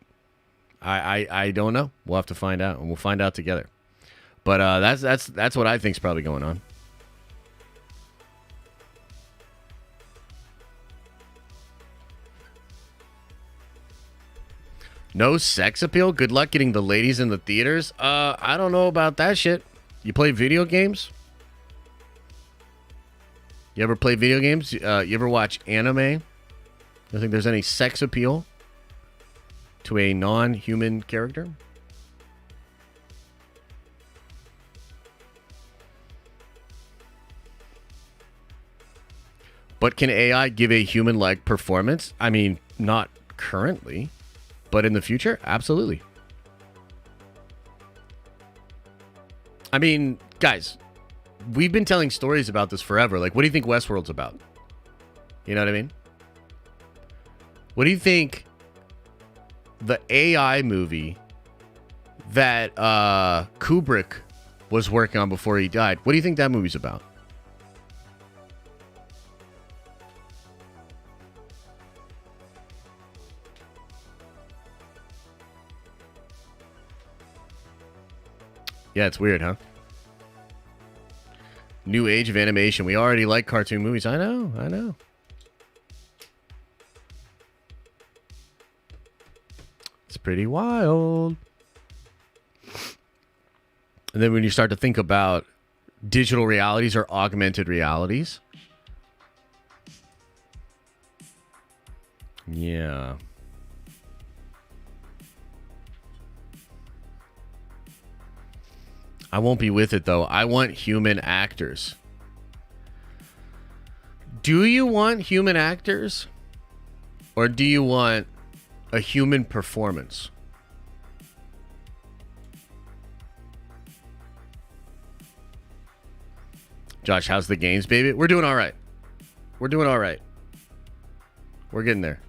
I don't know. We'll have to find out, and we'll find out together. But that's what I think is probably going on. No sex appeal? Good luck getting the ladies in the theaters? I don't know about that shit. You play video games? You ever play video games? You ever watch anime? You think there's any sex appeal to a non-human character? But can AI give a human-like performance? I mean, not currently. But in the future, absolutely. I mean, guys, we've been telling stories about this forever. What do you think Westworld's about? You know what I mean? What do you think the AI movie that Kubrick was working on before he died, what do you think that movie's about? Yeah, it's weird, huh? New age of animation. We already like cartoon movies. I know. It's pretty wild. And then when you start to think about digital realities or augmented realities. Yeah. I won't be with it, though. I want human actors. Do you want human actors? Or do you want a human performance? Josh, how's the games, baby? We're doing all right. We're doing all right. We're getting there.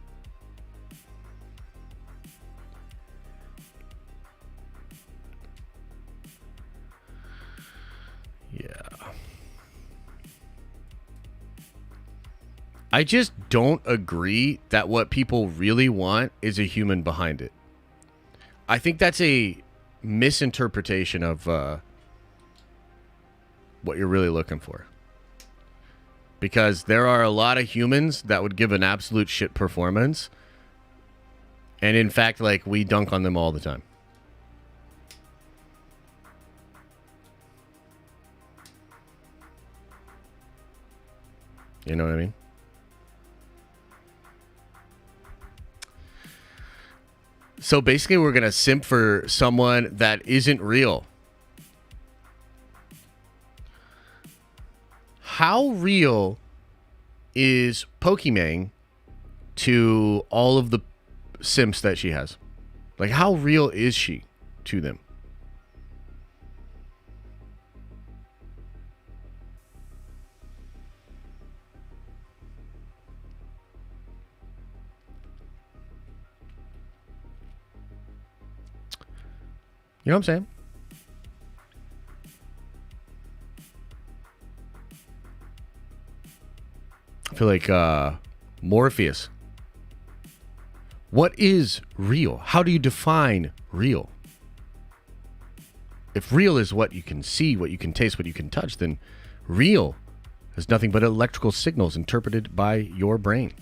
Yeah. I just don't agree that what people really want is a human behind it. I think that's a misinterpretation of what you're really looking for. Because there are a lot of humans that would give an absolute shit performance. And in fact, like, we dunk on them all the time. You know what I mean? So basically, we're going to simp for someone that isn't real. How real is Pokimane to all of the simps that she has? Like, how real is she to them? You know what I'm saying? I feel like Morpheus. What is real? How do you define real? If real is what you can see, what you can taste, what you can touch, then real is nothing but electrical signals interpreted by your brain.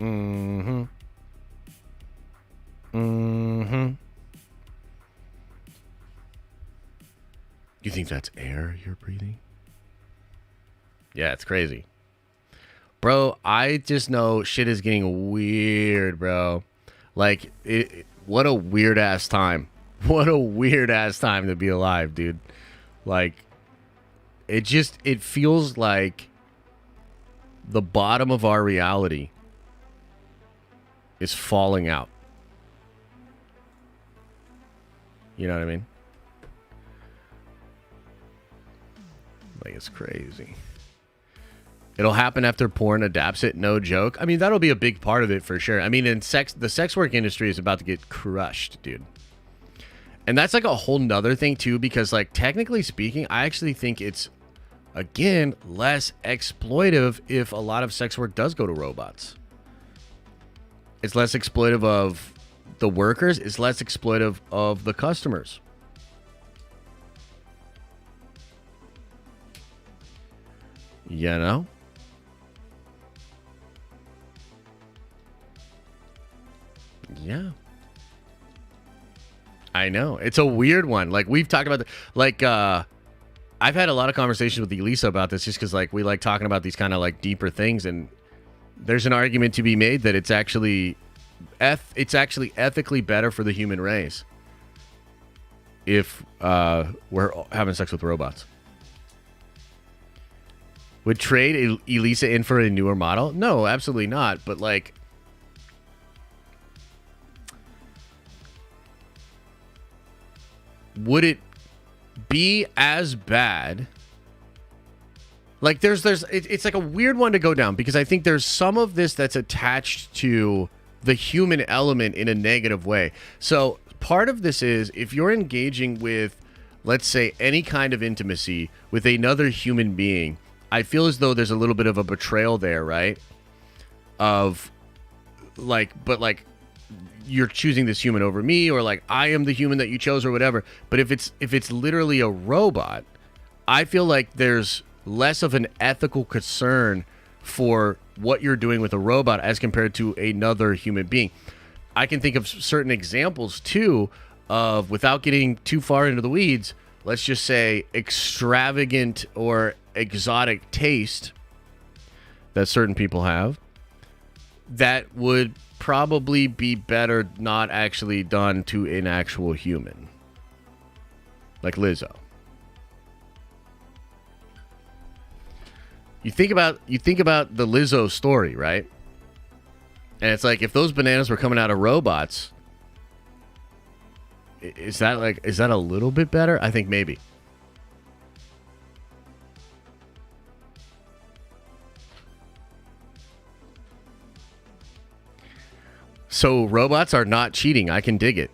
Mm-hmm. Mm-hmm. You think that's air you're breathing? Yeah, it's crazy. Bro, I just know shit is getting weird, bro. Like, what a weird-ass time. What a weird-ass time to be alive, dude. Like, it feels like the bottom of our reality is falling out. You know what I mean? Like, it's crazy. It'll happen after porn adapts it, no joke. I mean, that'll be a big part of it for sure. I mean, the sex work industry is about to get crushed, dude. And that's like a whole nother thing too, because like technically speaking, I actually think it's, again, less exploitive if a lot of sex work does go to robots. It's less exploitive of the workers. It's less exploitive of the customers. You know? Yeah. I know. It's a weird one. Like, we've talked about I've had a lot of conversations with Elisa about this just because, like, we like talking about these kind of, like, deeper things, and there's an argument to be made that it's actually ethically better for the human race if we're having sex with robots. Would trade Elisa in for a newer model? No, absolutely not. But, like, would it be as bad? Like, it's like a weird one to go down, because I think there's some of this that's attached to the human element in a negative way. So part of this is, if you're engaging with, let's say, any kind of intimacy with another human being, I feel as though there's a little bit of a betrayal there, right? Of, like, but like, you're choosing this human over me, or like, I am the human that you chose, or whatever. But if it's literally a robot, I feel like there's less of an ethical concern for what you're doing with a robot as compared to another human being. I can think of certain examples too of, without getting too far into the weeds, let's just say extravagant or exotic taste that certain people have, that would probably be better not actually done to an actual human. Like Lizzo. You think about the Lizzo story, right? And it's like, if those bananas were coming out of robots, is that a little bit better? I think maybe. So robots are not cheating. I can dig it.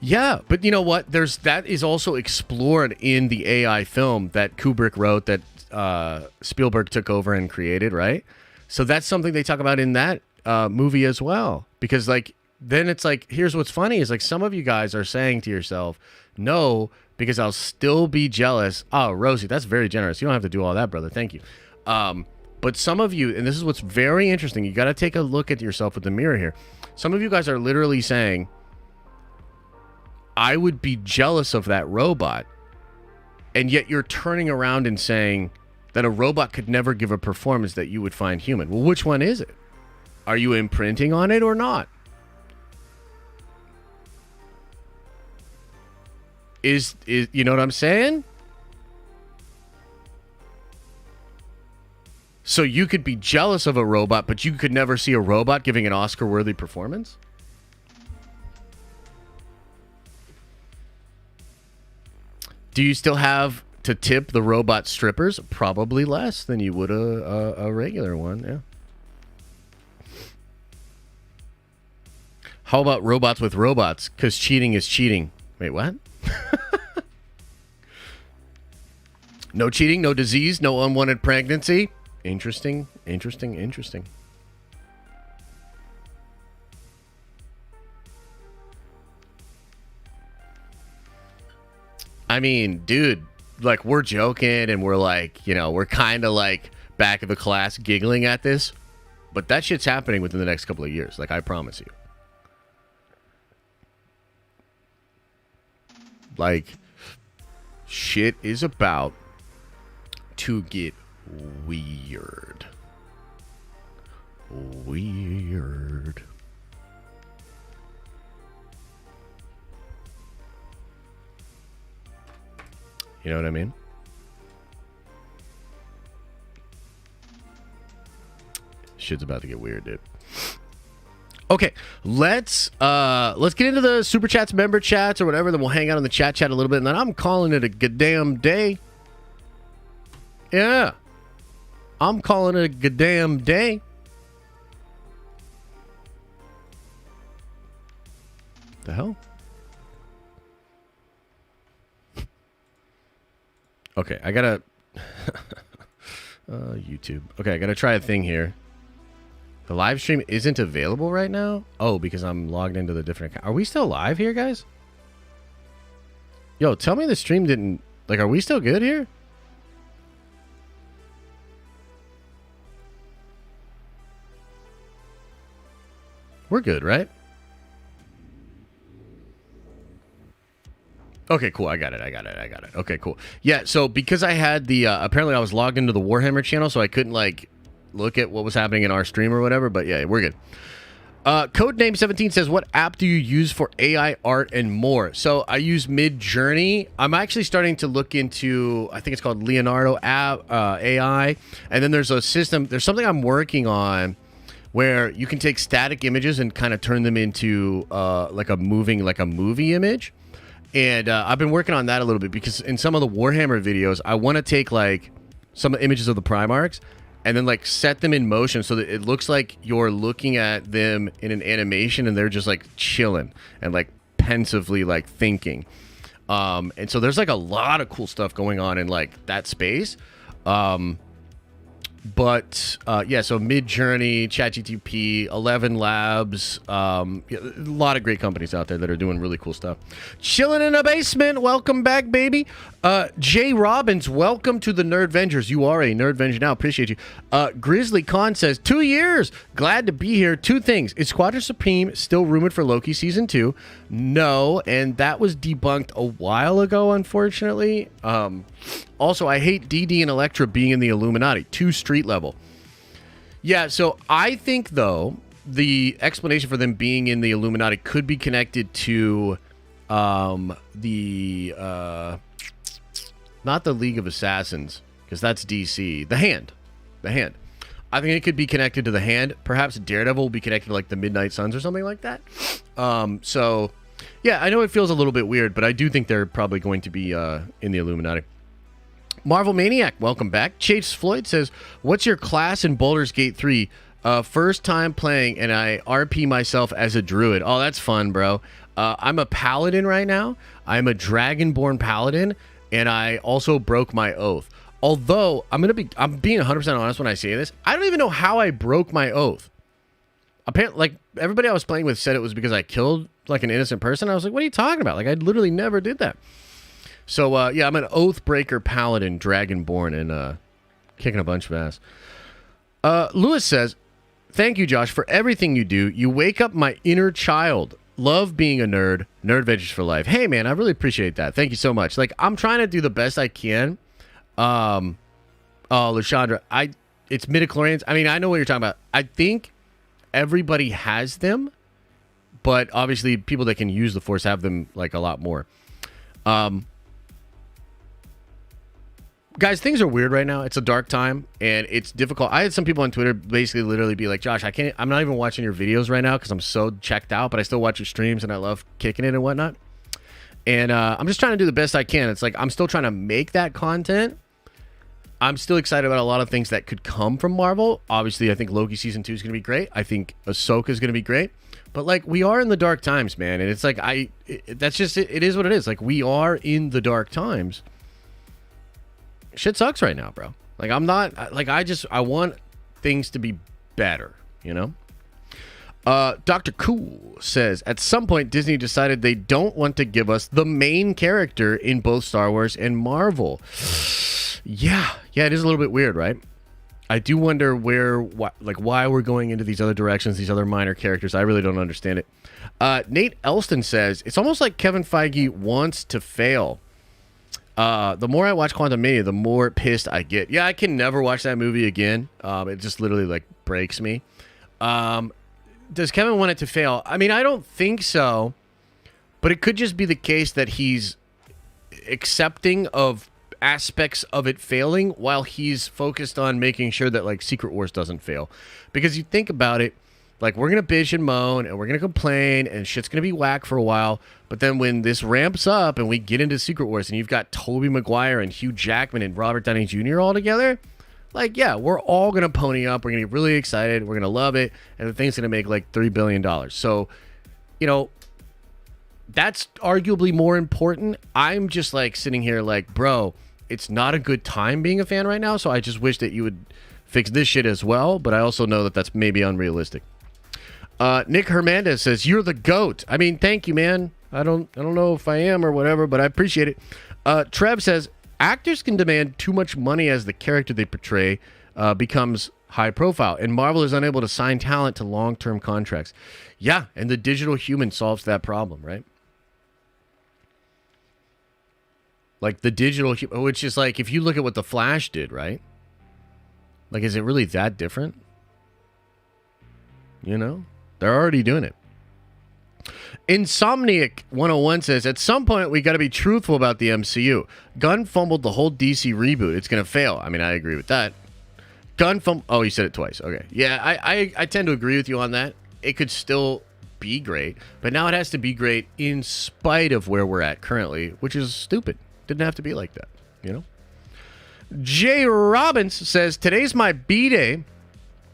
Yeah, but you know what? That is also explored in the AI film that Kubrick wrote, that Spielberg took over and created, right? So that's something they talk about in that movie as well. Because like, then it's like, here's what's funny is like, some of you guys are saying to yourself, no, because I'll still be jealous. Oh, Rosie, that's very generous. You don't have to do all that, brother. Thank you. But some of you, and this is what's very interesting, you got to take a look at yourself with the mirror here. Some of you guys are literally saying, I would be jealous of that robot. And yet you're turning around and saying that a robot could never give a performance that you would find human. Well, which one is it? Are you imprinting on it or not? Is you know what I'm saying? So you could be jealous of a robot, but you could never see a robot giving an Oscar-worthy performance? Do you still have to tip the robot strippers? Probably less than you would a regular one, yeah. How about robots with robots? Because cheating is cheating. Wait, what? No cheating, no disease, no unwanted pregnancy. Interesting, interesting, interesting. I mean, dude, like, we're joking and we're like, you know, we're kind of like back of the class giggling at this, but that shit's happening within the next couple of years. Like, I promise you. Like, shit is about to get weird. Weird. You know what I mean? Shit's about to get weird, dude. Okay, let's get into the super chats, member chats, or whatever. Then we'll hang out in the chat a little bit, and then I'm calling it a goddamn day. Yeah, I'm calling it a goddamn day. The hell? Okay, I gotta YouTube. Okay, I gotta try a thing here. The live stream isn't available right now? Oh, because I'm logged into the different account. Are we still live here, guys? Yo, tell me the stream didn't... Like, are we still good here? We're good, right? Okay, cool. I got it. Okay, cool. Yeah, so because I had the... apparently I was logged into the Warhammer channel, so I couldn't, like... look at what was happening in our stream or whatever, but yeah, we're good. Codename17 says, what app do you use for AI art and more? So I use Midjourney. I'm actually starting to look into, I think it's called Leonardo app, AI. And then there's a system, there's something I'm working on where you can take static images and kind of turn them into like a movie image. And I've been working on that a little bit because in some of the Warhammer videos, I want to take like some images of the Primarchs and then like set them in motion so that it looks like you're looking at them in an animation and they're just like chilling and like pensively like thinking. And so there's like a lot of cool stuff going on in like that space. But yeah, so Midjourney, ChatGPT, 11 Labs, a lot of great companies out there that are doing really cool stuff. Chilling in a basement, welcome back, baby. Jay Robbins, welcome to the Nerdvengers. You are a Nerdvenger now, appreciate you. Grizzly Khan says, 2 years, glad to be here. Two things, is Squadron Supreme still rumored for Loki Season 2? No, and that was debunked a while ago, unfortunately. Also, I hate DD and Elektra being in the Illuminati. Too street level. Yeah, so I think, though, the explanation for them being in the Illuminati could be connected to not the League of Assassins, because that's DC. The Hand. I think it could be connected to the Hand. Perhaps Daredevil will be connected to like the Midnight Suns or something like that. So, yeah, I know it feels a little bit weird, but I do think they're probably going to be in the Illuminati. Marvel Maniac, welcome back. Chase Floyd says, what's your class in Baldur's Gate 3? First time playing, and I RP myself as a druid. Oh, that's fun, bro. I'm a paladin right now. I'm a dragonborn paladin, and I also broke my oath. Although, I'm being 100% honest when I say this. I don't even know how I broke my oath. Apparently, like, everybody I was playing with said it was because I killed, like, an innocent person. I was like, what are you talking about? Like, I literally never did that. So, yeah, I'm an Oathbreaker Paladin, Dragonborn, and kicking a bunch of ass. Lewis says, thank you, Josh, for everything you do. You wake up my inner child. Love being a nerd. Nerd Ventures for life. Hey, man, I really appreciate that. Thank you so much. Like, I'm trying to do the best I can. Lashandra, it's midichlorians. I mean, I know what you're talking about. I think everybody has them, but obviously people that can use the Force have them, like, a lot more. Guys, things are weird right now. It's a dark time, and it's difficult. I had some people on Twitter basically literally be like, Josh, I'm not even watching your videos right now because I'm so checked out, but I still watch your streams, and I love kicking it and whatnot. And I'm just trying to do the best I can. It's like I'm still trying to make that content. I'm still excited about a lot of things that could come from Marvel. Obviously, I think Loki Season 2 is going to be great. I think Ahsoka is going to be great. But, like, we are in the dark times, man. And it's like, that's just it. It is what it is. Like, we are in the dark times. Shit sucks right now, bro. Like, I'm not, like, I want things to be better, you know? Dr. Cool says, at some point, Disney decided they don't want to give us the main character in both Star Wars and Marvel. Yeah, it is a little bit weird, right? I do wonder why we're going into these other directions, these other minor characters. I really don't understand it. Nate Elston says, it's almost like Kevin Feige wants to fail. The more I watch Quantumania, the more pissed I get. Yeah, I can never watch that movie again. It just literally, like, breaks me. Does Kevin want it to fail? I mean, I don't think so. But it could just be the case that he's accepting of aspects of it failing while he's focused on making sure that, like, Secret Wars doesn't fail. Because you think about it, like, we're going to bitch and moan and we're going to complain and shit's going to be whack for a while. But then when this ramps up and we get into Secret Wars and you've got Tobey Maguire and Hugh Jackman and Robert Downey Jr. all together, like, yeah, we're all going to pony up. We're going to get really excited. We're going to love it. And the thing's going to make like $3 billion. So, you know, that's arguably more important. I'm just like sitting here like, bro, it's not a good time being a fan right now. So I just wish that you would fix this shit as well. But I also know that that's maybe unrealistic. Nick Hernandez says, you're the GOAT. I mean, thank you, man. I don't know if I am or whatever, but I appreciate it. Trev says, actors can demand too much money as the character they portray becomes high profile, and Marvel is unable to sign talent to long-term contracts. Yeah, and the digital human solves that problem, right? Like the digital, which is like, if you look at what The Flash did, right? Like, is it really that different? You know? They're already doing it. Insomniac 101 says, at some point we got to be truthful about the MCU. Gunn fumbled the whole DC reboot. It's going to fail. I mean, I agree with that. Oh, he said it twice. Okay. Yeah, I tend to agree with you on that. It could still be great, but now it has to be great in spite of where we're at currently, which is stupid. Didn't have to be like that, you know? Jay Robbins says, today's my B-Day,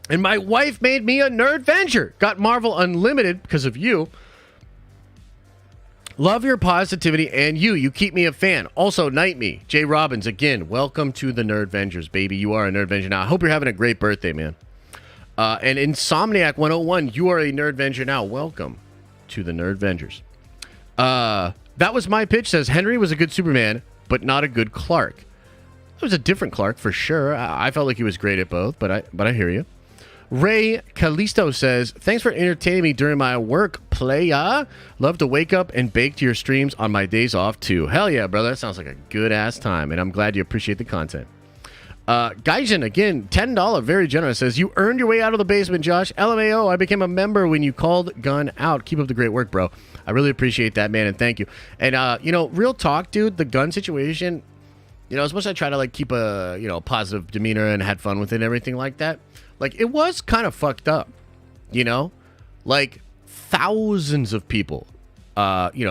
and my wife made me a Nerd Venture. Got Marvel Unlimited because of you. Love your positivity, and you keep me a fan. Also, Night Me, Jay Robbins, again, welcome to the Nerd Vengers, baby. You are a Nerd Venger now. I hope you're having a great birthday, man. And Insomniac 101, you are a Nerd Venger now. Welcome to the Nerd Vengers. That was my pitch, says Henry was a good Superman, but not a good Clark. It was a different Clark, for sure. I felt like he was great at both, but I hear you. Ray Callisto says, thanks for entertaining me during my work, playa. Love to wake up and bake to your streams on my days off, too. Hell yeah, brother. That sounds like a good-ass time, and I'm glad you appreciate the content. Gaijin, again, $10, very generous, says, you earned your way out of the basement, Josh. LMAO, I became a member when you called Gunn out. Keep up the great work, bro. I really appreciate that, man, and thank you. And, real talk, dude, the Gunn situation, as much as I try to, like, keep a, positive demeanor and had fun with it and everything like that, like, it was kind of fucked up, Like, thousands of people,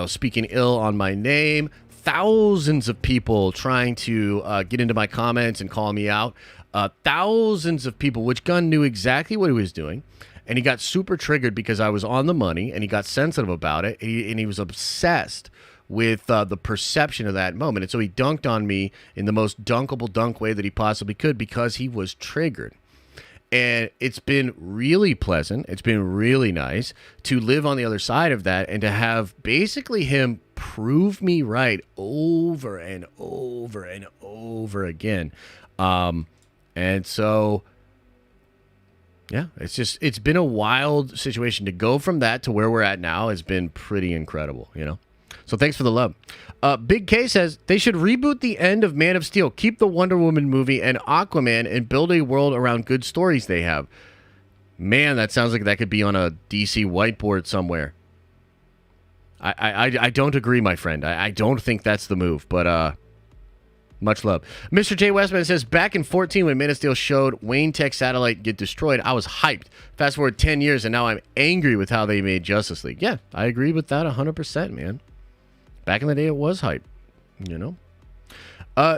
speaking ill on my name, thousands of people trying to get into my comments and call me out. Thousands of people, which Gunn knew exactly what he was doing. And he got super triggered because I was on the money and he got sensitive about it. And he was obsessed with the perception of that moment. And so he dunked on me in the most dunkable dunk way that he possibly could because he was triggered. And it's been really pleasant. It's been really nice to live on the other side of that and to have basically him prove me right over and over and over again. And so, yeah, it's been a wild situation. To go from that to where we're at now has been pretty incredible, So thanks for the love. Big K says they should reboot the end of Man of Steel, keep the Wonder Woman movie and Aquaman, and build a world around good stories they have. Man, that sounds like that could be on a DC whiteboard somewhere. I don't agree, my friend. I don't think that's the move, but much love. Mr. J. Westman says, back in 2014 when Man of Steel showed Wayne Tech Satellite get destroyed, I was hyped. Fast forward 10 years, and now I'm angry with how they made Justice League. Yeah, I agree with that 100%, man. Back in the day, it was hype,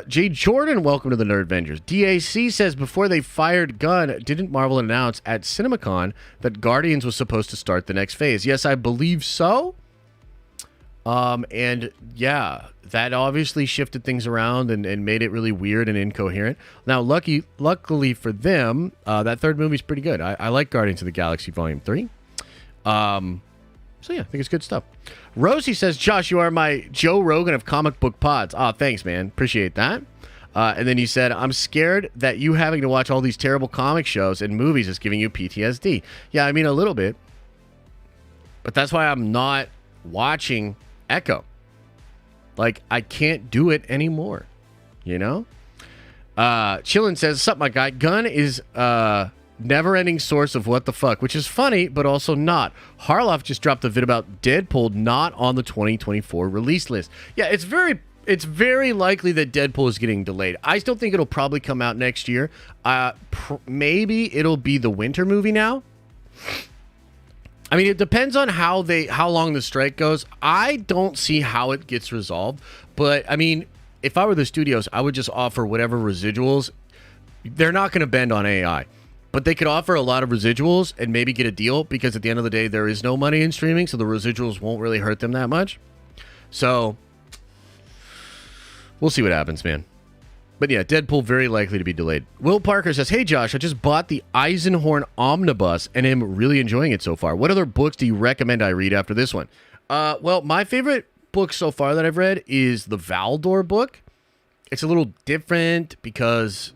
Jay Jordan, welcome to the Nerd Avengers. DAC says, before they fired Gunn, didn't Marvel announce at CinemaCon that Guardians was supposed to start the next phase? Yes, I believe so. And yeah, that obviously shifted things around and made it really weird and incoherent. Now, luckily for them, that third movie's pretty good. I like Guardians of the Galaxy Volume 3. So yeah, I think it's good stuff. Rosie says, Josh, you are my Joe Rogan of comic book pods. Oh, thanks, man. Appreciate that. And then you said, I'm scared that you having to watch all these terrible comic shows and movies is giving you PTSD. Yeah, I mean, a little bit. But that's why I'm not watching Echo. Like, I can't do it anymore. Chillin says, sup, my guy. Gunn is never-ending source of what the fuck, which is funny, but also not. Harloff just dropped a vid about Deadpool not on the 2024 release list. Yeah, it's very likely that Deadpool is getting delayed. I still think it'll probably come out next year. Maybe it'll be the winter movie now. I mean, it depends on how long the strike goes. I don't see how it gets resolved, but I mean, if I were the studios, I would just offer whatever residuals. They're not going to bend on AI. But they could offer a lot of residuals and maybe get a deal because at the end of the day, there is no money in streaming, so the residuals won't really hurt them that much. So, we'll see what happens, man. But yeah, Deadpool very likely to be delayed. Will Parker says, hey, Josh, I just bought the Eisenhorn Omnibus and am really enjoying it so far. What other books do you recommend I read after this one? Well, my favorite book so far that I've read is the Valdor book. It's a little different because...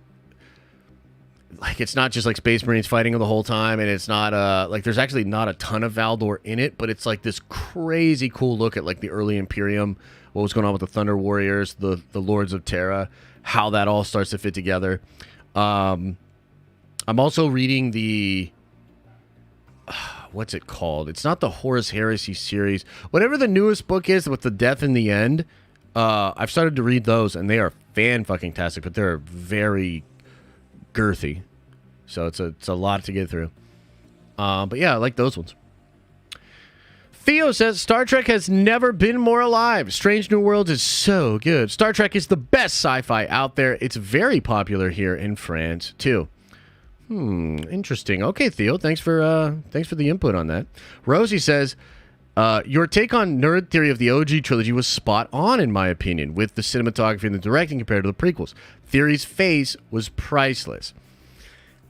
like, it's not just like Space Marines fighting the whole time, and it's not like there's actually not a ton of Valdor in it, but it's like this crazy cool look at like the early Imperium, what was going on with the Thunder Warriors, the Lords of Terra, how that all starts to fit together. I'm also reading the what's it called? It's not the Horus Heresy series. Whatever the newest book is with the Death in the End, I've started to read those, and they are fan-fucking-tastic, but they're very girthy, so it's a lot to get through. But yeah, I like those ones. Theo says, Star Trek has never been more alive. Strange New Worlds is so good. Star Trek is the best sci-fi out there. It's very popular here in France too. Interesting. Okay, Theo, thanks for the input on that. Rosie says, your take on nerd theory of the OG trilogy was spot on, in my opinion, with the cinematography and the directing compared to the prequels. Theory's face was priceless.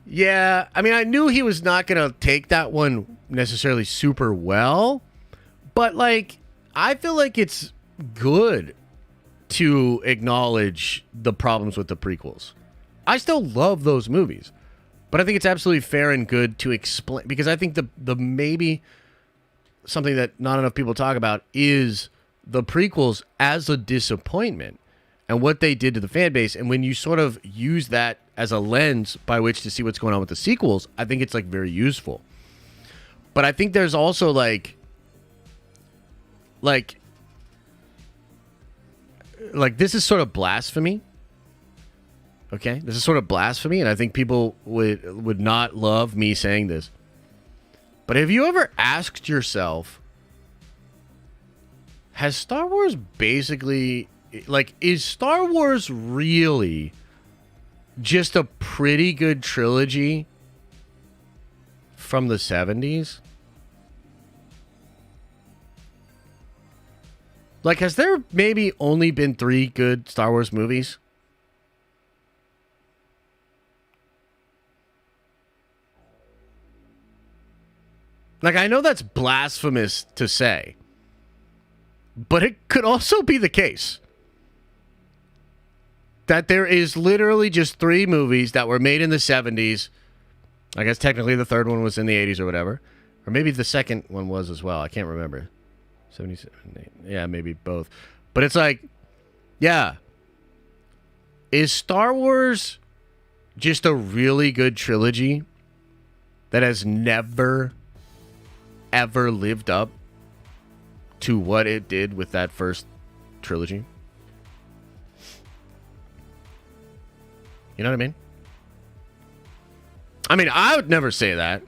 Yeah, I mean, I knew he was not going to take that one necessarily super well, but, like, I feel like it's good to acknowledge the problems with the prequels. I still love those movies, but I think it's absolutely fair and good to explain, because I think the maybe... something that not enough people talk about is the prequels as a disappointment. and what they did to the fan base. And when you sort of use that as a lens by which to see what's going on with the sequels, I think it's like very useful. But I think there's also like this is sort of blasphemy. Okay, this is sort of blasphemy, and I think people would not love me saying this. But have you ever asked yourself, has Star Wars basically, like, is Star Wars really just a pretty good trilogy from the 70s? Like, has there maybe only been 3 good Star Wars movies? Like, I know that's blasphemous to say, but it could also be the case that there is literally just 3 movies that were made in the 70s. I guess technically the third one was in the 80s or whatever. Or maybe the second one was as well. I can't remember. 77, yeah, maybe both. But it's like, yeah. Is Star Wars just a really good trilogy that has never, ever lived up to what it did with that first trilogy? You know what I mean? I mean, I would never say that.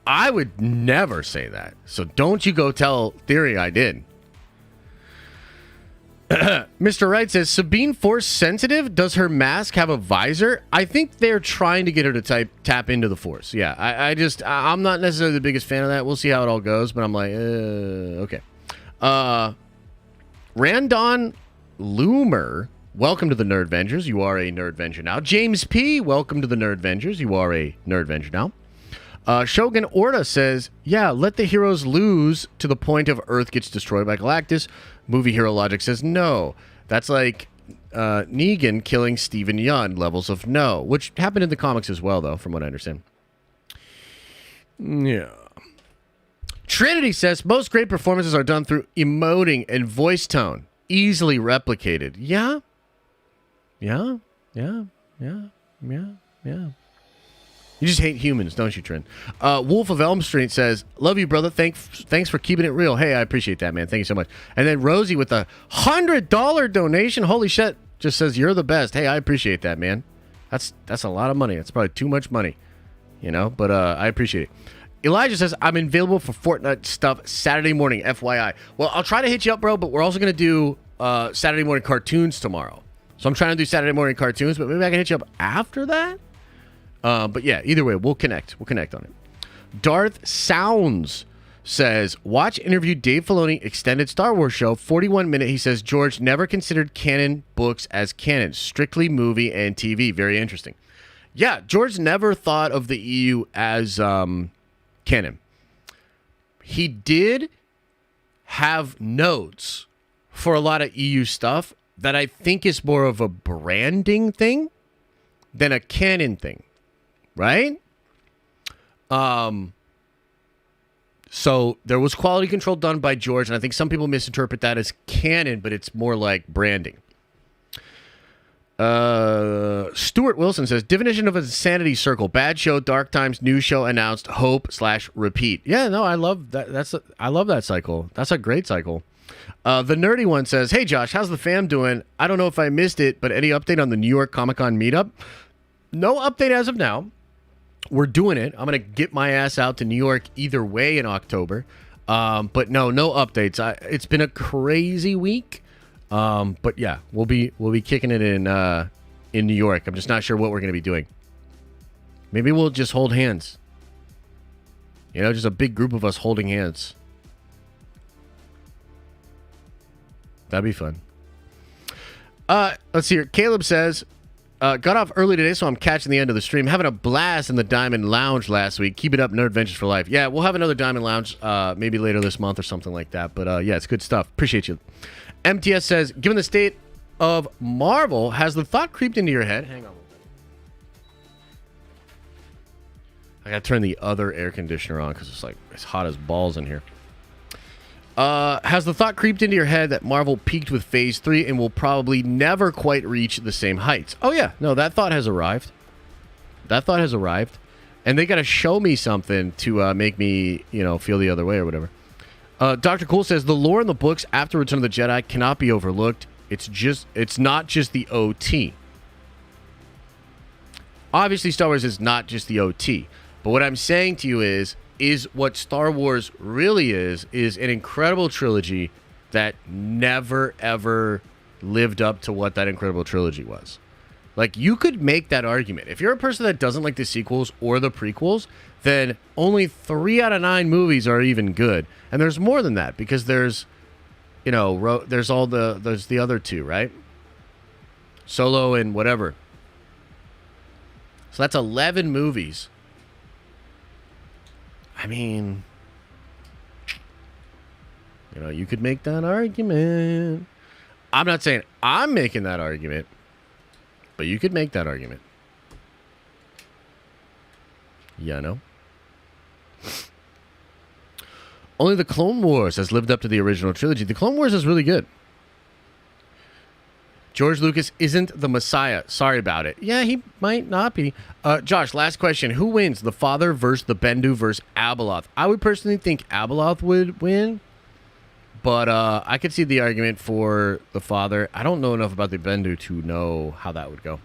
I would never say that. So don't you go tell Theory I did. Mr. Wright says, Sabine Force sensitive? Does her mask have a visor? I think they're trying to get her to tap into the Force. Yeah, I'm not necessarily the biggest fan of that. We'll see how it all goes, but I'm like, okay. Randon Loomer, welcome to the Nerdvengers. You are a Nerdvenger now. James P., welcome to the Nerdvengers. You are a Nerdvenger now. Shogun Orta says, yeah, let the heroes lose to the point of Earth gets destroyed by Galactus. Movie Hero Logic says, no. That's like Negan killing Steven Yeun levels of no, which happened in the comics as well, though, from what I understand. Yeah. Trinity says, most great performances are done through emoting and voice tone. Easily replicated. Yeah. Yeah. Yeah. Yeah. Yeah. Yeah. You just hate humans, don't you, Trin? Wolf of Elm Street says, love you, brother. Thanks for keeping it real. Hey, I appreciate that, man. Thank you so much. And then Rosie with a $100 donation. Holy shit. Just says, you're the best. Hey, I appreciate that, man. That's a lot of money. That's probably too much money, you know, but I appreciate it. Elijah says, I'm available for Fortnite stuff Saturday morning, FYI. Well, I'll try to hit you up, bro, but we're also going to do Saturday morning cartoons tomorrow. So I'm trying to do Saturday morning cartoons, but maybe I can hit you up after that. But yeah, either way, we'll connect. We'll connect on it. Darth Sounds says, watch interview Dave Filoni extended Star Wars show, 41 minute. He says, George never considered canon books as canon, strictly movie and TV. Very interesting. Yeah, George never thought of the EU as canon. He did have notes for a lot of EU stuff that I think is more of a branding thing than a canon thing. Right? So there was quality control done by George, and I think some people misinterpret that as canon, but it's more like branding. Stuart Wilson says, definition of a sanity circle: bad show, dark times, new show announced, hope/repeat. Yeah, no, I love that. I love that cycle. That's a great cycle. The nerdy one says, hey Josh, how's the fam doing? I don't know if I missed it, but any update on the New York Comic-Con meetup? No update as of now. We're doing it. I'm going to get my ass out to New York either way in October. But no updates. It's been a crazy week. But yeah, we'll be kicking it in New York. I'm just not sure what we're going to be doing. Maybe we'll just hold hands. You know, just a big group of us holding hands. That'd be fun. Let's see here. Caleb says, got off early today, so I'm catching the end of the stream. Having a blast in the Diamond Lounge last week. Keep it up, Nerd Adventures for Life. Yeah, we'll have another Diamond Lounge maybe later this month or something like that. But yeah, it's good stuff. Appreciate you. MTS says, given the state of Marvel, has the thought creeped into your head? Hang on. I gotta turn the other air conditioner on because it's like it's hot as balls in here. Has the thought creeped into your head that Marvel peaked with Phase 3 and will probably never quite reach the same heights? Oh yeah, no, that thought has arrived. That thought has arrived. And they gotta show me something to make me, feel the other way or whatever. Dr. Cool says, the lore in the books after Return of the Jedi cannot be overlooked. It's not just the OT. Obviously, Star Wars is not just the OT. But what I'm saying to you is what Star Wars really is an incredible trilogy that never, ever lived up to what that incredible trilogy was. Like, you could make that argument. If you're a person that doesn't like the sequels or the prequels, then only 3 out of 9 movies are even good. And there's more than that because there's, there's the other 2, right? Solo and whatever. So that's 11 movies. I mean, you could make that argument. I'm not saying I'm making that argument, but you could make that argument. Only the Clone Wars has lived up to the original trilogy. The Clone Wars is really good. George Lucas isn't the Messiah. Sorry about it. Yeah, he might not be. Josh, last question. Who wins, the Father versus the Bendu versus Abeloth? I would personally think Abeloth would win, but I could see the argument for the Father. I don't know enough about the Bendu to know how that would go.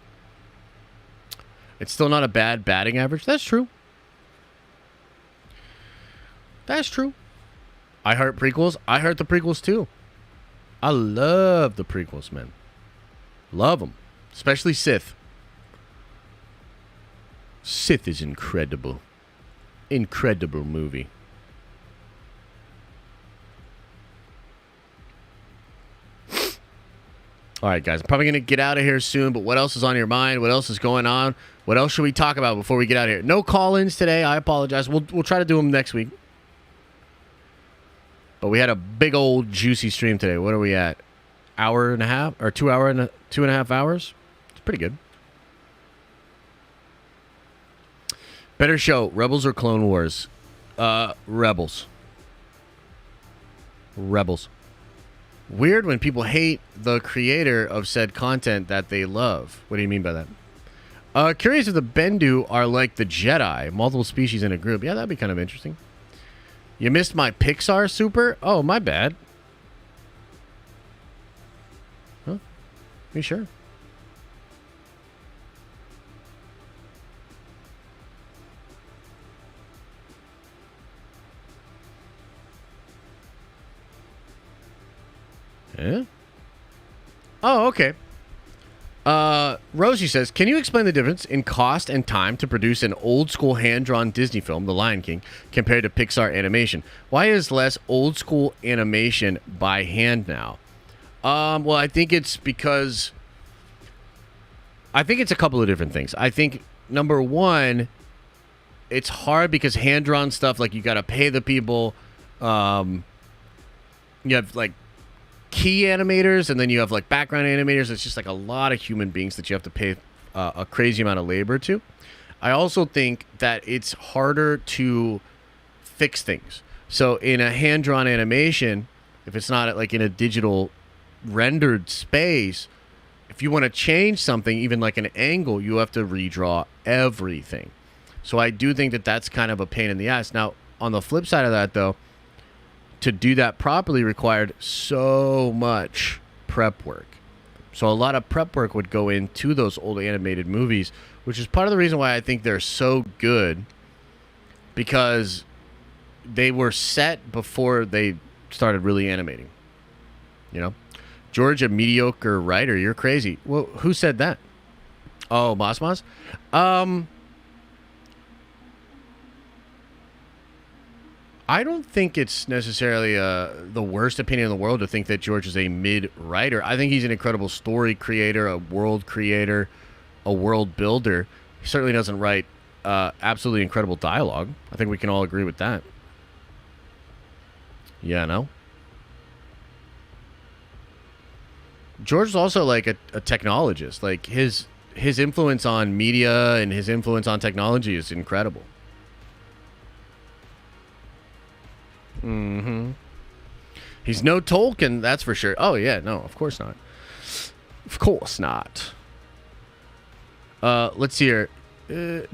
It's still not a bad batting average. That's true. That's true. I heart prequels. I heart the prequels too. I love the prequels, man. Love them. Especially Sith. Sith is incredible. Incredible movie. All right, guys. I'm probably going to get out of here soon, but what else is on your mind? What else is going on? What else should we talk about before we get out of here? No call-ins today. I apologize. We'll try to do them next week. But we had a big old juicy stream today. What are we at? Hour and a half or 2.5 hours. It's pretty good. Better show, Rebels or Clone Wars? Rebels. Weird when people hate the creator of said content that they love. What do you mean by that? Curious if the Bendu are like the Jedi, multiple species in a group. Yeah, that'd be kind of interesting. You missed my Pixar super? Oh, my bad. You sure? Yeah? Oh, okay. Rosie says, can you explain the difference in cost and time to produce an old-school hand-drawn Disney film, The Lion King, compared to Pixar animation? Why is less old-school animation by hand now? Well, I think it's because... I think it's a couple of different things. I think, number one, it's hard because hand-drawn stuff, like, you got to pay the people. You have, like, key animators, and then you have, like, background animators. It's just, like, a lot of human beings that you have to pay a crazy amount of labor to. I also think that it's harder to fix things. So, in a hand-drawn animation, if it's not, like, in a digital rendered space, if you want to change something, even like an angle, you have to redraw everything. So I do think that that's kind of a pain in the ass. Now, on the flip side of that, though, to do that properly required so much prep work. So a lot of prep work would go into those old animated movies, which is part of the reason why I think they're so good, because they were set before they started really animating. George, a mediocre writer. You're crazy. Well, who said that? Oh, Moss? I don't think it's necessarily the worst opinion in the world to think that George is a mid-writer. I think he's an incredible story creator, a world builder. He certainly doesn't write absolutely incredible dialogue. I think we can all agree with that. Yeah, no? George is also like a technologist. Like his influence on media and his influence on technology is incredible. Mm-hmm. He's no Tolkien, that's for sure. Oh, yeah, no, of course not. Of course not. Let's see here.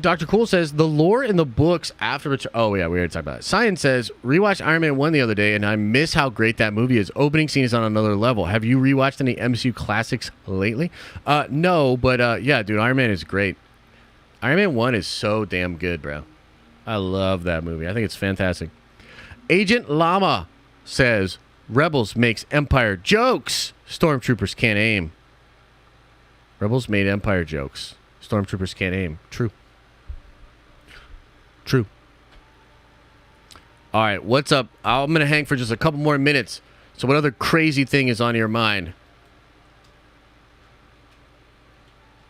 Dr. Cool says, the lore in the books after... Oh, yeah, we already talked about it. Science says, rewatched Iron Man 1 the other day, and I miss how great that movie is. Opening scene is on another level. Have you rewatched any MCU classics lately? No, but yeah, dude, Iron Man is great. Iron Man 1 is so damn good, bro. I love that movie. I think it's fantastic. Agent Llama says, Rebels makes Empire jokes. Stormtroopers can't aim. Rebels made Empire jokes. Stormtroopers can't aim. True. True. All right, what's up? I'm going to hang for just a couple more minutes. So what other crazy thing is on your mind?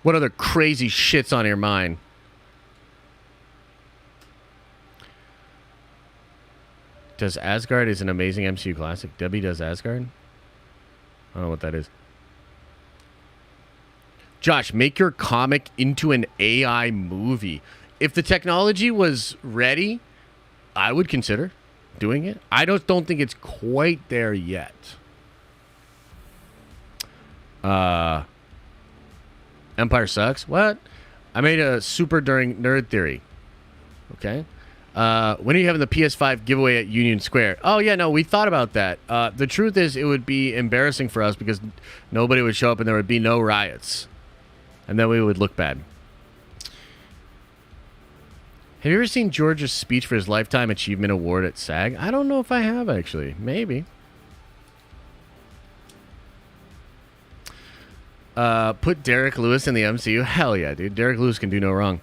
What other crazy shit's on your mind? Does Asgard is an amazing MCU classic. Debbie does Asgard? I don't know what that is. Josh, make your comic into an AI movie. If the technology was ready, I would consider doing it. I don't think it's quite there yet. Empire sucks? What? I made a super during Nerd Theory. Okay. When are you having the PS5 giveaway at Union Square? Oh, yeah, no, we thought about that. The truth is, it would be embarrassing for us because nobody would show up and there would be no riots. And then we would look bad. Have you ever seen George's speech for his Lifetime Achievement Award at SAG? I don't know if I have, actually. Maybe. Put Derek Lewis in the MCU? Hell yeah, dude. Derek Lewis can do no wrong.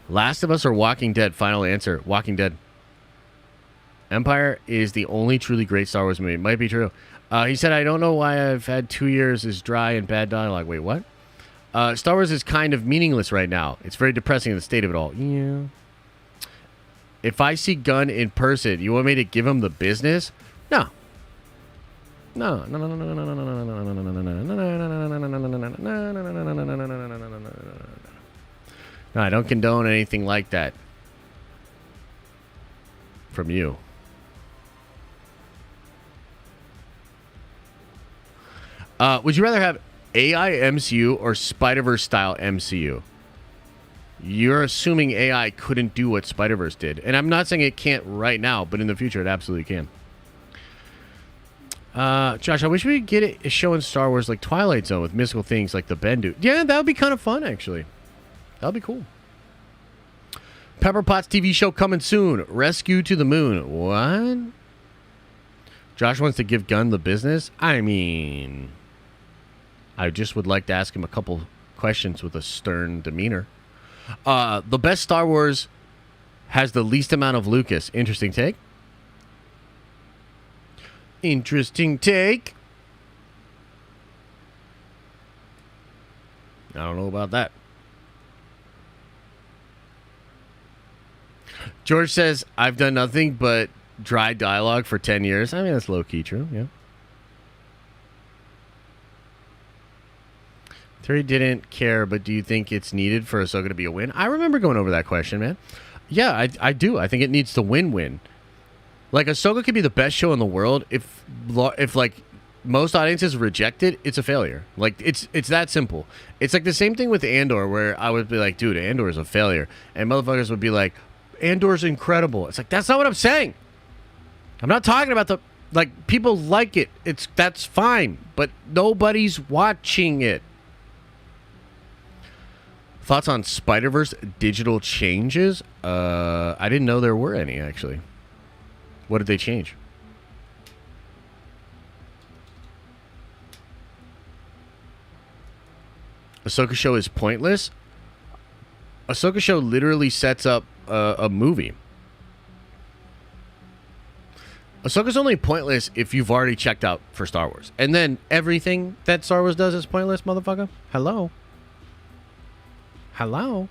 Last of Us or Walking Dead? Final answer. Walking Dead. Empire is the only truly great Star Wars movie. It might be true. He said, I don't know why I've had 2 years is dry and bad dialogue. Wait, what? Star Wars is kind of meaningless right now. It's very depressing, the state of it all. Yeah. If I see Gunn in person, you want me to give him the business? No. No. No, I don't condone anything like that from you. Would you rather have AI MCU or Spider-Verse style MCU? You're assuming AI couldn't do what Spider-Verse did. And I'm not saying it can't right now, but in the future it absolutely can. Josh, I wish we could get a show in Star Wars like Twilight Zone with mystical things like the Bendu. Yeah, that would be kind of fun, actually. That would be cool. Pepper Potts TV show coming soon. Rescue to the Moon. What? Josh wants to give Gunn the business? I mean, I just would like to ask him a couple questions with a stern demeanor. The best Star Wars has the least amount of Lucas. Interesting take. Interesting take. I don't know about that. George says, I've done nothing but dry dialogue for 10 years. I mean, that's low-key true, yeah. Terry didn't care, but do you think it's needed for Ahsoka to be a win? I remember going over that question, man. Yeah, I do. I think it needs to win-win. Like, Ahsoka could be the best show in the world. If like, most audiences reject it, it's a failure. Like, it's that simple. It's like the same thing with Andor, where I would be like, dude, Andor is a failure. And motherfuckers would be like, Andor's incredible. It's like, that's not what I'm saying. I'm not talking about the, like, people like it. That's fine. But nobody's watching it. Thoughts on Spider-Verse digital changes? I didn't know there were any, actually. What did they change? Ahsoka show is pointless? Ahsoka show literally sets up a movie. Ahsoka's only pointless if you've already checked out for Star Wars. And then everything that Star Wars does is pointless, motherfucker? Hello? Hello?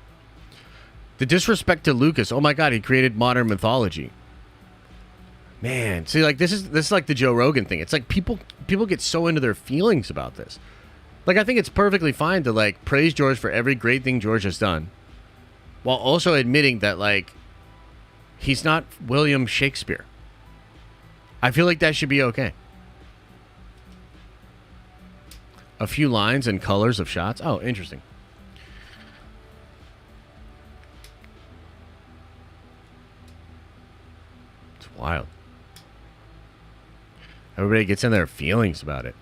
The disrespect to Lucas. Oh my god, he created modern mythology. Man, see, like, this is like the Joe Rogan thing. It's like people get so into their feelings about this. Like, I think it's perfectly fine to, like, praise George for every great thing George has done, while also admitting that, like, he's not William Shakespeare. I feel like that should be okay. A few lines and colors of shots. Oh, interesting. It's wild. Everybody gets in their feelings about it.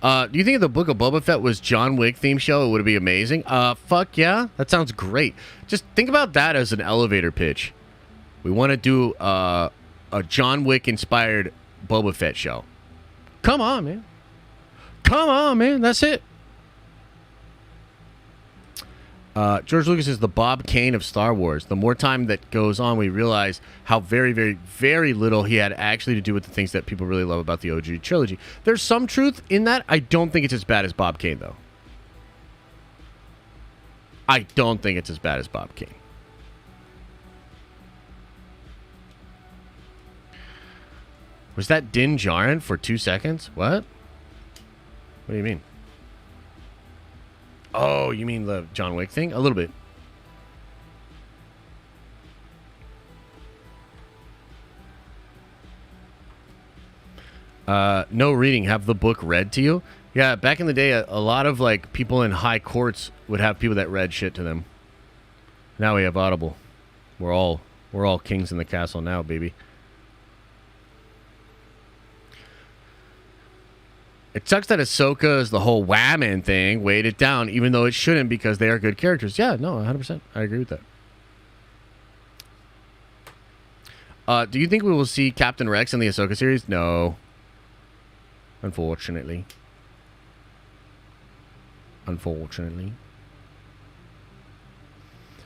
Do you think if the Book of Boba Fett was John Wick theme show, it would be amazing? Fuck yeah. That sounds great. Just think about that as an elevator pitch. We want to do a John Wick inspired Boba Fett show. Come on, man. Come on, man. That's it. George Lucas is the Bob Kane of Star Wars. The more time that goes on, we realize how very, very, very little he had actually to do with the things that people really love about the OG trilogy. There's some truth in that. I don't think it's as bad as Bob Kane, though. I don't think it's as bad as Bob Kane. Was that Din Djarin for 2 seconds? What? What do you mean? Oh, you mean the John Wick thing? A little bit. No reading. Have the book read to you? Yeah, back in the day, a lot of like people in high courts would have people that read shit to them. Now we have Audible. We're all kings in the castle now, baby. It sucks that Ahsoka's the whole whammon thing weighed it down, even though it shouldn't because they are good characters. Yeah, no, 100%. I agree with that. Do you think we will see Captain Rex in the Ahsoka series? No. Unfortunately. Unfortunately.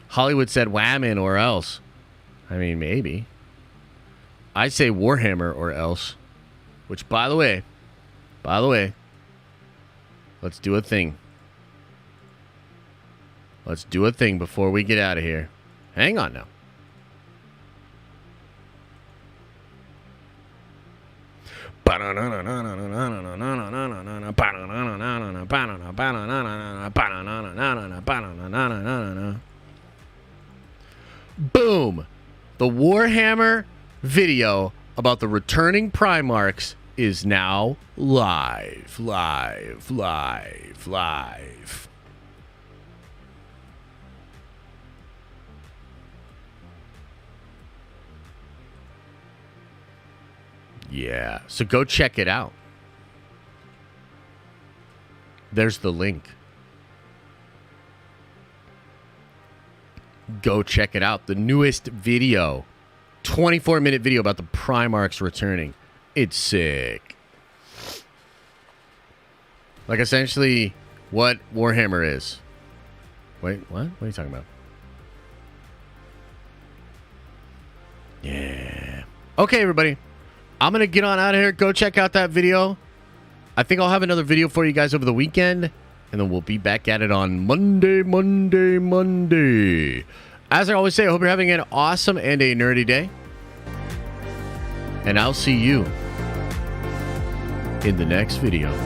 Hollywood said whammon or else. I mean, maybe. I say Warhammer or else. Which, by the way, let's do a thing. Let's do a thing before we get out of here. Hang on now. Boom! The Warhammer video about the returning Primarchs is now live. Yeah, so go check it out. There's the link. Go check it out. The newest video. 24-minute video about the Primarchs returning. It's sick. Like, essentially, what Warhammer is. Wait, what? What are you talking about? Yeah. Okay, everybody. I'm going to get on out of here. Go check out that video. I think I'll have another video for you guys over the weekend. And then we'll be back at it on Monday. As I always say, I hope you're having an awesome and a nerdy day. And I'll see you in the next video.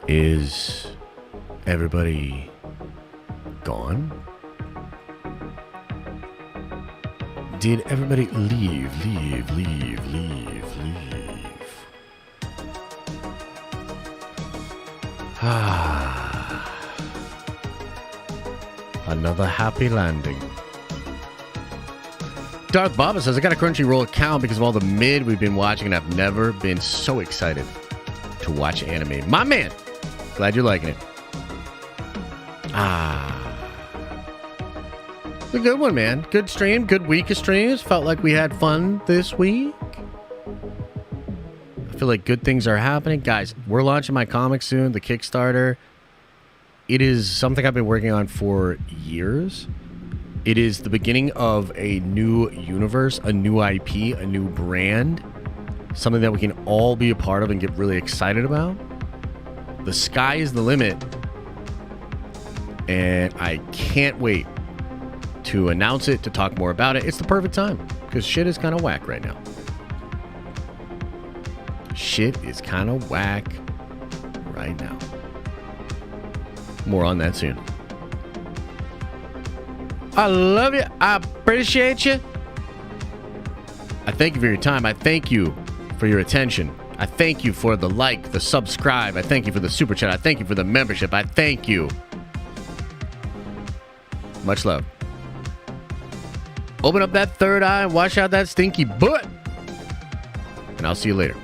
Is everybody gone? Did everybody leave? Another happy landing. Darth Baba says, I got a Crunchyroll account because of all the mid we've been watching, and I've never been so excited to watch anime. My man! Glad you're liking it. It's a good one, man. Good stream. Good week of streams. Felt like we had fun this week. I feel like good things are happening. Guys, we're launching my comic soon, the Kickstarter. It is something I've been working on for years. It is the beginning of a new universe, a new IP, a new brand. Something that we can all be a part of and get really excited about. The sky is the limit. And I can't wait to announce it, to talk more about it. It's the perfect time because shit is kind of whack right now. Shit is kind of whack right now. More on that soon. I love you. I appreciate you. I thank you for your time. I thank you for your attention. I thank you for the like, the subscribe. I thank you for the super chat. I thank you for the membership. I thank you. Much love. Open up that third eye and wash out that stinky butt. And I'll see you later.